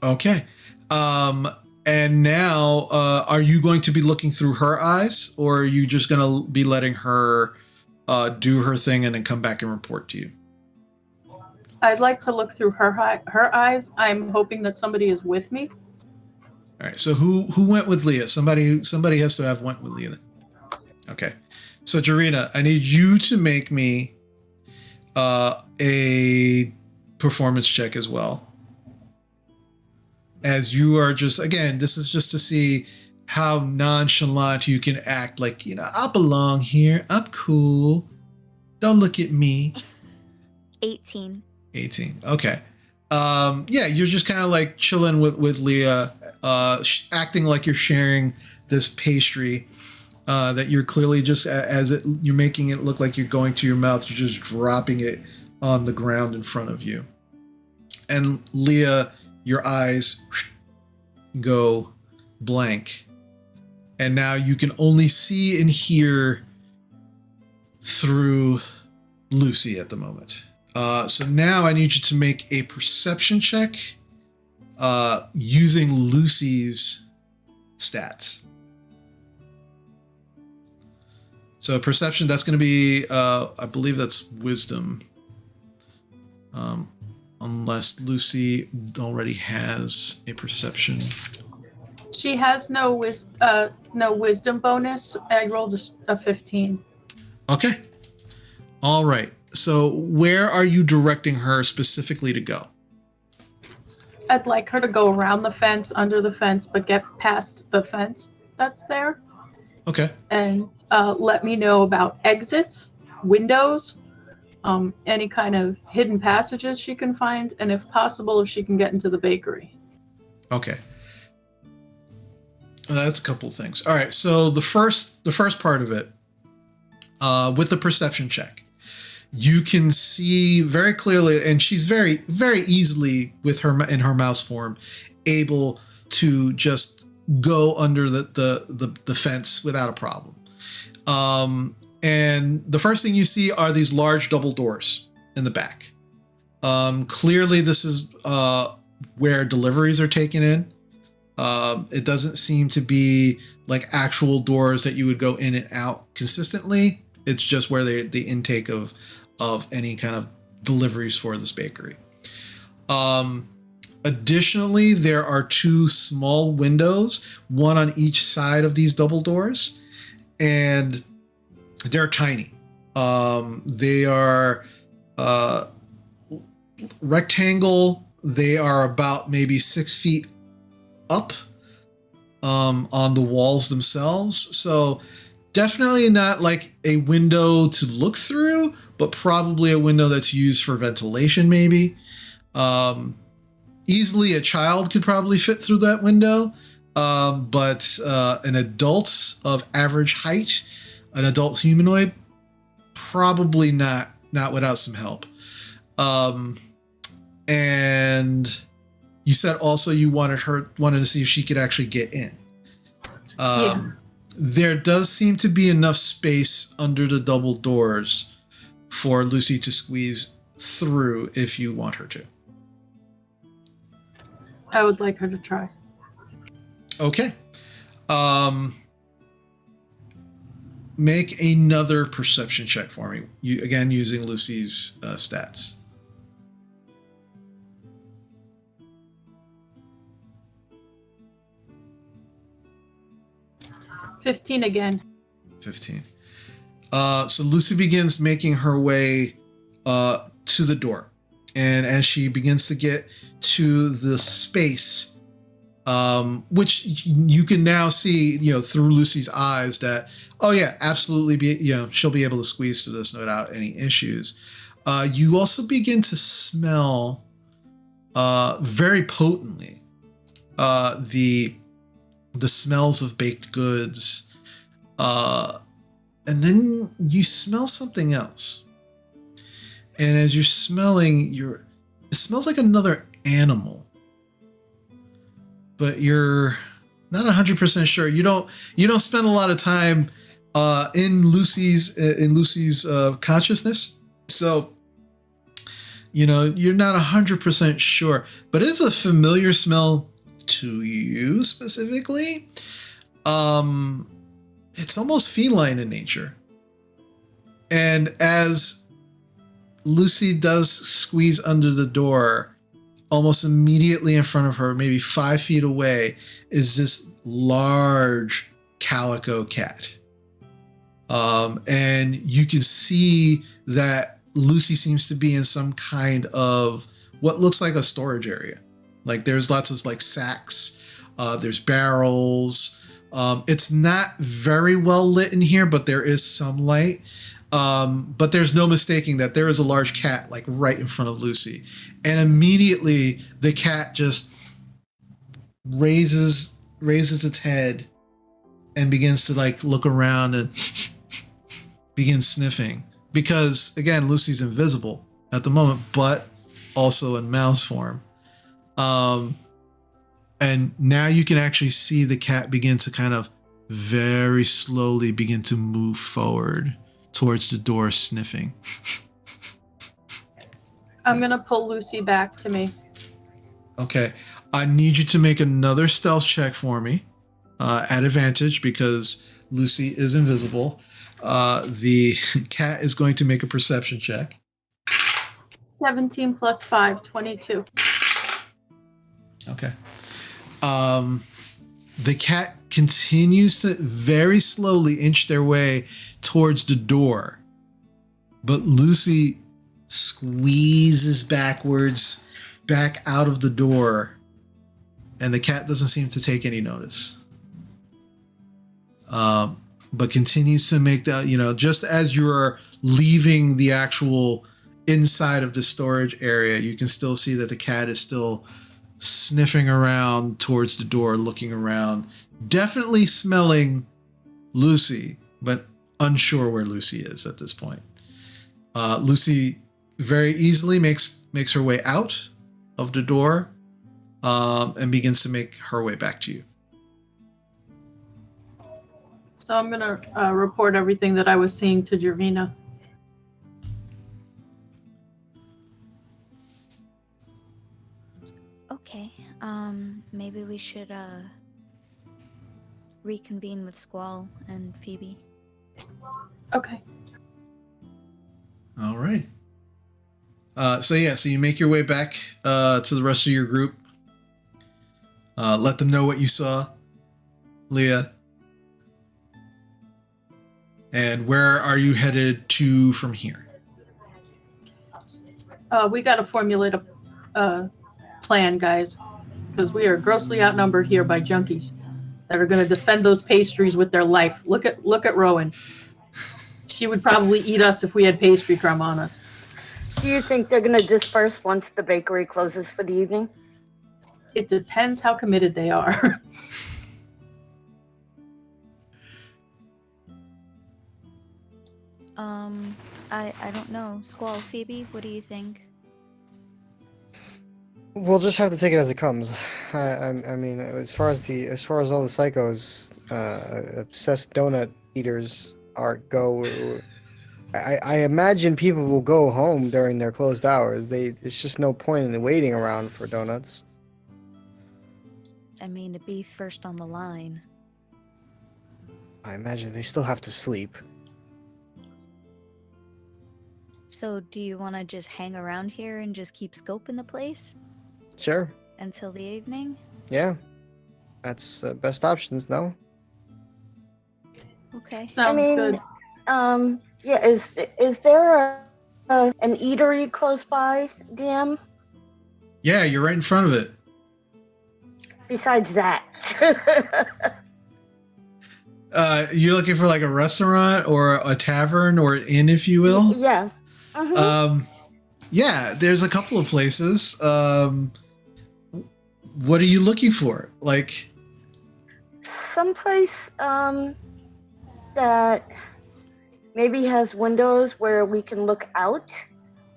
Okay. And now, are you going to be looking through her eyes, or are you just going to be letting her do her thing and then come back and report to you? I'd like to look through her eyes. I'm hoping that somebody is with me. All right. So who went with Leah? Somebody has to have went with Leah. Okay. So Jarena, I need you to make me a performance check as well. As you are just, again, this is just to see how nonchalant you can act. Like, I belong here. I'm cool. Don't look at me. 18. 18. Okay. Yeah, you're just kind of like chilling with Leah, acting like you're sharing this pastry that you're clearly just, you're making it look like you're going to your mouth. You're just dropping it on the ground in front of you. And Leah, your eyes go blank. And now you can only see and hear through Lucy at the moment. So now I need you to make a perception check using Lucy's stats. So perception, that's going to be, I believe that's wisdom. Unless Lucy already has a perception. She has no wisdom bonus. I rolled a 15. Okay. All right. So where are you directing her specifically to go? I'd like her to go around the fence, under the fence, but get past the fence that's there. Okay. And let me know about exits, windows, any kind of hidden passages she can find, and if possible, if she can get into the bakery. Okay. That's a couple things. All right. So the first part of it, with the perception check, you can see very clearly, and she's very, very easily in her mouse form, able to just go under the fence without a problem. And the first thing you see are these large double doors in the back. Clearly, this is where deliveries are taken in. It doesn't seem to be like actual doors that you would go in and out consistently. It's just where the intake of any kind of deliveries for this bakery. Additionally, there are two small windows, one on each side of these double doors, and they're tiny. They are rectangle. They are about maybe 6 feet up on the walls themselves. So definitely not like a window to look through, but probably a window that's used for ventilation maybe. Easily a child could probably fit through that window, but an adult of average height, an adult humanoid, probably not without some help. And you said also you wanted to see if she could actually get in. Yeah. There does seem to be enough space under the double doors for Lucy to squeeze through if you want her to. I would like her to try. Okay. Make another perception check for me. Again, using Lucy's stats. 15 again. 15. So Lucy begins making her way to the door. And as she begins to get to the space, which you can now see, through Lucy's eyes that, oh yeah, absolutely, she'll be able to squeeze through this without any issues. You also begin to smell very potently the smells of baked goods, and then you smell something else. And as you're smelling, it smells like another animal, but you're not 100% sure. You don't spend a lot of time in Lucy's consciousness, so you're not 100% sure. But it's a familiar smell to you specifically. It's almost feline in nature, and as Lucy does squeeze under the door, almost immediately in front of her, maybe 5 feet away, is this large calico cat. And you can see that Lucy seems to be in some kind of what looks like a storage area. Like there's lots of like sacks, there's barrels. It's not very well lit in here, but there is some light. But there's no mistaking that there is a large cat like right in front of Lucy. And immediately the cat just raises its head and begins to like look around and begins sniffing. Because again, Lucy's invisible at the moment, but also in mouse form. And now you can actually see the cat begin to kind of very slowly begin to move forward towards the door, sniffing. I'm gonna pull Lucy back to me. Okay. I need you to make another stealth check for me at advantage because Lucy is invisible. The cat is going to make a perception check. 17 plus 5, 22. Okay. The cat continues to very slowly inch their way towards the door, but Lucy squeezes backwards back out of the door, and the cat doesn't seem to take any notice. But continues to make the, just as you're leaving the actual inside of the storage area, you can still see that the cat is still sniffing around towards the door, looking around, definitely smelling Lucy, but unsure where Lucy is at this point. Lucy very easily makes her way out of the door and begins to make her way back to you. So I'm going to report everything that I was seeing to Jarvina. Okay. Maybe we should reconvene with Squall and Phoebe. Okay. All right. So you make your way back to the rest of your group. Let them know what you saw, Leah. And where are you headed to from here? We got to formulate a plan, guys, because we are grossly outnumbered here by junkies that are going to defend those pastries with their life. Look at Rowan. She would probably eat us if we had pastry crumb on us. Do you think they're going to disperse once the bakery closes for the evening? It depends how committed they are. I don't know. Squall, Phoebe, what do you think? We'll just have to take it as it comes. I mean, as far as all the psychos, obsessed donut eaters go. I imagine people will go home during their closed hours. There's just no point in waiting around for donuts. I mean, to be first on the line. I imagine they still have to sleep. So, do you want to just hang around here and just keep scoping the place? Sure. Until the evening? Yeah. That's best options, no? Okay. Sounds good. Yeah, is there an eatery close by, DM? Yeah, you're right in front of it. Besides that. You're looking for like a restaurant or a tavern or an inn, if you will? Yeah. Uh-huh. Yeah, there's a couple of places. What are you looking for? Like someplace that maybe has windows where we can look out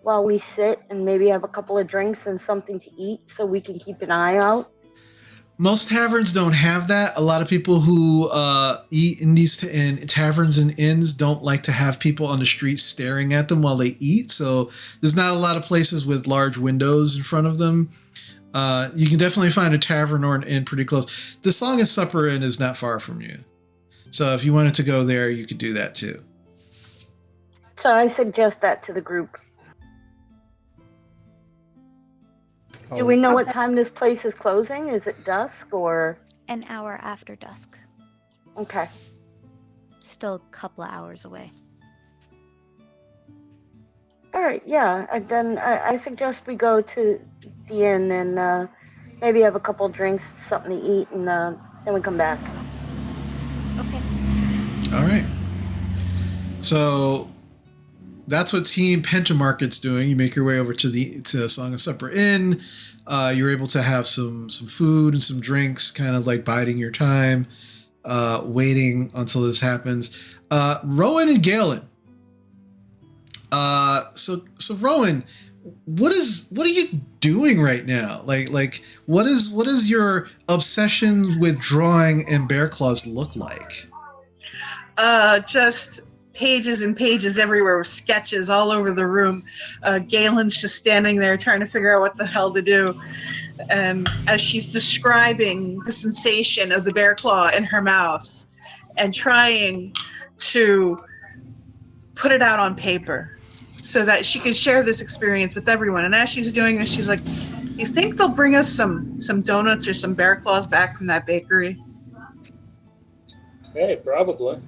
while we sit and maybe have a couple of drinks and something to eat so we can keep an eye out. Most taverns don't have that. A lot of people who eat in these in taverns and inns don't like to have people on the street staring at them while they eat. So there's not a lot of places with large windows in front of them. You can definitely find a tavern or an inn pretty close. The Song and Supper Inn is not far from you. So if you wanted to go there, you could do that too. So I suggest that to the group. Do we know what time this place is closing? Is it dusk or? An hour after dusk. Okay. Still a couple of hours away. All right, yeah. Then I suggest we go to the inn and maybe have a couple drinks, something to eat, and then we come back. Okay. All right. So that's what Team Pentamarket's doing. You make your way over to Song of Supper Inn. You're able to have some food and some drinks, kind of like biding your time, waiting until this happens. Rowan and Galen. So Rowan, what are you doing right now? Like what is your obsession with drawing and bear claws look like? Just pages and pages everywhere with sketches all over the room. Galen's just standing there trying to figure out what the hell to do. And as she's describing the sensation of the bear claw in her mouth and trying to put it out on paper so that she can share this experience with everyone. And as she's doing this, she's like, you think they'll bring us some donuts or some bear claws back from that bakery? Hey, probably.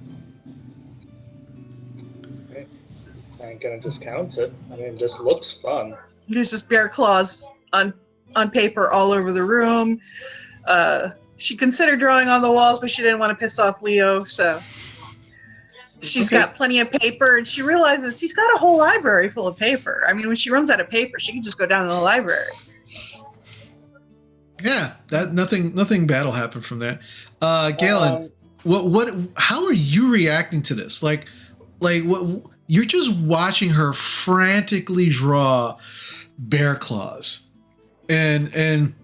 I ain't gonna discount it. I mean, it just looks fun. There's just bear claws on paper all over the room. She considered drawing on the walls, but she didn't want to piss off Leo, so she's got plenty of paper, and she realizes she's got a whole library full of paper. I mean, when she runs out of paper, she can just go down to the library. Yeah, that nothing bad will happen from that. Galen, how are you reacting to this? Like what? You're just watching her frantically draw bear claws, and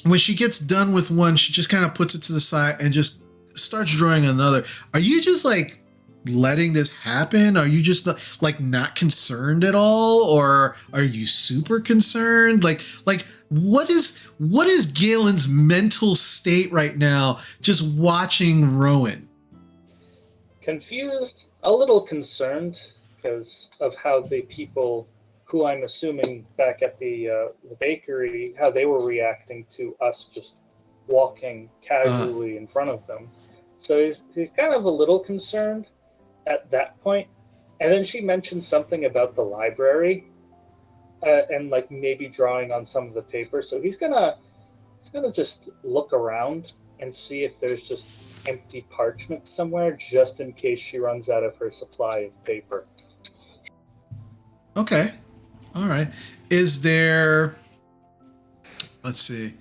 when she gets done with one, she just kind of puts it to the side and just starts drawing another. Are you just like letting this happen? Are you just like not concerned at all, or are you super concerned? Like what is Galen's mental state right now? Just watching Rowan. Confused, a little concerned because of how the people who I'm assuming back at the bakery, how they were reacting to us just walking casually in front of them. So he's kind of a little concerned at that point. And then she mentioned something about the library and like maybe drawing on some of the paper. So he's gonna just look around and see if there's just empty parchment somewhere, just in case she runs out of her supply of paper. Okay. All right. Is there... Let's see.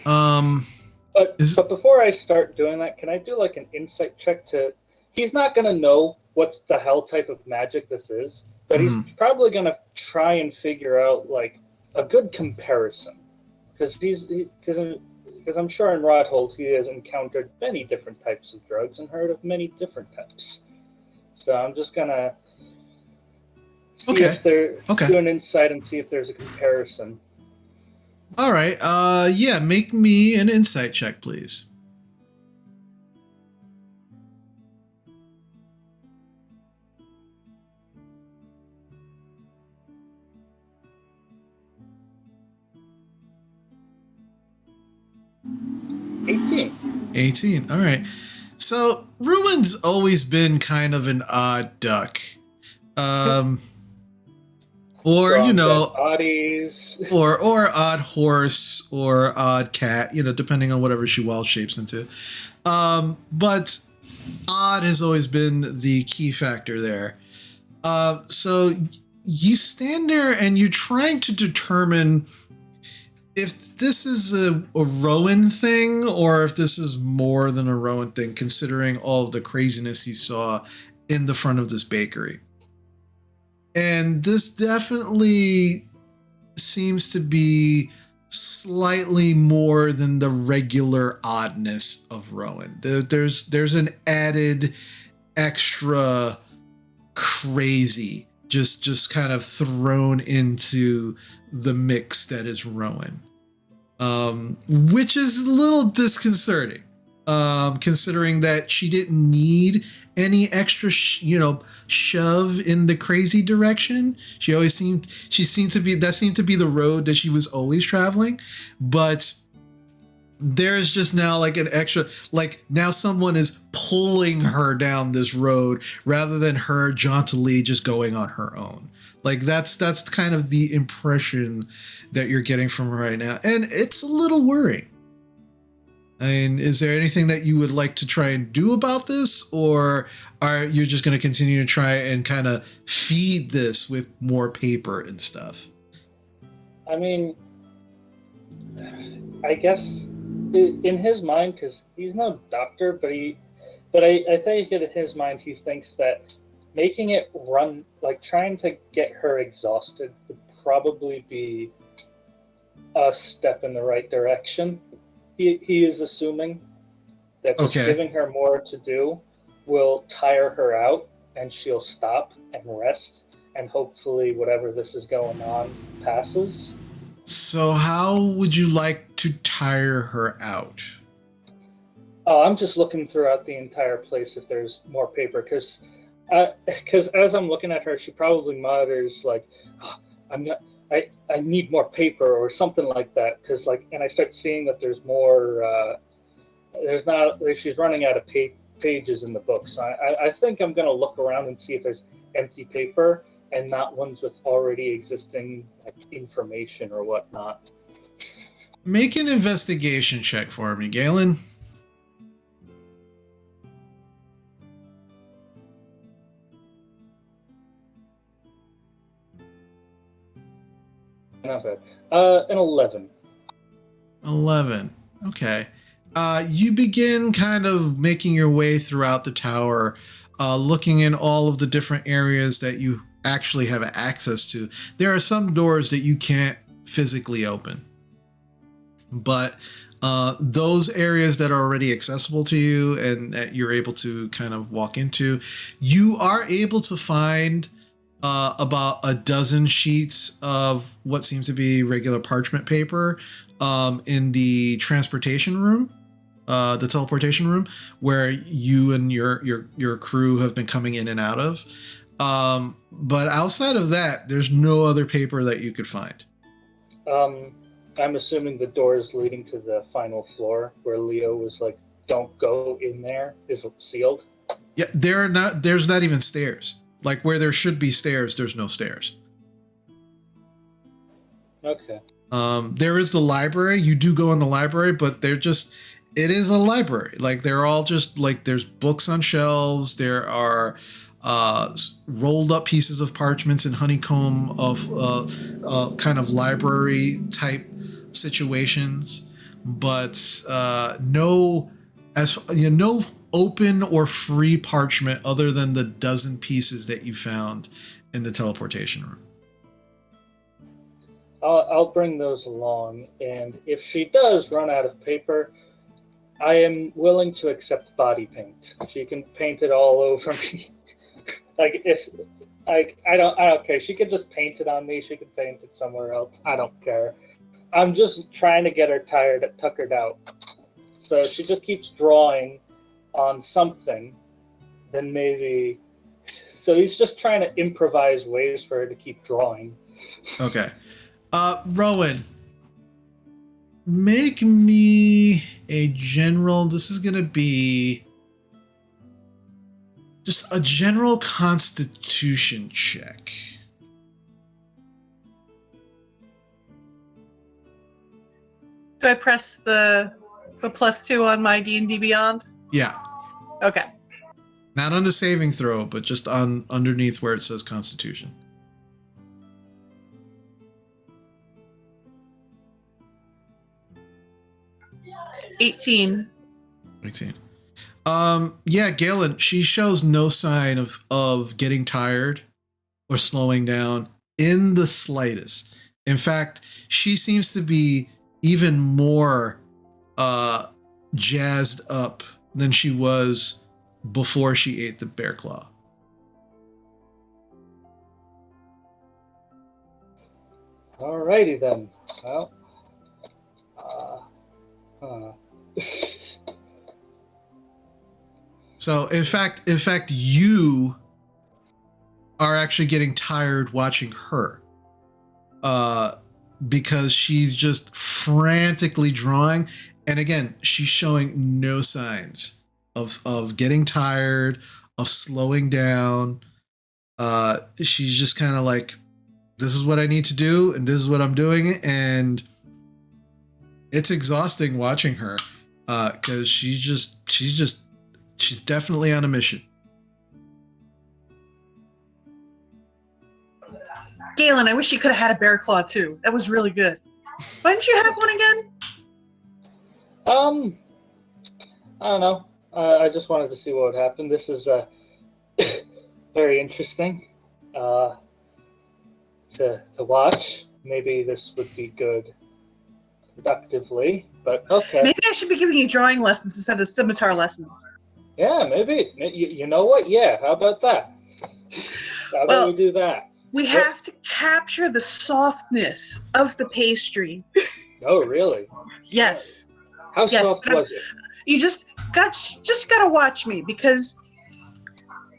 But before I start doing that, can I do like an insight check to... He's not going to know what the hell type of magic this is, but he's probably going to try and figure out like a good comparison. Because I'm sure in Rodhold he has encountered many different types of drugs and heard of many different types. So I'm just gonna see if they're do an insight and see if there's a comparison. All right. Yeah, make me an insight check, please. $18. 18. All right. So Ruin's always been kind of an odd duck. Or, you know, or odd horse or odd cat, you know, depending on whatever she wild shapes into. But odd has always been the key factor there. So you stand there and you're trying to determine if this is a Rowan thing or if this is more than a Rowan thing, considering all of the craziness you saw in the front of this bakery. And this definitely seems to be slightly more than the regular oddness of Rowan. There's an added extra crazy just kind of thrown into the mix that is Rowan, which is a little disconcerting, considering that she didn't need any extra, shove in the crazy direction. She seemed to be the road that she was always traveling, but there's just now like an extra, like now someone is pulling her down this road rather than her jauntily just going on her own. Like that's kind of the impression that you're getting from her right now, and it's a little worrying. I mean, is there anything that you would like to try and do about this, or are you just going to continue to try and kind of feed this with more paper and stuff? I mean, I guess in his mind, because he's no doctor, but I think in his mind he thinks that making it run, like trying to get her exhausted, would probably be a step in the right direction. He is assuming that just giving her more to do will tire her out and she'll stop and rest, and hopefully whatever this is going on passes. So how would you like to tire her out? Oh, I'm just looking throughout the entire place if there's more paper, because as I'm looking at her, she probably mutters like, oh, I need more paper or something like that, because and I start seeing that there's more. She's running out of pages in the book, so I think I'm gonna look around and see if there's empty paper and not ones with already existing information or whatnot. Make an investigation check for me, Galen. Not bad. An 11. 11. Okay. You begin kind of making your way throughout the tower, looking in all of the different areas that you actually have access to. There are some doors that you can't physically open, but those areas that are already accessible to you and that you're able to kind of walk into, you are able to find about a dozen sheets of what seems to be regular parchment paper in the transportation room, the teleportation room, where you and your crew have been coming in and out of. But outside of that, there's no other paper that you could find. I'm assuming the doors leading to the final floor, where Leo was like, "Don't go in there," is sealed. Yeah, there's not even stairs. Like where there should be stairs, there's no stairs. Okay. There is the library. You do go in the library, but it is a library. Like they're all just like, there's books on shelves. There are rolled up pieces of parchments and honeycomb of kind of library type situations, but no open or free parchment other than the dozen pieces that you found in the teleportation room. I'll bring those along, and if she does run out of paper, I am willing to accept body paint. She can paint it all over me. I don't care. She could just paint it on me. She could paint it somewhere else. I don't care. I'm just trying to get her tuckered out. So if she just keeps drawing on something, then maybe. So he's just trying to improvise ways for her to keep drawing. Okay. Rowan, make me a general. This is going to be just a general constitution check. Do I press the +2 on my D&D Beyond? Yeah. Okay. Not on the saving throw, but just on underneath where it says constitution. $18. Yeah, Galen, she shows no sign of getting tired or slowing down in the slightest. In fact, she seems to be even more jazzed up than she was before she ate the bear claw. Alrighty then. Well, So in fact, you are actually getting tired watching her, because she's just frantically drawing, and again, she's showing no signs of getting tired, of slowing down. She's just kind of like this is what I need to do, and this is what I'm doing, and it's exhausting watching her because she's definitely on a mission. Galen, I wish you could have had a bear claw too. That was really good. Why didn't you have one again? I don't know. I just wanted to see what would happen. This is very interesting to watch. Maybe this would be good productively, but okay. Maybe I should be giving you drawing lessons instead of scimitar lessons. Yeah, maybe. You know what? Yeah, how about that? How about we do that? We have to capture the softness of the pastry. Oh, really? Yes. How soft was it? You just gotta watch me, because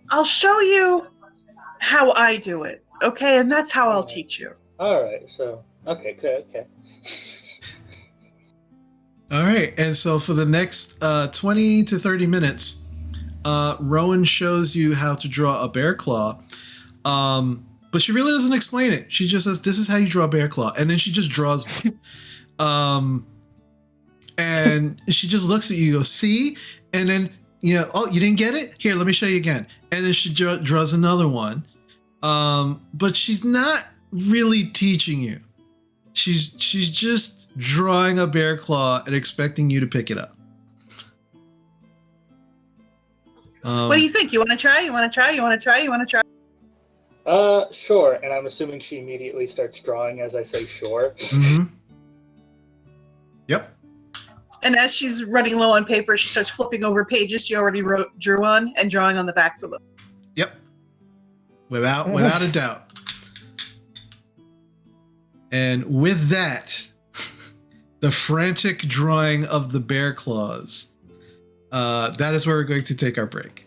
I'll show you how I do it, okay? And that's how I'll teach you. All right. So, okay. All right, and so for the next 20 to 30 minutes, Rowan shows you how to draw a bear claw, but she really doesn't explain it. She just says, "This is how you draw a bear claw," and then she just draws one. And she just looks at you, goes, "See?" And then, "Oh, you didn't get it? Here, let me show you again." And then she draws another one, but she's not really teaching you. She's just drawing a bear claw and expecting you to pick it up. What do you think? You want to try? You want to try? You want to try? You want to try? Sure. And I'm assuming she immediately starts drawing as I say sure. Mm-hmm. Yep. And as she's running low on paper, she starts flipping over pages she already drew on and drawing on the backs of them. Yep. Without a doubt. And with that, the frantic drawing of the bear claws, that is where we're going to take our break.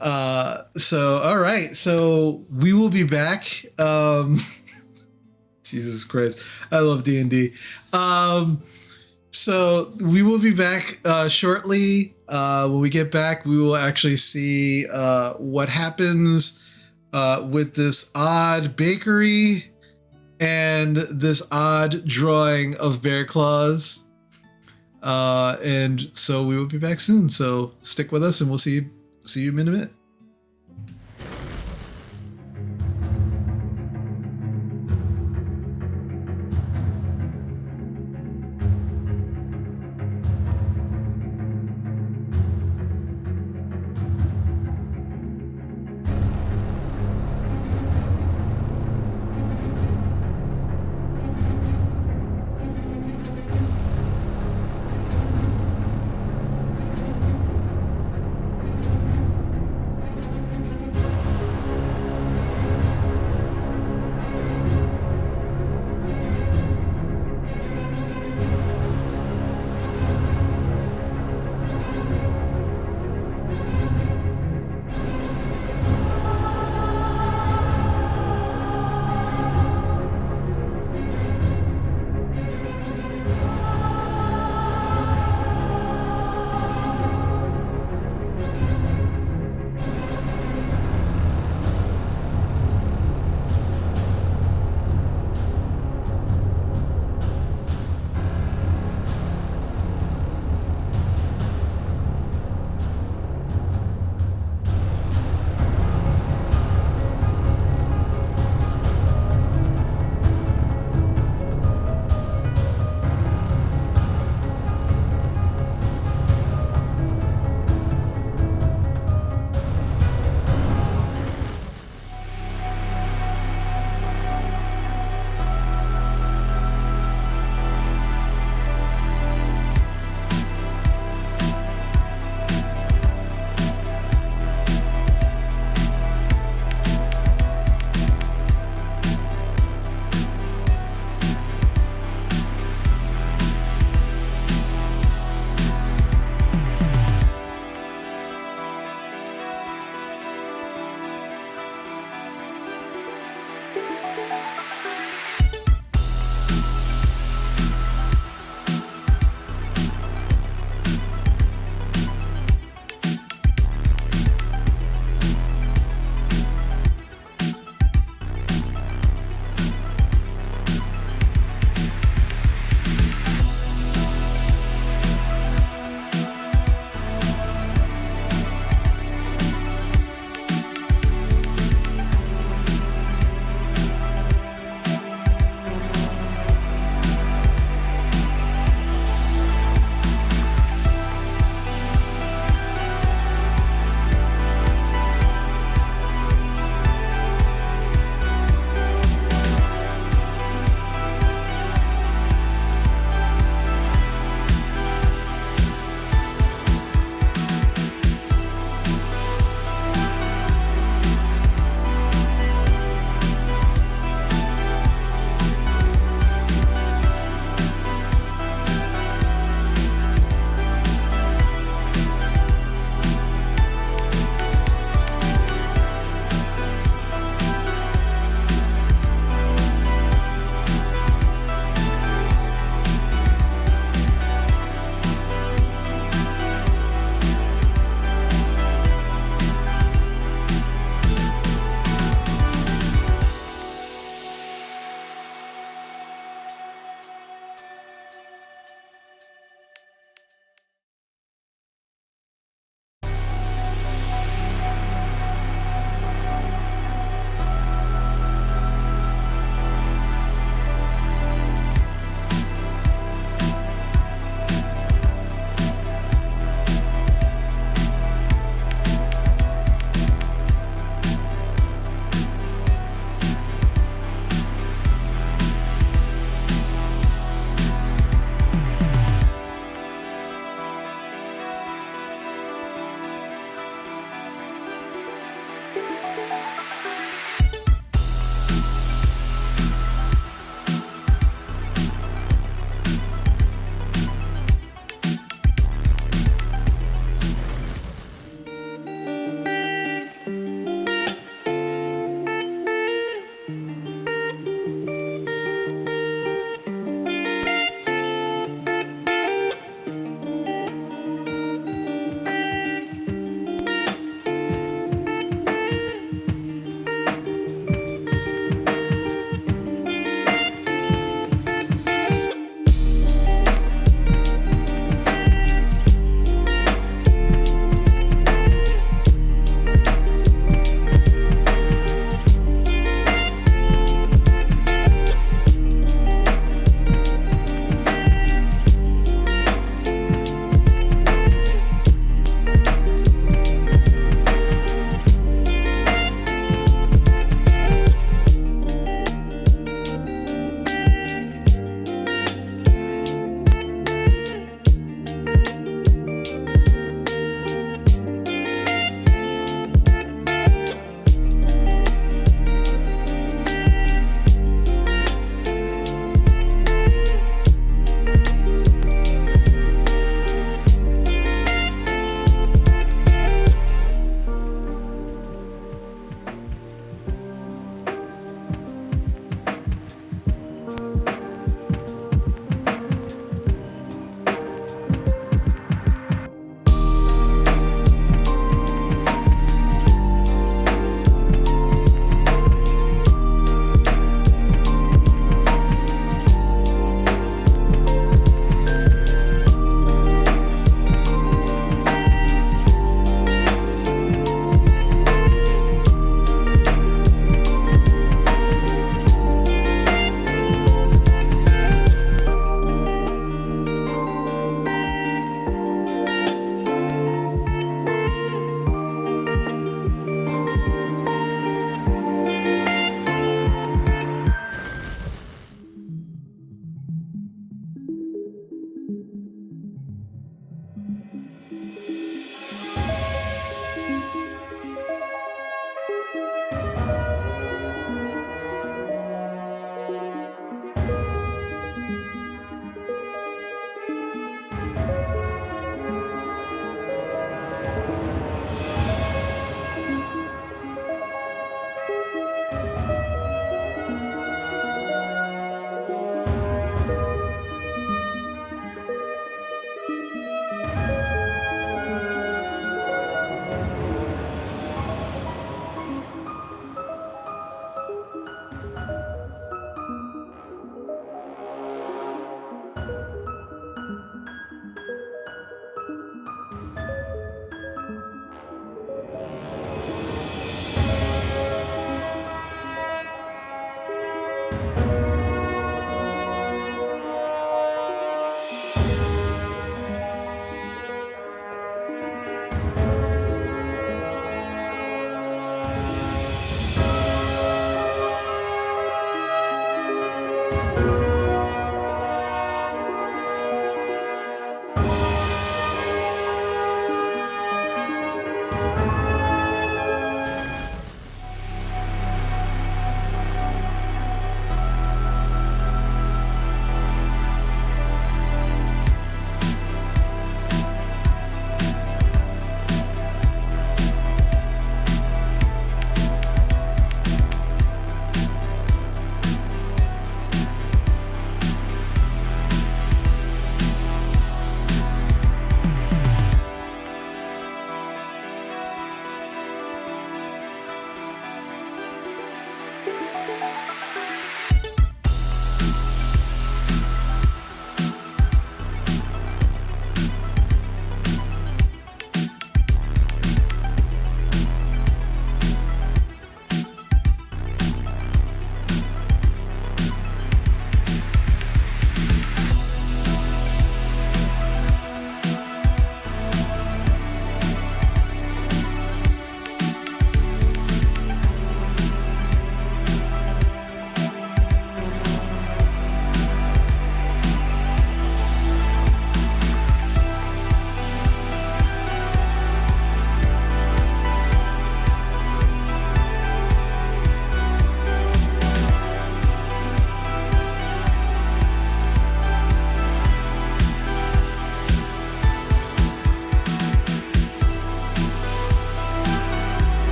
All right. So we will be back. Jesus Christ. I love D&D. So we will be back shortly. When we get back, we will actually see what happens with this odd bakery and this odd drawing of bear claws. And so we will be back soon. So stick with us and we'll see you in a minute.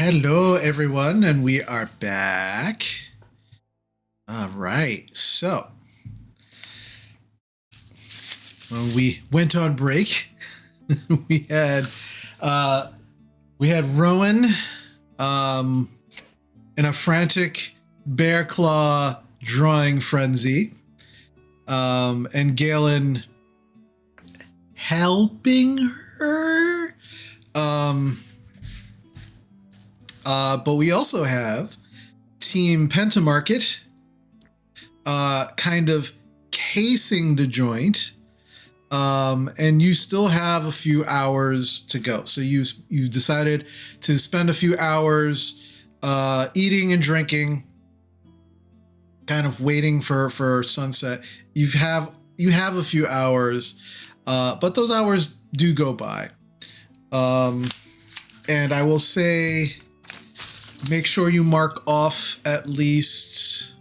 Hello, everyone, and we are back. All right, so when we went on break, we had Rowan in a frantic bear claw drawing frenzy, and Galen helping her. But we also have Team Pentamarket kind of casing the joint. And you still have a few hours to go. So you decided to spend a few hours eating and drinking, kind of waiting for sunset. You have a few hours, but those hours do go by. And I will say, make sure you mark off at least,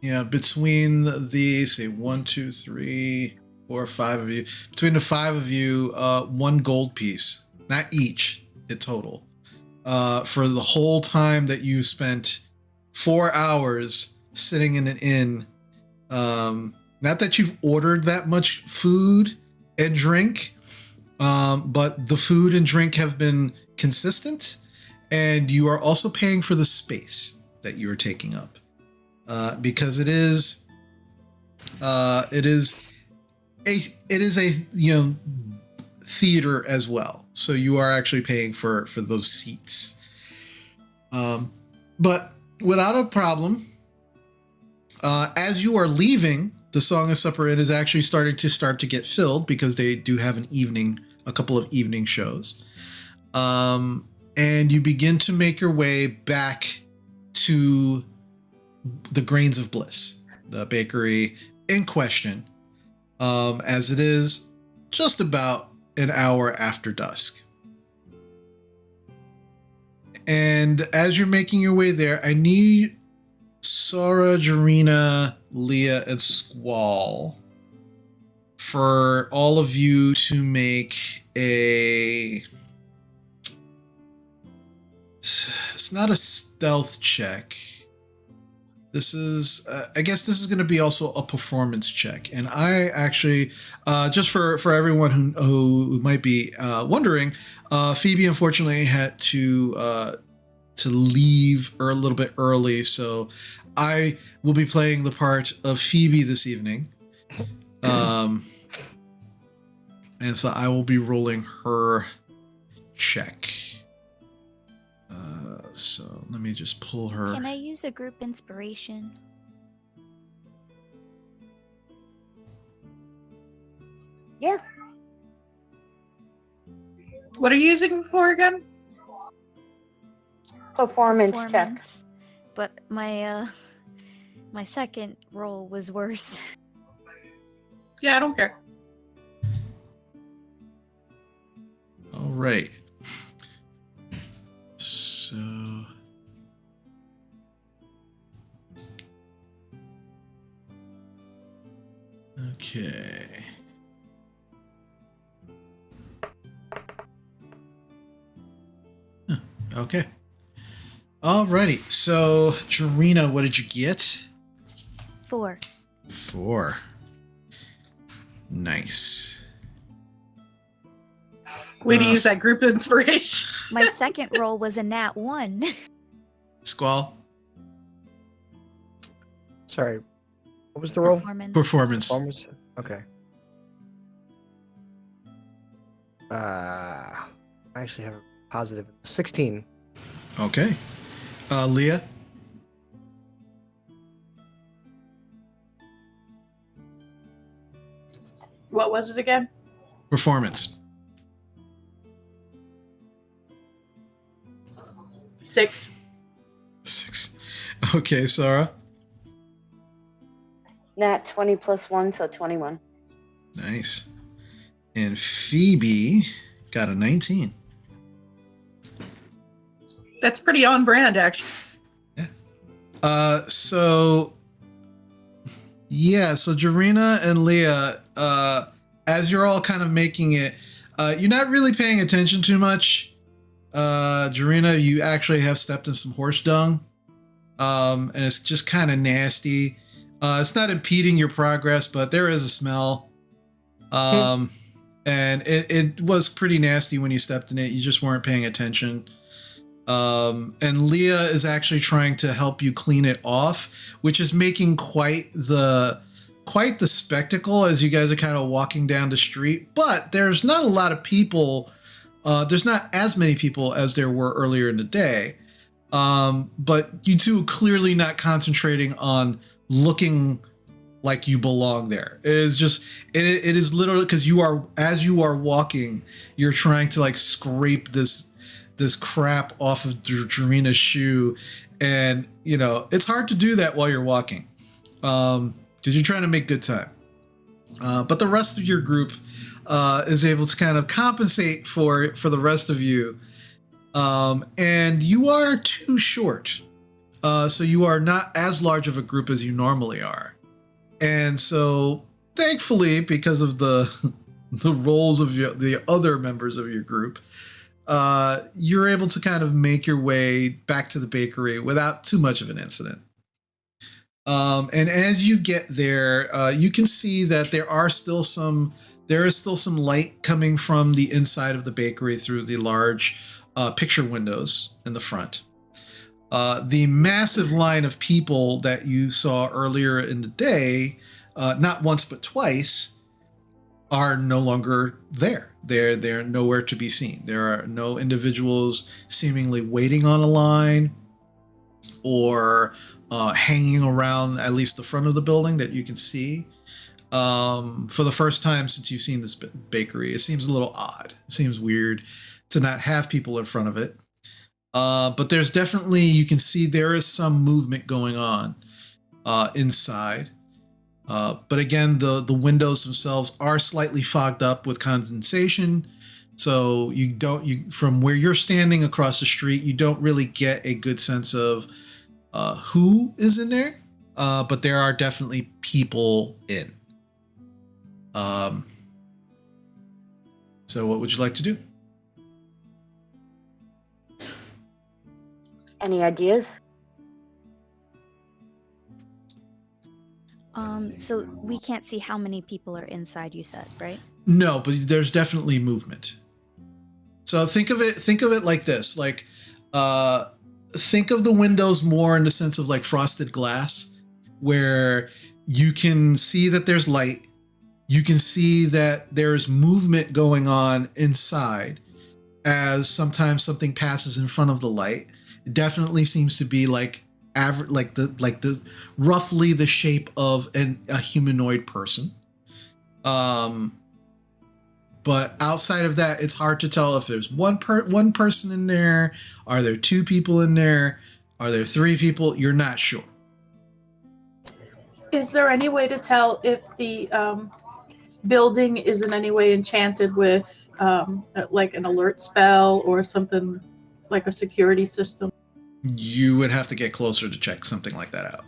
between the, say, 1, 2, 3, 4, 5 of you, between the 5 of you, 1 gold piece, not each, in total, for the whole time that you spent 4 hours sitting in an inn. Not that you've ordered that much food and drink, but the food and drink have been consistent, and you are also paying for the space that you are taking up, because it is a theater as well. So you are actually paying for those seats, but without a problem. As you are leaving, the Song of Supper Inn is actually starting to get filled, because they do have a couple of evening shows. And you begin to make your way back to the Grains of Bliss, the bakery in question, as it is just about an hour after dusk. And as you're making your way there, I need Sora, Jarina, Leah, and Squall for all of you to make a... It's not a stealth check. This is, I guess this is going to be also a performance check. And I actually, just for everyone who might be wondering, Phoebe unfortunately had to leave a little bit early, so I will be playing the part of Phoebe this evening. And so I will be rolling her check. So let me just pull her. Can I use a group inspiration? Yeah. What are you using for again? Performance check. But my my second roll was worse. Yeah, I don't care. All right. So okay. Okay. Alrighty. So, Jarina, what did you get? 4. 4. Nice. Way to use that group inspiration. My second roll was a nat 1. Squall? Sorry. What was the roll? Performance. Okay. I actually have a positive 16. Okay. Leah? What was it again? Performance. 6. 6. Okay, Sarah? Nat 20 plus 1, so 21. Nice. And Phoebe got a 19. That's pretty on brand, actually. Yeah. So Jarina and Leah, as you're all kind of making it, You're not really paying attention too much. Jarina, you actually have stepped in some horse dung. And it's just kind of nasty. It's not impeding your progress, but there is a smell. And it was pretty nasty when you stepped in it. You just weren't paying attention. And Leah is actually trying to help you clean it off, which is making quite the spectacle as you guys are kind of walking down the street. But there's not a lot of people. There's not as many people as there were earlier in the day. But you two are clearly not concentrating on looking like you belong there. It is just, it is literally because as you are walking, you're trying to like scrape this crap off of Jarina's shoe. And, you know, it's hard to do that while you're walking. Because you're trying to make good time. But the rest of your group is able to kind of compensate for the rest of you. And you are too short. So you are not as large of a group as you normally are. And so thankfully, because of the roles of the other members of your group, you're able to kind of make your way back to the bakery without too much of an incident. And as you get there, you can see that there is still some light coming from the inside of the bakery through the large picture windows in the front. The massive line of people that you saw earlier in the day, not once but twice, are no longer there. They're nowhere to be seen. There are no individuals seemingly waiting on a line or hanging around at least the front of the building that you can see. For the first time since you've seen this bakery, it seems a little odd. It seems weird to not have people in front of it. But there's definitely, you can see there is some movement going on inside. But again, the windows themselves are slightly fogged up with condensation. So from where you're standing across the street, you don't really get a good sense of who is in there. But there are definitely people in. So what would you like to do? Any ideas? So we can't see how many people are inside, you said, right? No, but there's definitely movement. So think of it like this. Like, think of the windows more in the sense of like frosted glass, where you can see that there's light. You can see that there's movement going on inside as sometimes something passes in front of the light. It definitely seems to be like the roughly the shape of a humanoid person. But outside of that, it's hard to tell if there's one person in there. Are there two people in there? Are there three people? You're not sure. Is there any way to tell if the building is in any way enchanted with like an alert spell or something like a security system? You would have to get closer to check something like that out.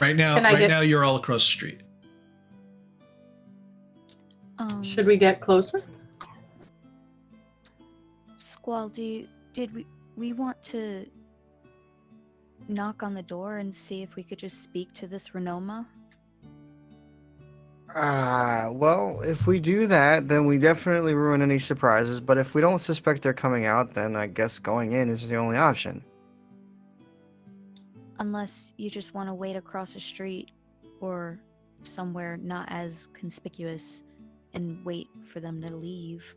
Right now you're all across the street. Should we get closer? Squall, did we want to knock on the door and see if we could just speak to this Renoma? Well, if we do that, then we definitely ruin any surprises. But if we don't suspect they're coming out, then I guess going in is the only option. Unless you just want to wait across the street or somewhere not as conspicuous and wait for them to leave.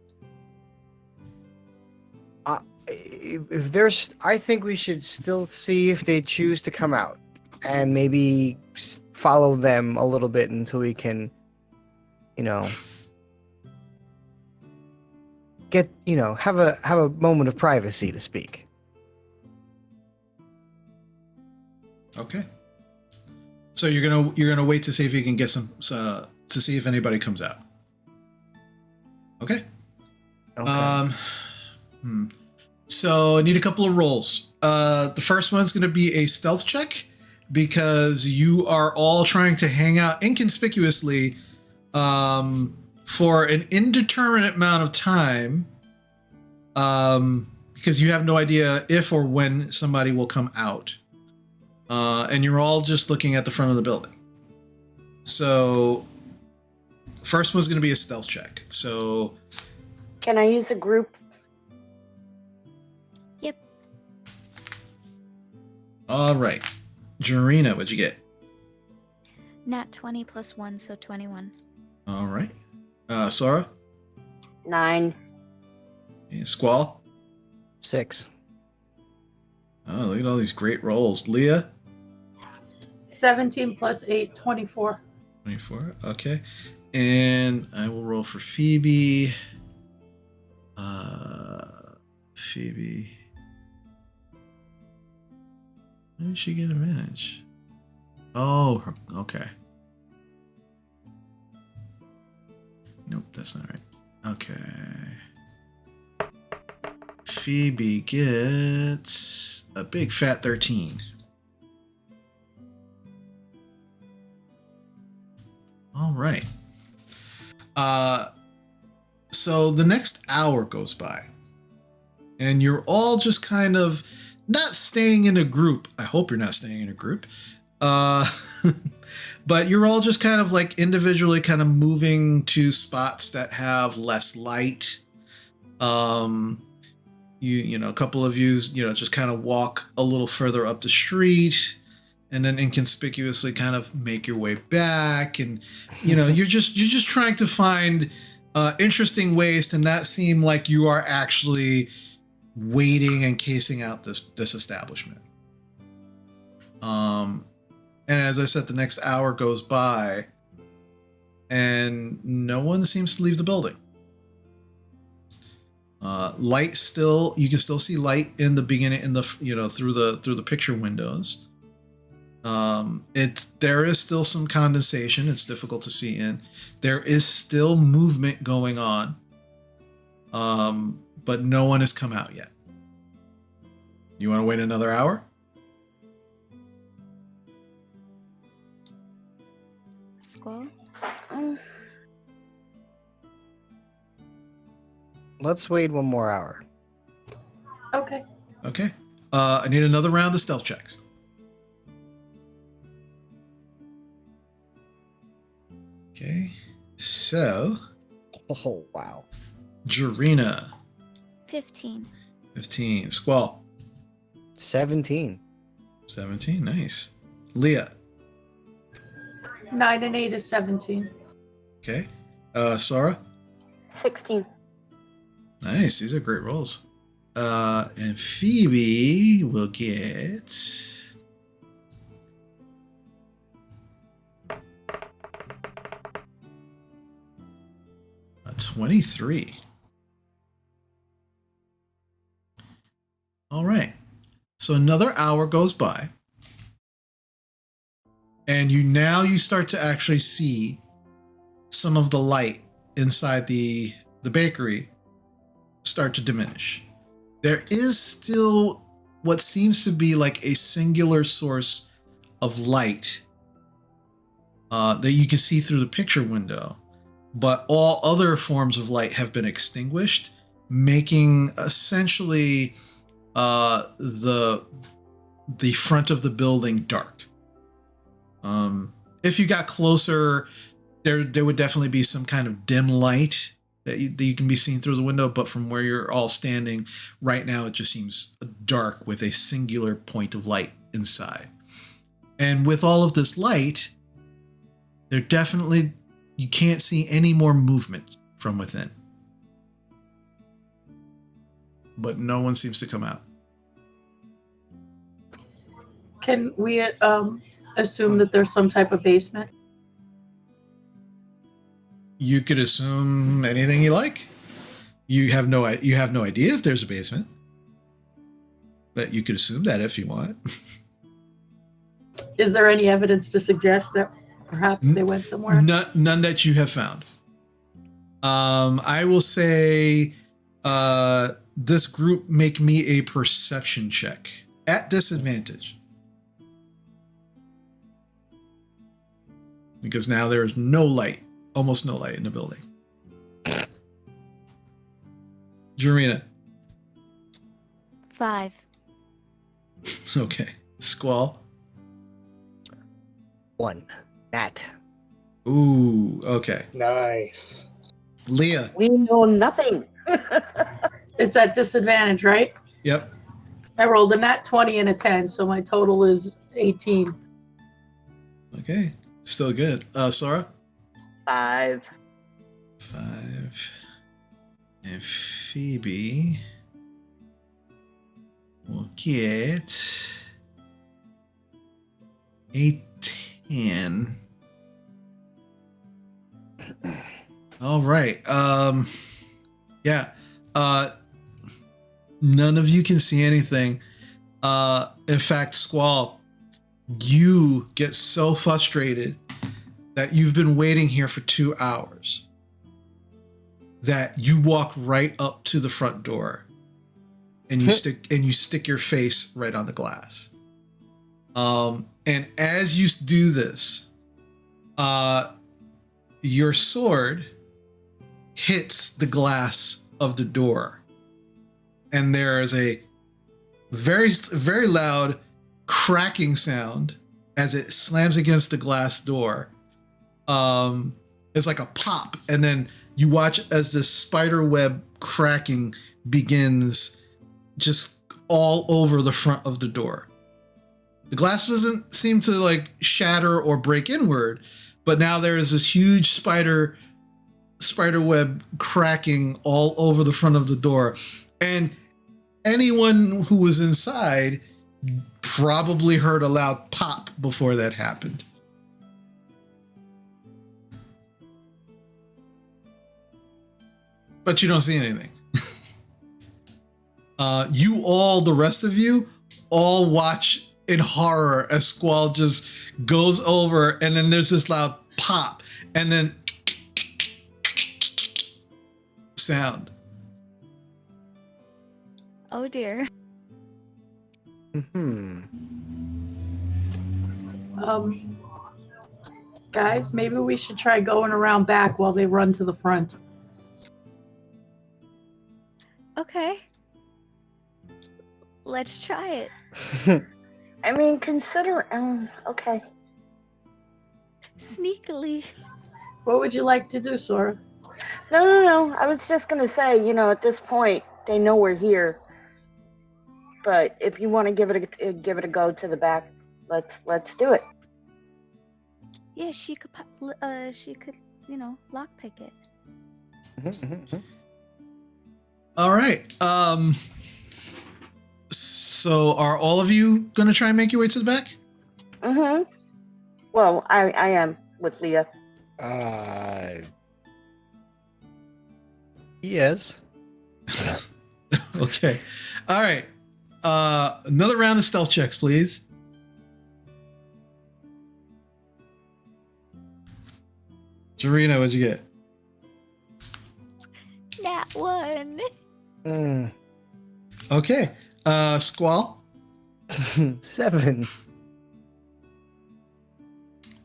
I think we should still see if they choose to come out, and maybe follow them a little bit until we can, have a moment of privacy to speak. Okay. So you're gonna wait to see if you can get to see if anybody comes out. Okay. So I need a couple of rolls. The first one's gonna be a stealth check because you are all trying to hang out inconspicuously for an indeterminate amount of time, because you have no idea if or when somebody will come out. And you're all just looking at the front of the building. So, first one's going to be a stealth check. So, Can I use a group? Yep. all right. Jarina, what'd you get? Nat 20 plus 1, so 21. All right. Sora? 9. And Squall? 6. Oh, look at all these great rolls. Leah? 17 plus 8, 24. 24. Okay. And I will roll for Phoebe. Phoebe. How did she get advantage? Oh, okay. Nope, that's not right. Okay. Phoebe gets a big fat 13. All right. So the next hour goes by, and you're all just kind of not staying in a group. I hope you're not staying in a group. But you're all just kind of like individually kind of moving to spots that have less light. You know, a couple of you know, just kind of walk a little further up the street and then inconspicuously kind of make your way back. And, you know, you're just trying to find interesting ways to not seem like you are actually waiting and casing out this establishment. And as I said, the next hour goes by and no one seems to leave the building. Light still, you can still see light in the beginning, in the, you know, through the picture windows. There is still some condensation. It's difficult to see in. There is still movement going on. But no one has come out yet. You want to wait another hour? Squall? Let's wait one more hour. Okay. Okay. I need another round of stealth checks. Okay. So, Oh, wow. Jarina, 15. 15. Squall, 17. 17. Nice. Leah, 9 and 8 is 17. okay. Sora, 16. nice. These are great rolls. And Phoebe will get a 23. All right. So another hour goes by. And you start to actually see some of the light inside the bakery start to diminish. There is still what seems to be like a singular source of light that you can see through the picture window, but all other forms of light have been extinguished, making essentially the front of the building dark. If you got closer, there would definitely be some kind of dim light that you can be seen through the window, but from where you're all standing right now, it just seems dark with a singular point of light inside. And with all of this light, you can't see any more movement from within. But no one seems to come out. Can we assume that there's some type of basement? You could assume anything you like. You have no idea if there's a basement, but you could assume that if you want. Is there any evidence to suggest that perhaps they went somewhere? None that you have found. I will say this group make me a perception check at disadvantage. Because now there is no light, almost no light in the building. Jarina. 5. Okay. Squall. 1. Nat. Ooh, okay. Nice. Leah. We know nothing. It's at disadvantage, right? Yep. I rolled a nat 20 and a 10, so my total is 18. Okay. Still good. Sora? 5. 5. And Phoebe will get a 10. All right. Yeah. None of you can see anything. In fact, Squall, you get so frustrated that you've been waiting here for 2 hours that you walk right up to the front door and you stick your face right on the glass. And as you do this, your sword hits the glass of the door, and there is a very, very loud cracking sound as it slams against the glass door. It's like a pop, and then you watch as the spider web cracking begins just all over the front of the door. The glass doesn't seem to like shatter or break inward, but now there is this huge spider web cracking all over the front of the door. And anyone who was inside probably heard a loud pop before that happened. But you don't see anything. The rest of you, all watch in horror as Squall just goes over, and then there's this loud pop, and then sound. Oh dear. Guys, maybe we should try going around back while they run to the front. Okay. Let's try it. I mean, consider. Okay. Sneakily. What would you like to do, Sora? No. I was just gonna say, at this point, they know we're here. But if you want to give it a go to the back, let's do it. Yeah, she could lockpick it. All right. So are all of you going to try and make your way to the back? Mm-hmm. Well, I am with Leah. Yes. Okay. All right. Another round of stealth checks, please. Jarina, what'd you get? Nat 1. Okay. Squall? 7.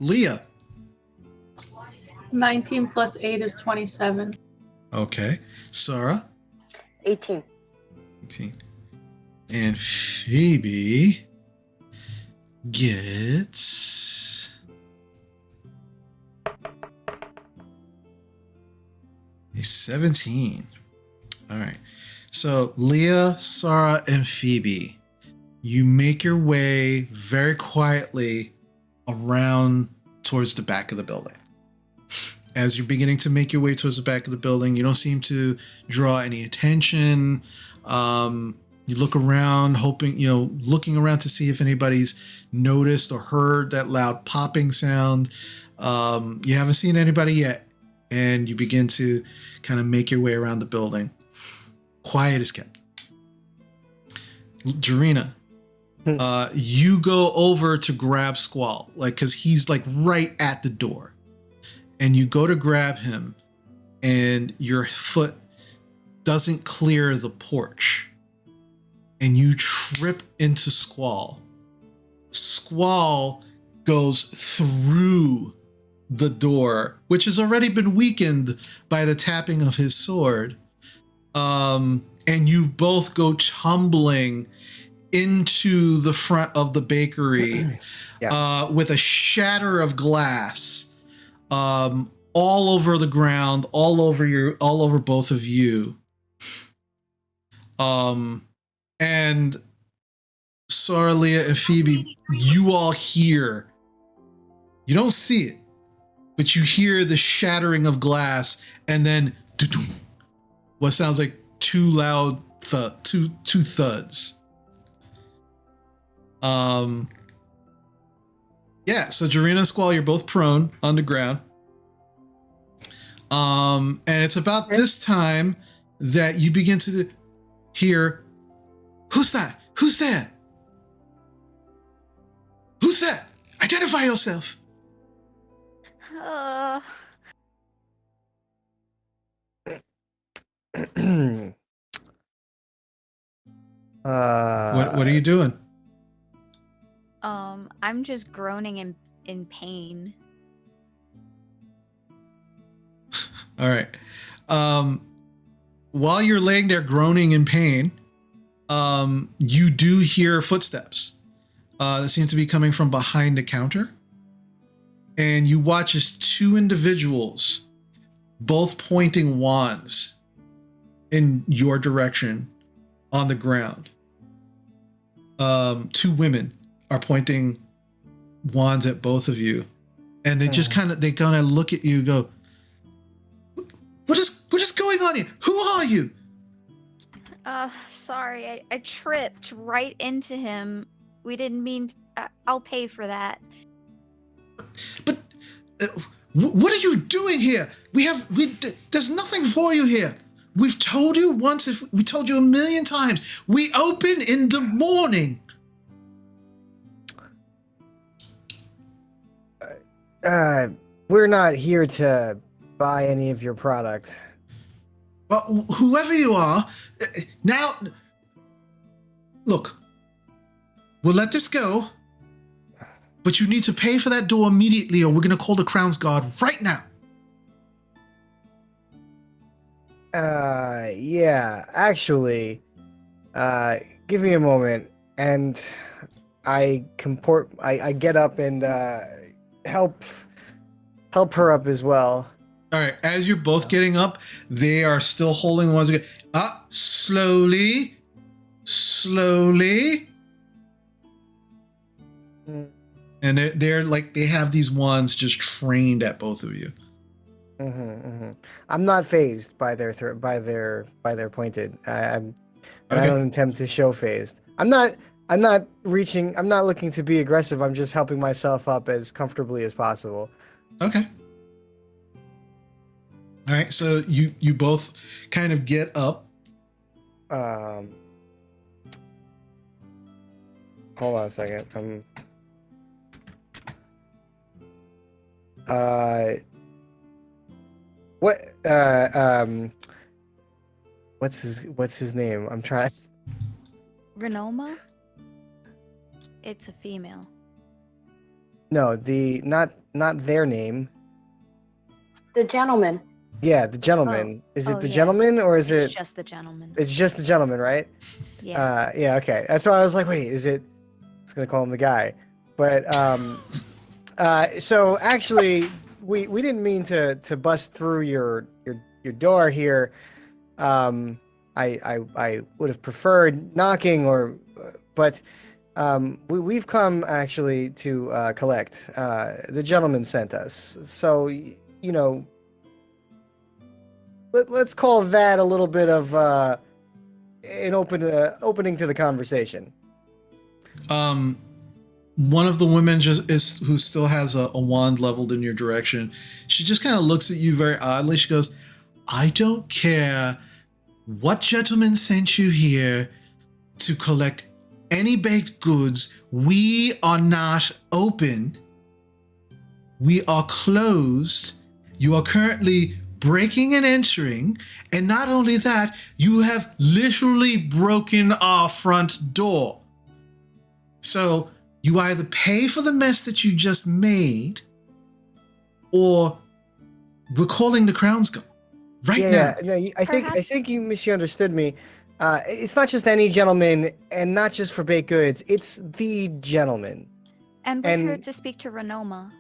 Leah? 19 plus 8 is 27. Okay. Sarah? 18. 18. And Phoebe gets a 17. All right. So Leah, Sarah, and Phoebe, you make your way very quietly around towards the back of the building. As you're beginning to make your way towards the back of the building, you don't seem to draw any attention. You look around, looking around to see if anybody's noticed or heard that loud popping sound. You haven't seen anybody yet, and you begin to kind of make your way around the building. Quiet is kept. Jarina, you go over to grab Squall, because he's right at the door, and you go to grab him, and your foot doesn't clear the porch. And you trip into Squall. Squall goes through the door, which has already been weakened by the tapping of his sword. And you both go tumbling into the front of the bakery with a shatter of glass all over the ground, all over both of you. And Sarlia and Phoebe, you all hear, you don't see it, but you hear the shattering of glass, and then what sounds like two loud two thuds. So Jarena and Squall, you're both prone on the ground. And it's about this time that you begin to hear, who's that? Who's there? Who's that? Identify yourself. What are you doing? I'm just groaning in pain. All right. While you're laying there groaning in pain, you do hear footsteps that seem to be coming from behind the counter. And you watch as two individuals, both pointing wands in your direction on the ground. Two women are pointing wands at both of you. And they just kind of look at you and go, what is going on here? Who are you? Sorry, I tripped right into him. We didn't mean I'll pay for that. But what are you doing here? There's nothing for you here. We've told you once, we told you a million times. We open in the morning. We're not here to buy any of your product. Well, whoever you are, now, look, we'll let this go, but you need to pay for that door immediately, or we're going to call the Crown's Guard right now. Yeah, actually, give me a moment, and I get up and help her up as well. All right, as you're both getting up, they are still holding ones again. Slowly. And they're like, they have these wands just trained at both of you. I'm not phased by their pointed. I don't intend to show phased. I'm not looking to be aggressive. I'm just helping myself up as comfortably as possible. Okay. All right, so you both kind of get up. Hold on a second. What's his name? I'm trying. Renoma? It's a female. No, not their name. The gentleman. Yeah, the gentleman. Is it the gentleman or is it? It's just the gentleman. It's just the gentleman, right? Yeah. Yeah. Okay. That's why I was like, wait, is it? I was gonna call him the guy, but so actually, we didn't mean to bust through your door here. I would have preferred knocking but we've come actually to collect. The gentleman sent us, so let's call that a little bit of an opening to the conversation. One of the women who still has a wand leveled in your direction. She just kind of looks at you very oddly. She goes, I don't care what gentleman sent you here to collect any baked goods. We are not open. We are closed. You are currently breaking and entering. And not only that, you have literally broken our front door. So you either pay for the mess that you just made, or we're calling the Crown's Guard right now. Yeah, I Perhaps- think you misunderstood me. It's not just any gentleman, and not just for baked goods. It's the gentleman. And we're here And- to speak to Renoma.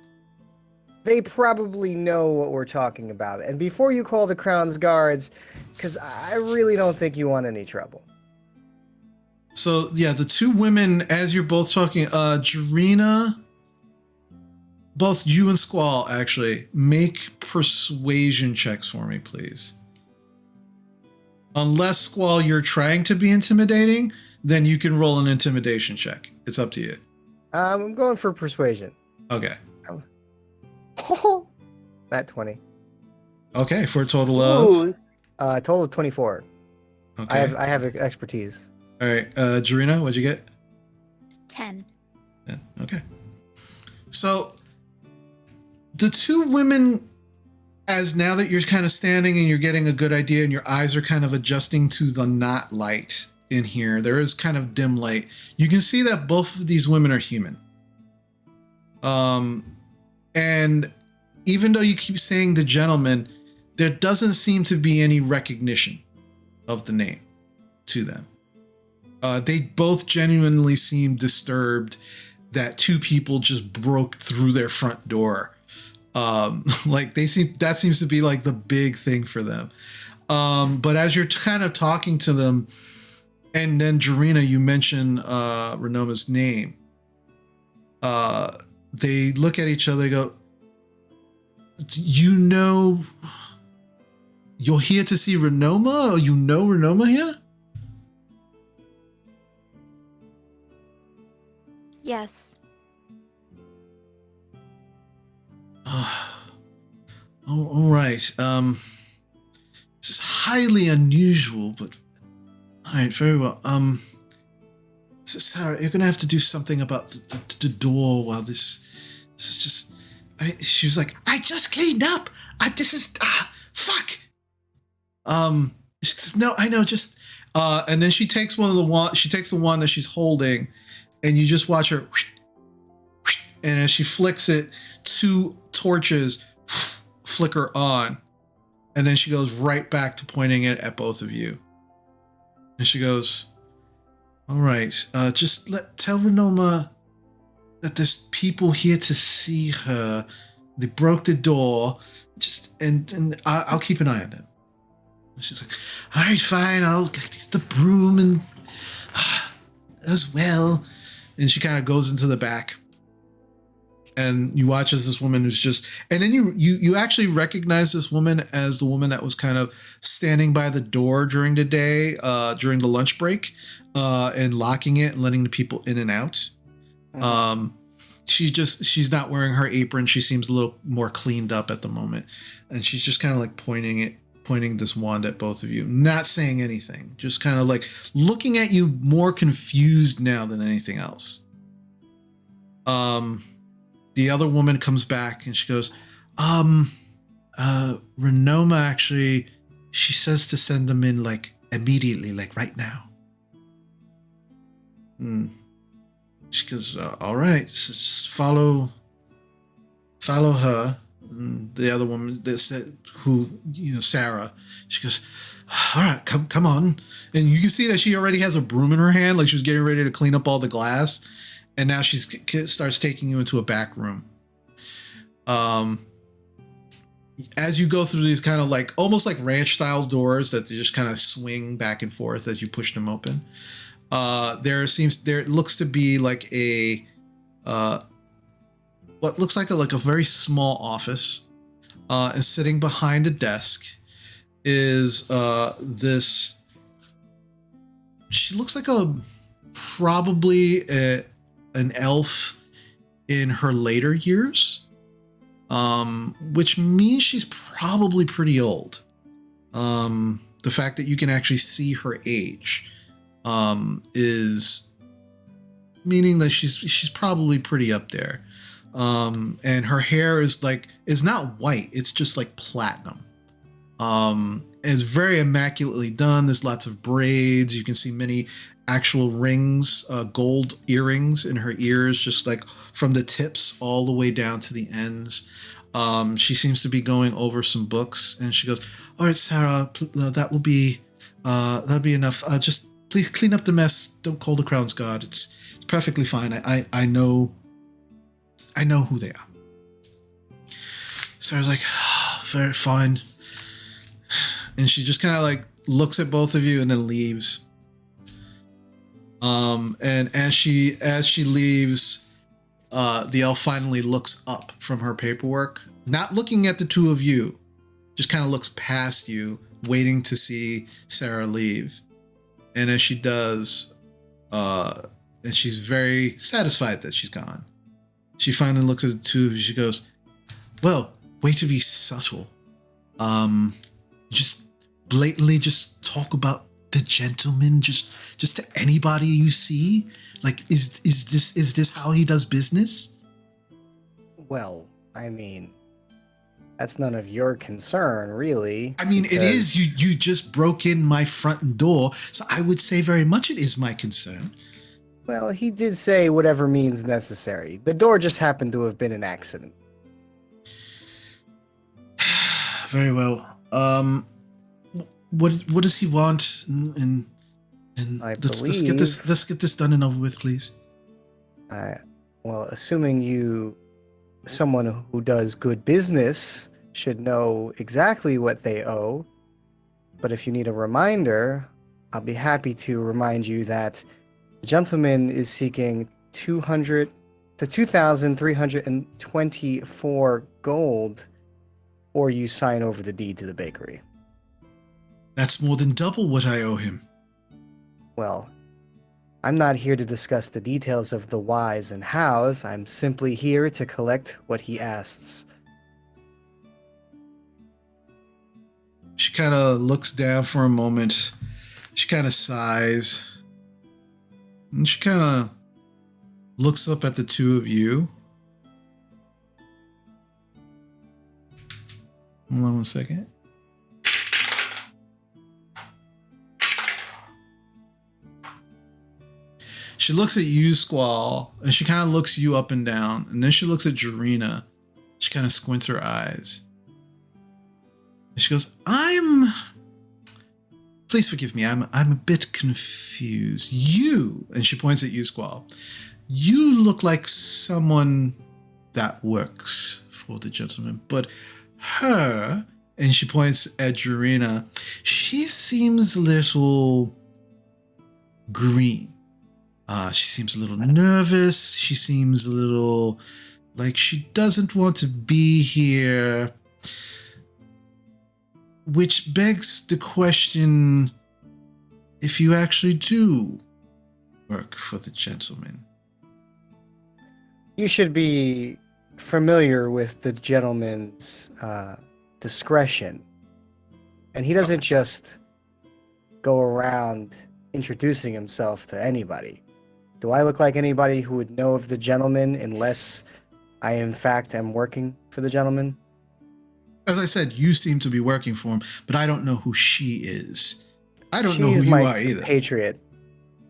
They probably know what we're talking about. And before you call the Crown's Guards, because I really don't think you want any trouble. So yeah, the two women, as you're both talking, Jarena, both you and Squall actually, make persuasion checks for me, please. Unless, Squall, you're trying to be intimidating, then you can roll an intimidation check. It's up to you. I'm going for persuasion. Okay. That 20. Okay, for a total of... Ooh, Total of 24. Okay. I have expertise. All right, Jarena, what'd you get? 10. Yeah, okay. So, the two women, as now that you're kind of standing and you're getting a good idea and your eyes are kind of adjusting to the not light in here, there is kind of dim light. You can see that both of these women are human. And even though you keep saying the gentleman, there doesn't seem to be any recognition of the name to them. They both genuinely seem disturbed that two people just broke through their front door. Like that seems to be like the big thing for them. But as you're kind of talking to them, and then Jarena, you mention Renoma's name. They look at each other, they go, you know, you're here to see Renoma, or you know Renoma here? Yes. All right. This is highly unusual, but all right, very well. So Sarah, you're gonna have to do something about the door while this is just. She was like, I just cleaned up. This is fuck. She says, no, I know. Just and then she takes one of the wand. She takes the wand that she's holding, and you just watch her. And as she flicks it, two torches flicker on, and then she goes right back to pointing it at both of you. And she goes, all right, just tell Renoma that there's people here to see her. They broke the door. And I'll keep an eye on them. And she's like, all right, fine, I'll get the broom and as well. And she kind of goes into the back. And you watch as this woman who's just, and then you actually recognize this woman as the woman that was kind of standing by the door during the day, during the lunch break, and locking it and letting the people in and out. She's not wearing her apron. She seems a little more cleaned up at the moment. And she's just kind of like pointing this wand at both of you, not saying anything, just kind of like looking at you more confused now than anything else. The other woman comes back and she goes, Renoma actually, she says to send them in like immediately, like right now. She goes, all right, so just follow her. And the other woman that said, Sarah, she goes, all right, come on. And you can see that she already has a broom in her hand, like she was getting ready to clean up all the glass. And now she starts taking you into a back room. As you go through these kind of like, almost like ranch style doors that they just kind of swing back and forth as you push them open. There looks to be like a what looks like a very small office, and sitting behind a desk is this. She looks like probably an elf in her later years, which means she's probably pretty old. The fact that you can actually see her age is meaning that she's probably pretty up there. And her hair is not white, it's just like platinum. It's very immaculately done. There's lots of braids. You can see many actual rings, gold earrings in her ears, just like from the tips all the way down to the ends. She seems to be going over some books, and she goes, "All right, Sarah, that'll be enough. Just please clean up the mess. Don't call the Crown's Guard. It's perfectly fine. I know who they are." Sarah's like, "Very fine," and she just kind of like looks at both of you and then leaves. And as she leaves, the elf finally looks up from her paperwork, not looking at the two of you, just kind of looks past you, waiting to see Sarah leave. And as she does, and she's very satisfied that she's gone, she finally looks at the two of you. She goes, "Well, way to be subtle. Just blatantly just talk about the gentleman just to anybody you see? Like, is this how he does business?" Well, I mean, that's none of your concern, really. I mean, it is. You just broke in my front door, so I would say very much it is my concern. Well, he did say whatever means necessary. The door just happened to have been an accident. Very well. What does he want? And let's get this done and over with, please. Well, assuming someone who does good business should know exactly what they owe. But if you need a reminder, I'll be happy to remind you that the gentleman is seeking 2,324 gold, or you sign over the deed to the bakery. That's more than double what I owe him. Well, I'm not here to discuss the details of the whys and hows. I'm simply here to collect what he asks. She kind of looks down for a moment. She kind of sighs. And she kind of looks up at the two of you. Hold on 1 second. She looks at you, Squall, and she kind of looks you up and down. And then she looks at Jarena. She kind of squints her eyes. And she goes, please forgive me, I'm a bit confused. You, and she points at you, Squall, you look like someone that works for the gentleman. But her, and she points at Jarena, she seems a little green. She seems a little nervous. She seems a little like she doesn't want to be here. Which begs the question if you actually do work for the gentleman. You should be familiar with the gentleman's discretion. And he doesn't just go around introducing himself to anybody. Do I look like anybody who would know of the gentleman unless I, in fact, am working for the gentleman? As I said, you seem to be working for him, but I don't know who she is. I don't know who She's you my are either. Patriot.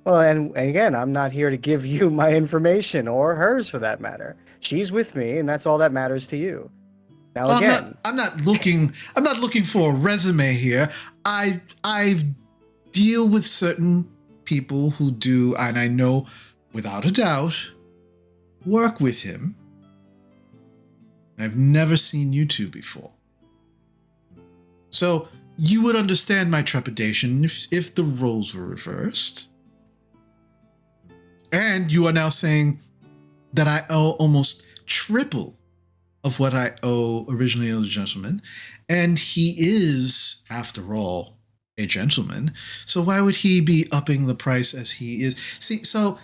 Well, and again, I'm not here to give you my information, or hers for that matter. She's with me, and that's all that matters to you. Now, Well, again, I'm not looking for a resume here. I deal with certain people who do, and I know without a doubt, work with him. I've never seen you two before. So you would understand my trepidation if the roles were reversed. And you are now saying that I owe almost triple of what I owe originally to the gentleman. And he is, after all, a gentleman. So why would he be upping the price as he is? See, so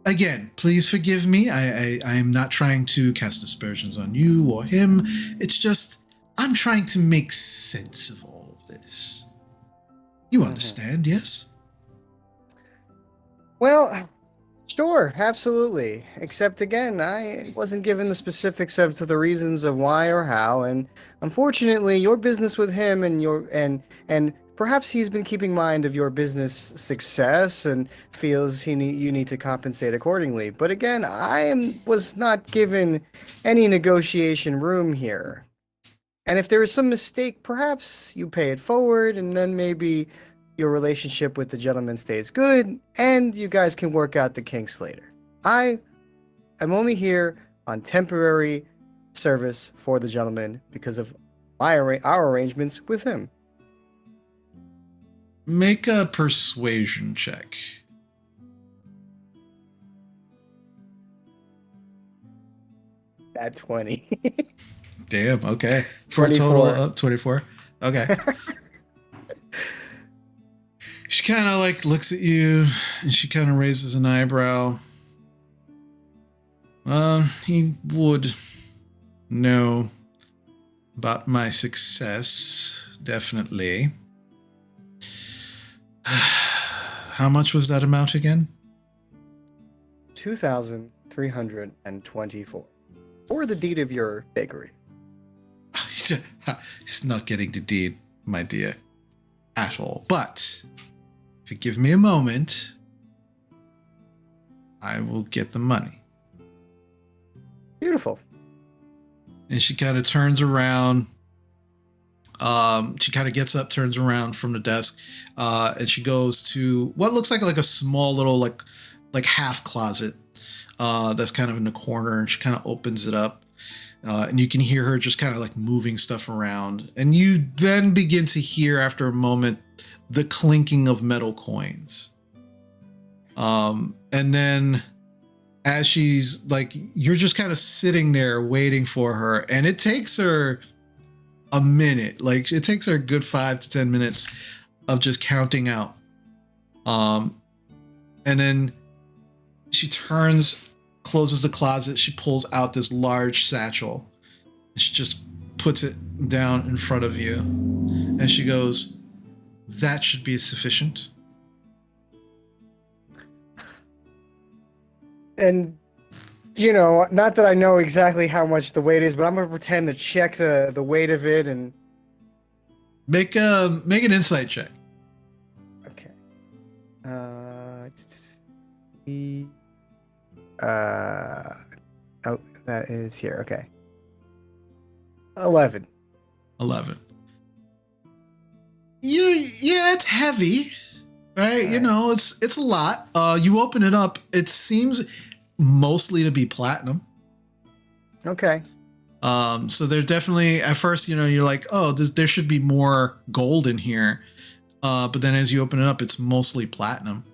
again, please forgive me. I am not trying to cast aspersions on you or him. It's just, I'm trying to make sense of all of this. You understand, yes? well, sure, absolutely. Except again, I wasn't given the specifics of to the reasons of why or how, and unfortunately, your business with him and perhaps he's been keeping mind of your business success and feels you need to compensate accordingly. But again, was not given any negotiation room here. And if there is some mistake, perhaps you pay it forward, and then maybe your relationship with the gentleman stays good, and you guys can work out the kinks later. I am only here on temporary service for the gentleman because of our arrangements with him. Make a persuasion check. At 20. Damn, okay. For 24. a total of 24. Okay. She kind of like looks at you and she kind of raises an eyebrow. He would know about my success, definitely. How much was that amount again? 2,324. Or the deed of your bakery. He's not getting the deed, my dear, at all. But if you give me a moment, I will get the money. Beautiful. And she kind of turns around. She kind of gets up, turns around from the desk, and she goes to what looks like a small little like half closet that's kind of in the corner, and she kind of opens it up. And you can hear her just kind of like moving stuff around. And you then begin to hear, after a moment, the clinking of metal coins. And then as she's like, you're just kind of sitting there waiting for her. And it takes her a minute. Like, it takes her a good 5 to 10 minutes of just counting out. And then she turns, closes the closet. She pulls out this large satchel. She just puts it down in front of you. And she goes, "That should be sufficient." And, you know, not that I know exactly how much the weight is, but I'm going to pretend to check the weight of it and... Make an insight check. Okay. Oh, that is here. Okay. 11. 11. Yeah, it's heavy, right? You know, it's a lot. You open it up. It seems mostly to be platinum. Okay. So they're definitely, at first, you know, you're like, oh, there should be more gold in here. But then as you open it up, it's mostly platinum.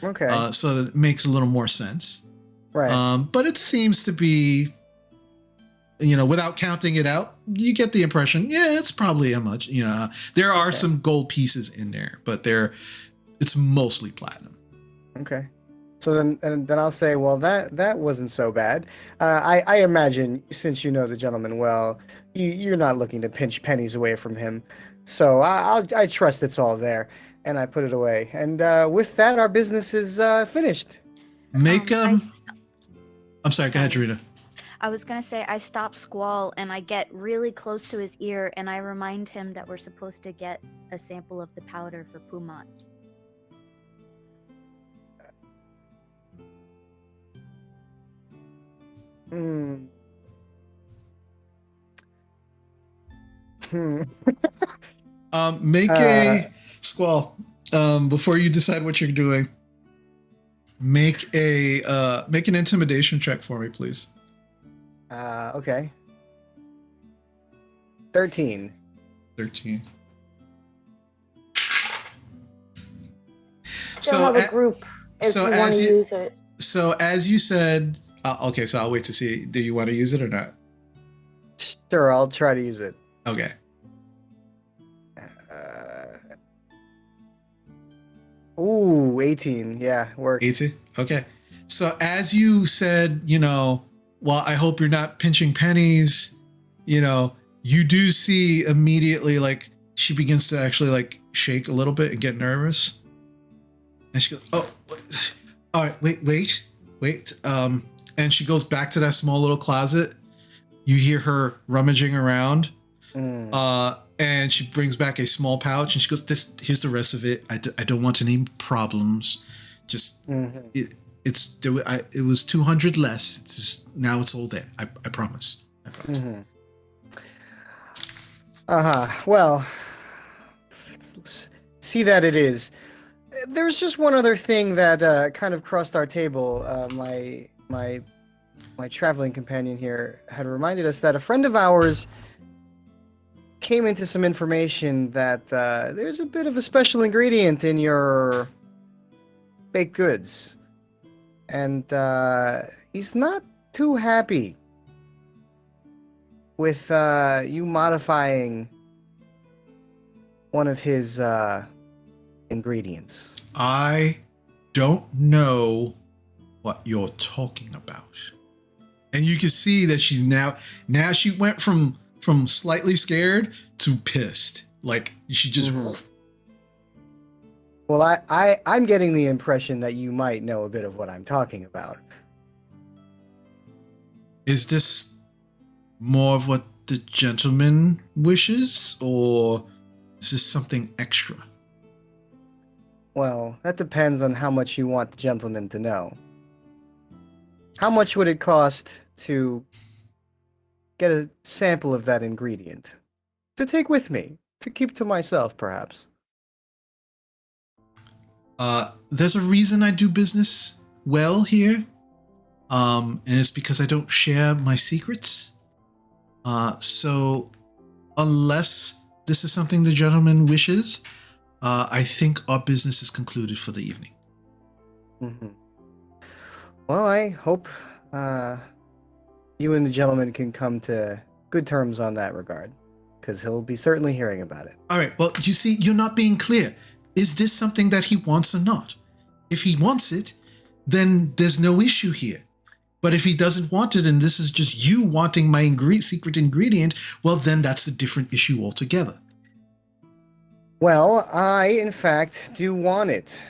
Okay. So it makes a little more sense. Right. But it seems to be, you know, without counting it out, you get the impression, yeah, it's probably how much, you know, there are some gold pieces in there, but it's mostly platinum. Okay. So then I'll say, well, that wasn't so bad. I imagine, since you know the gentleman well, you're not looking to pinch pennies away from him. So I trust it's all there, and I put it away. And with that, our business is finished. I'm sorry, go ahead, Jarita. I was going to say, I stop Squall and I get really close to his ear and I remind him that we're supposed to get a sample of the powder for Pumont. Make a Squall. Before you decide what you're doing, make an intimidation check for me, please. Okay. 13. 13. Still have a group if you want to use it. So as you said, okay, so I'll wait to see. Do you want to use it or not? Sure, I'll try to use it. Okay. Ooh, 18. Yeah, works. 18? Okay. So as you said, you know, well, I hope you're not pinching pennies, you know, you do see immediately, like, she begins to actually, like, shake a little bit and get nervous. And she goes, oh, all right, wait. And she goes back to that small little closet. You hear her rummaging around. And she brings back a small pouch and she goes, here's the rest of it. I don't want any problems. Just, it was 200 less. It's just, now it's all there. I promise. Well, see that it is. There's just one other thing that kind of crossed our table. My traveling companion here had reminded us that a friend of ours came into some information that there's a bit of a special ingredient in your baked goods. And he's not too happy with you modifying one of his ingredients. I don't know what you're talking about. And you can see that she's now she went from slightly scared to pissed. Like she just Well, I'm getting the impression that you might know a bit of what I'm talking about. Is this more of what the gentleman wishes, or is this something extra? Well, that depends on how much you want the gentleman to know. How much would it cost to get a sample of that ingredient? To take with me, to keep to myself, perhaps. There's a reason I do business well here. And it's because I don't share my secrets. So unless this is something the gentleman wishes, I think our business is concluded for the evening. Well, I hope you and the gentleman can come to good terms on that regard, because he'll be certainly hearing about it. All right, well, you see, you're not being clear. Is this something that he wants or not? If he wants it, then there's no issue here. But if he doesn't want it, and this is just you wanting my secret ingredient, well, then that's a different issue altogether. Well, I, in fact, do want it.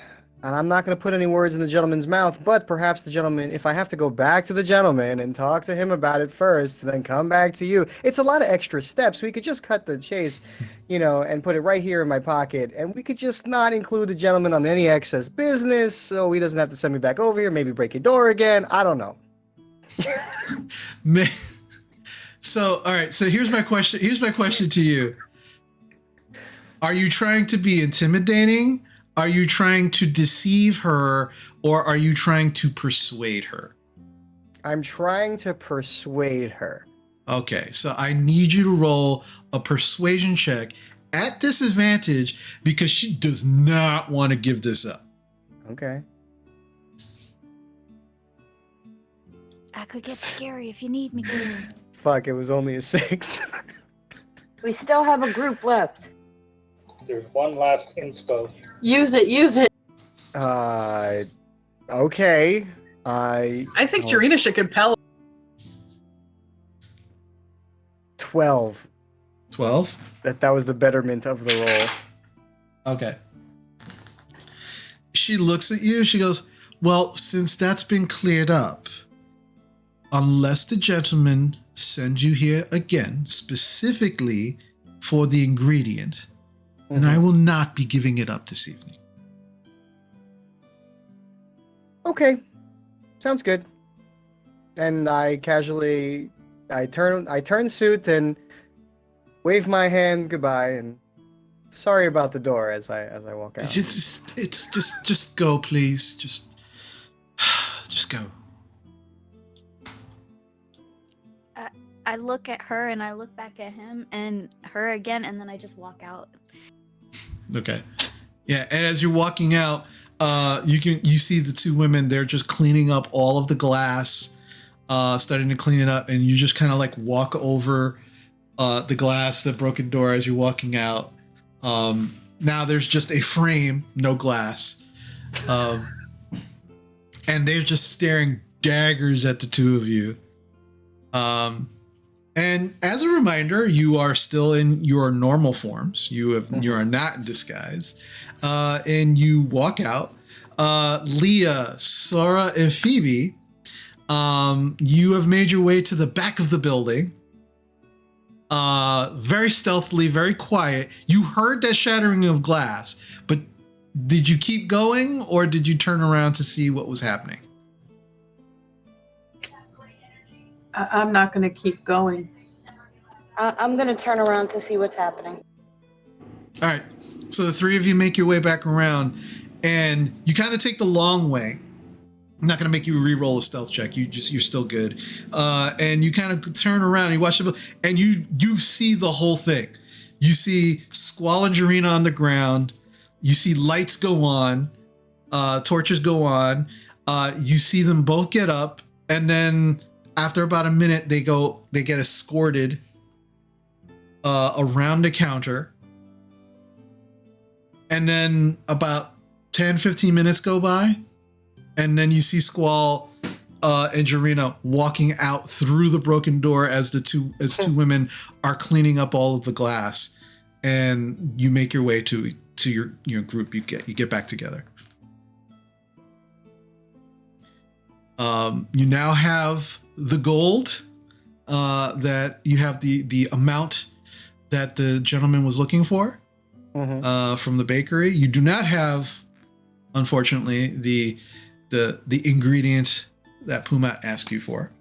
And I'm not going to put any words in the gentleman's mouth, but perhaps the gentleman, if I have to go back to the gentleman and talk to him about it first, then come back to you. It's a lot of extra steps. We could just cut the chase, and put it right here in my pocket. And we could just not include the gentleman on any excess business, so he doesn't have to send me back over here, maybe break your door again. I don't know. So, all right. So here's my question. Here's my question to you. Are you trying to be intimidating? Are you trying to deceive her, or are you trying to persuade her? I'm trying to persuade her. Okay, so I need you to roll a persuasion check at disadvantage because she does not want to give this up. Okay. I could get scary if you need me to. Fuck, it was only a 6. We still have a group left. There's one last inspo. Use it. Okay. I think Jarina should compel. 12. 12? That was the betterment of the roll. Okay. She looks at you. She goes, well, since that's been cleared up, unless the gentleman sends you here again, specifically for the ingredient, then I will not be giving it up this evening. Okay. Sounds good. And I casually turn suit and wave my hand goodbye and sorry about the door as I walk out. It's just go, please. Just go. I look at her and I look back at him and her again, and then I just walk out. Okay. Yeah, and as you're walking out, you see the two women. They're just cleaning up all of the glass, starting to clean it up, and you just kind of like walk over the glass, the broken door as you're walking out. Now there's just a frame, no glass, and they're just staring daggers at the two of you. And as a reminder, you are still in your normal forms. You are not in disguise. And you walk out. Leah, Sora, and Phoebe, you have made your way to the back of the building. very stealthily, very quiet. You heard that shattering of glass, but did you keep going or did you turn around to see what was happening? I'm not going to keep going. I'm going to turn around to see what's happening. All right. So the three of you make your way back around and you kind of take the long way. I'm not going to make you re-roll a stealth check. You're still good. And you kind of turn around, you watch it, and you see the whole thing. You see Squall and Jarena on the ground. You see lights go on, torches go on. You see them both get up, and then after about a minute, they get escorted around the counter. And then about 10, 15 minutes go by. And then you see Squall and Jarena walking out through the broken door as two women are cleaning up all of the glass. And you make your way to your group. You get back together. You now have the gold. That you have the amount that the gentleman was looking for from the bakery. You do not have, unfortunately, the ingredient that Puma asked you for.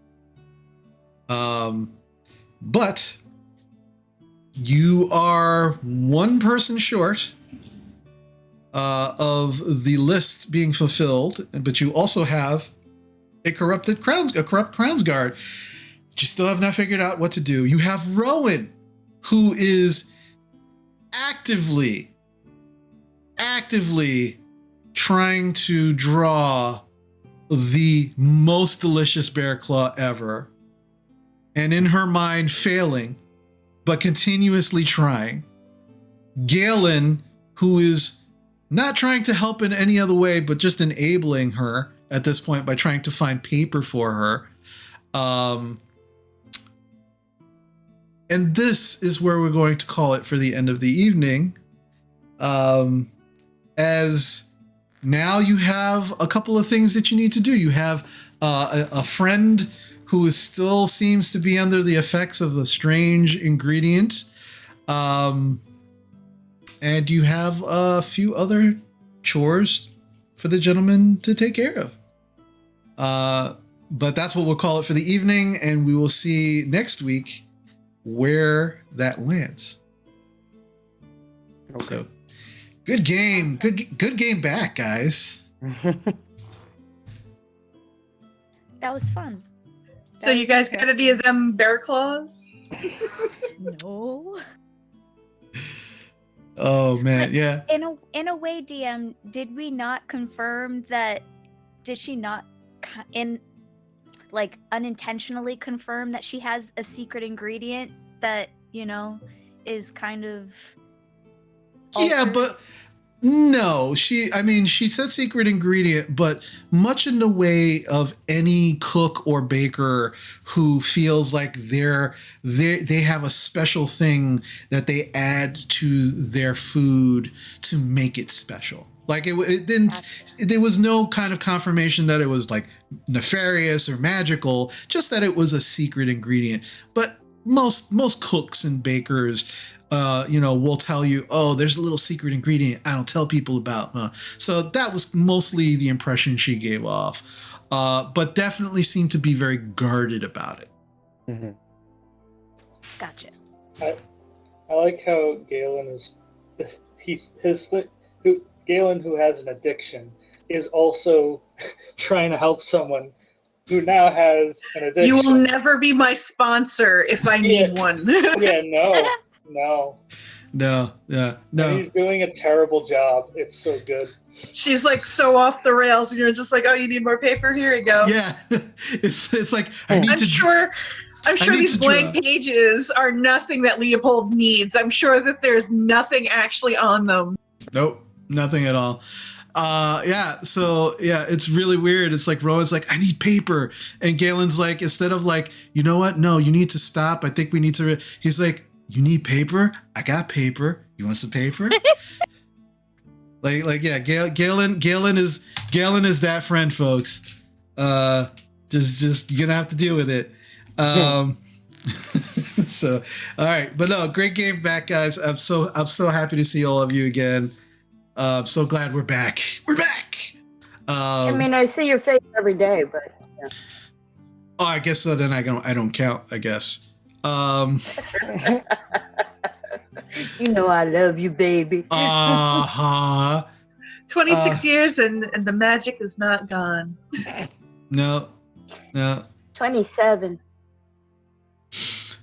But you are one person short of the list being fulfilled, but you also have a corrupt Crowns Guard. But you still have not figured out what to do. You have Rowan, who is actively trying to draw the most delicious bear claw ever, and in her mind failing, but continuously trying. Galen, who is not trying to help in any other way, but just enabling her at this point by trying to find paper for her. And this is where we're going to call it for the end of the evening. As now you have a couple of things that you need to do. You have a friend who still seems to be under the effects of the strange ingredient. And you have a few other chores for the gentleman to take care of. But that's what we'll call it for the evening, and we will see next week where that lands. Okay. So, good game. Good game back, guys. That was fun. So you guys got any of them bear claws? No. Oh man, But yeah. In a way, DM, did we not confirm that? Did she not unintentionally confirm that she has a secret ingredient that is kind of Yeah, altered? but no, she said secret ingredient, but much in the way of any cook or baker who feels like they have a special thing that they add to their food to make it special. Like it didn't, there was no kind of confirmation that it was like nefarious or magical, just that it was a secret ingredient. But most cooks and bakers will tell you, oh, there's a little secret ingredient I don't tell people about. So that was mostly the impression she gave off, but definitely seemed to be very guarded about it. Mm-hmm. Gotcha. I like how Galen is Galen, who has an addiction, is also trying to help someone who now has an addiction. You will never be my sponsor if I need one. Yeah, no. And he's doing a terrible job. It's so good. She's like so off the rails, and you're just like, oh, you need more paper? Here you go. Yeah, it's like I'm sure these blank pages are nothing that Leopold needs. I'm sure that there's nothing actually on them. Nope, nothing at all. So it's really weird. It's like Rowan's like, I need paper, and Galen's like, instead of like, you know what? No, you need to stop. I think we need to. He's like, you need paper? I got paper. You want some paper? Galen is that friend, folks. Just you're gonna have to deal with it. So, all right, but no, great game back, guys. I'm so happy to see all of you again. I'm so glad we're back. We're back. I mean, I see your face every day, but yeah. Oh, I guess so. Then I don't count. I guess. You know I love you, baby. 26 years and the magic is not gone. No. 27.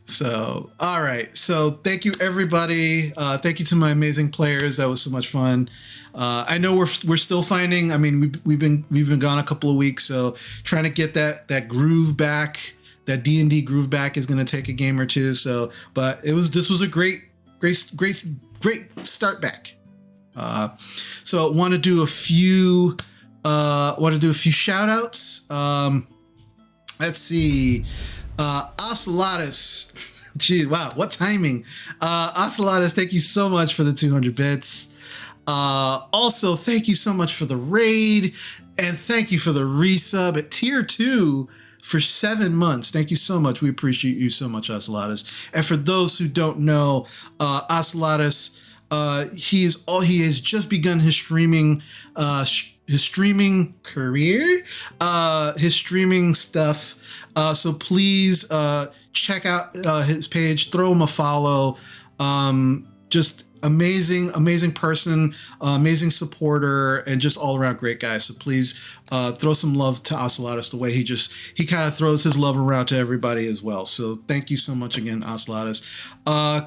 So, all right. So, thank you, everybody. Thank you to my amazing players. That was so much fun. I know we're still finding. I mean, we've been gone a couple of weeks, so trying to get that groove back, that D&D groove back is going to take a game or two. So, but this was a great start back. So, want to do a few shout outs. Let's see. Ocelotus. Gee, wow, what timing. Ocelotus, thank you so much for the 200 bits. Also, thank you so much for the raid, and thank you for the resub at tier 2 for 7 months. Thank you so much. We appreciate you so much, Ocelotus. And for those who don't know, Ocelotus, he has just begun his streaming career, his streaming stuff. So please check out his page, throw him a follow. Just amazing person, amazing supporter, and just all around great guy. So please throw some love to Ocelotus the way he kind of throws his love around to everybody as well. So thank you so much again, Ocelotus.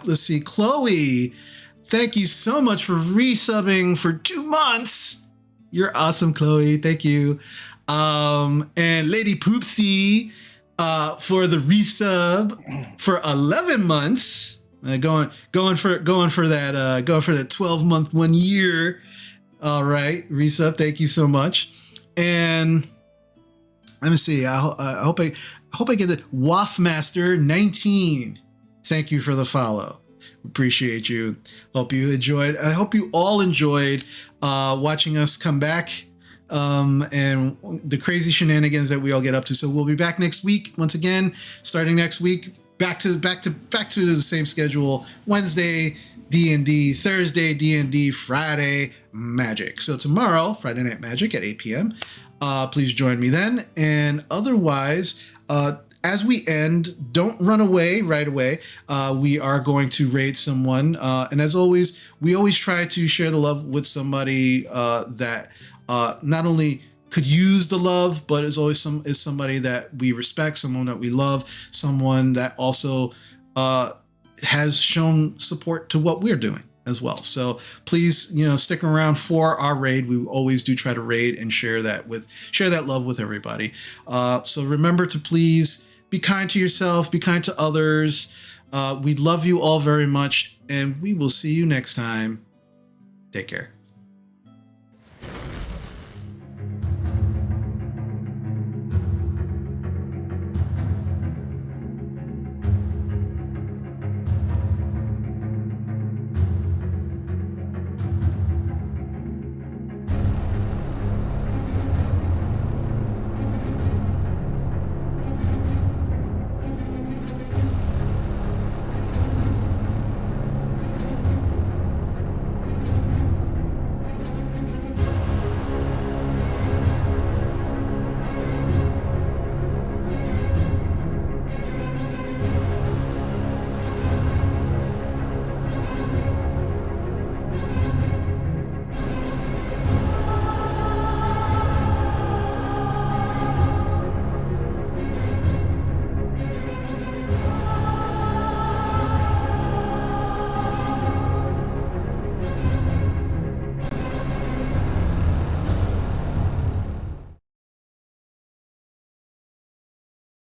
Let's see, Chloe, thank you so much for resubbing for 2 months. You're awesome, Chloe. Thank you. And Lady Poopsie for the resub for 11 months. Going for that 12-month 1 year. All right, resub. Thank you so much. And let me see. I hope I get it. Waffmaster 19. Thank you for the follow. Appreciate you. Hope you enjoyed. I hope you all enjoyed watching us come back and the crazy shenanigans that we all get up to. So we'll be back next week once again, starting next week. Back to the same schedule. Wednesday D&D, Thursday D&D, Friday Magic. So tomorrow, Friday Night Magic at 8 p.m. Please join me then. And otherwise, as we end, don't run away right away. We are going to raid someone. And as always, we always try to share the love with somebody that not only could use the love, but is somebody that we respect, someone that we love, someone that also has shown support to what we're doing as well. So please, stick around for our raid. We always do try to raid and share that love with everybody. So remember to please be kind to yourself, be kind to others. We love you all very much, and we will see you next time. Take care.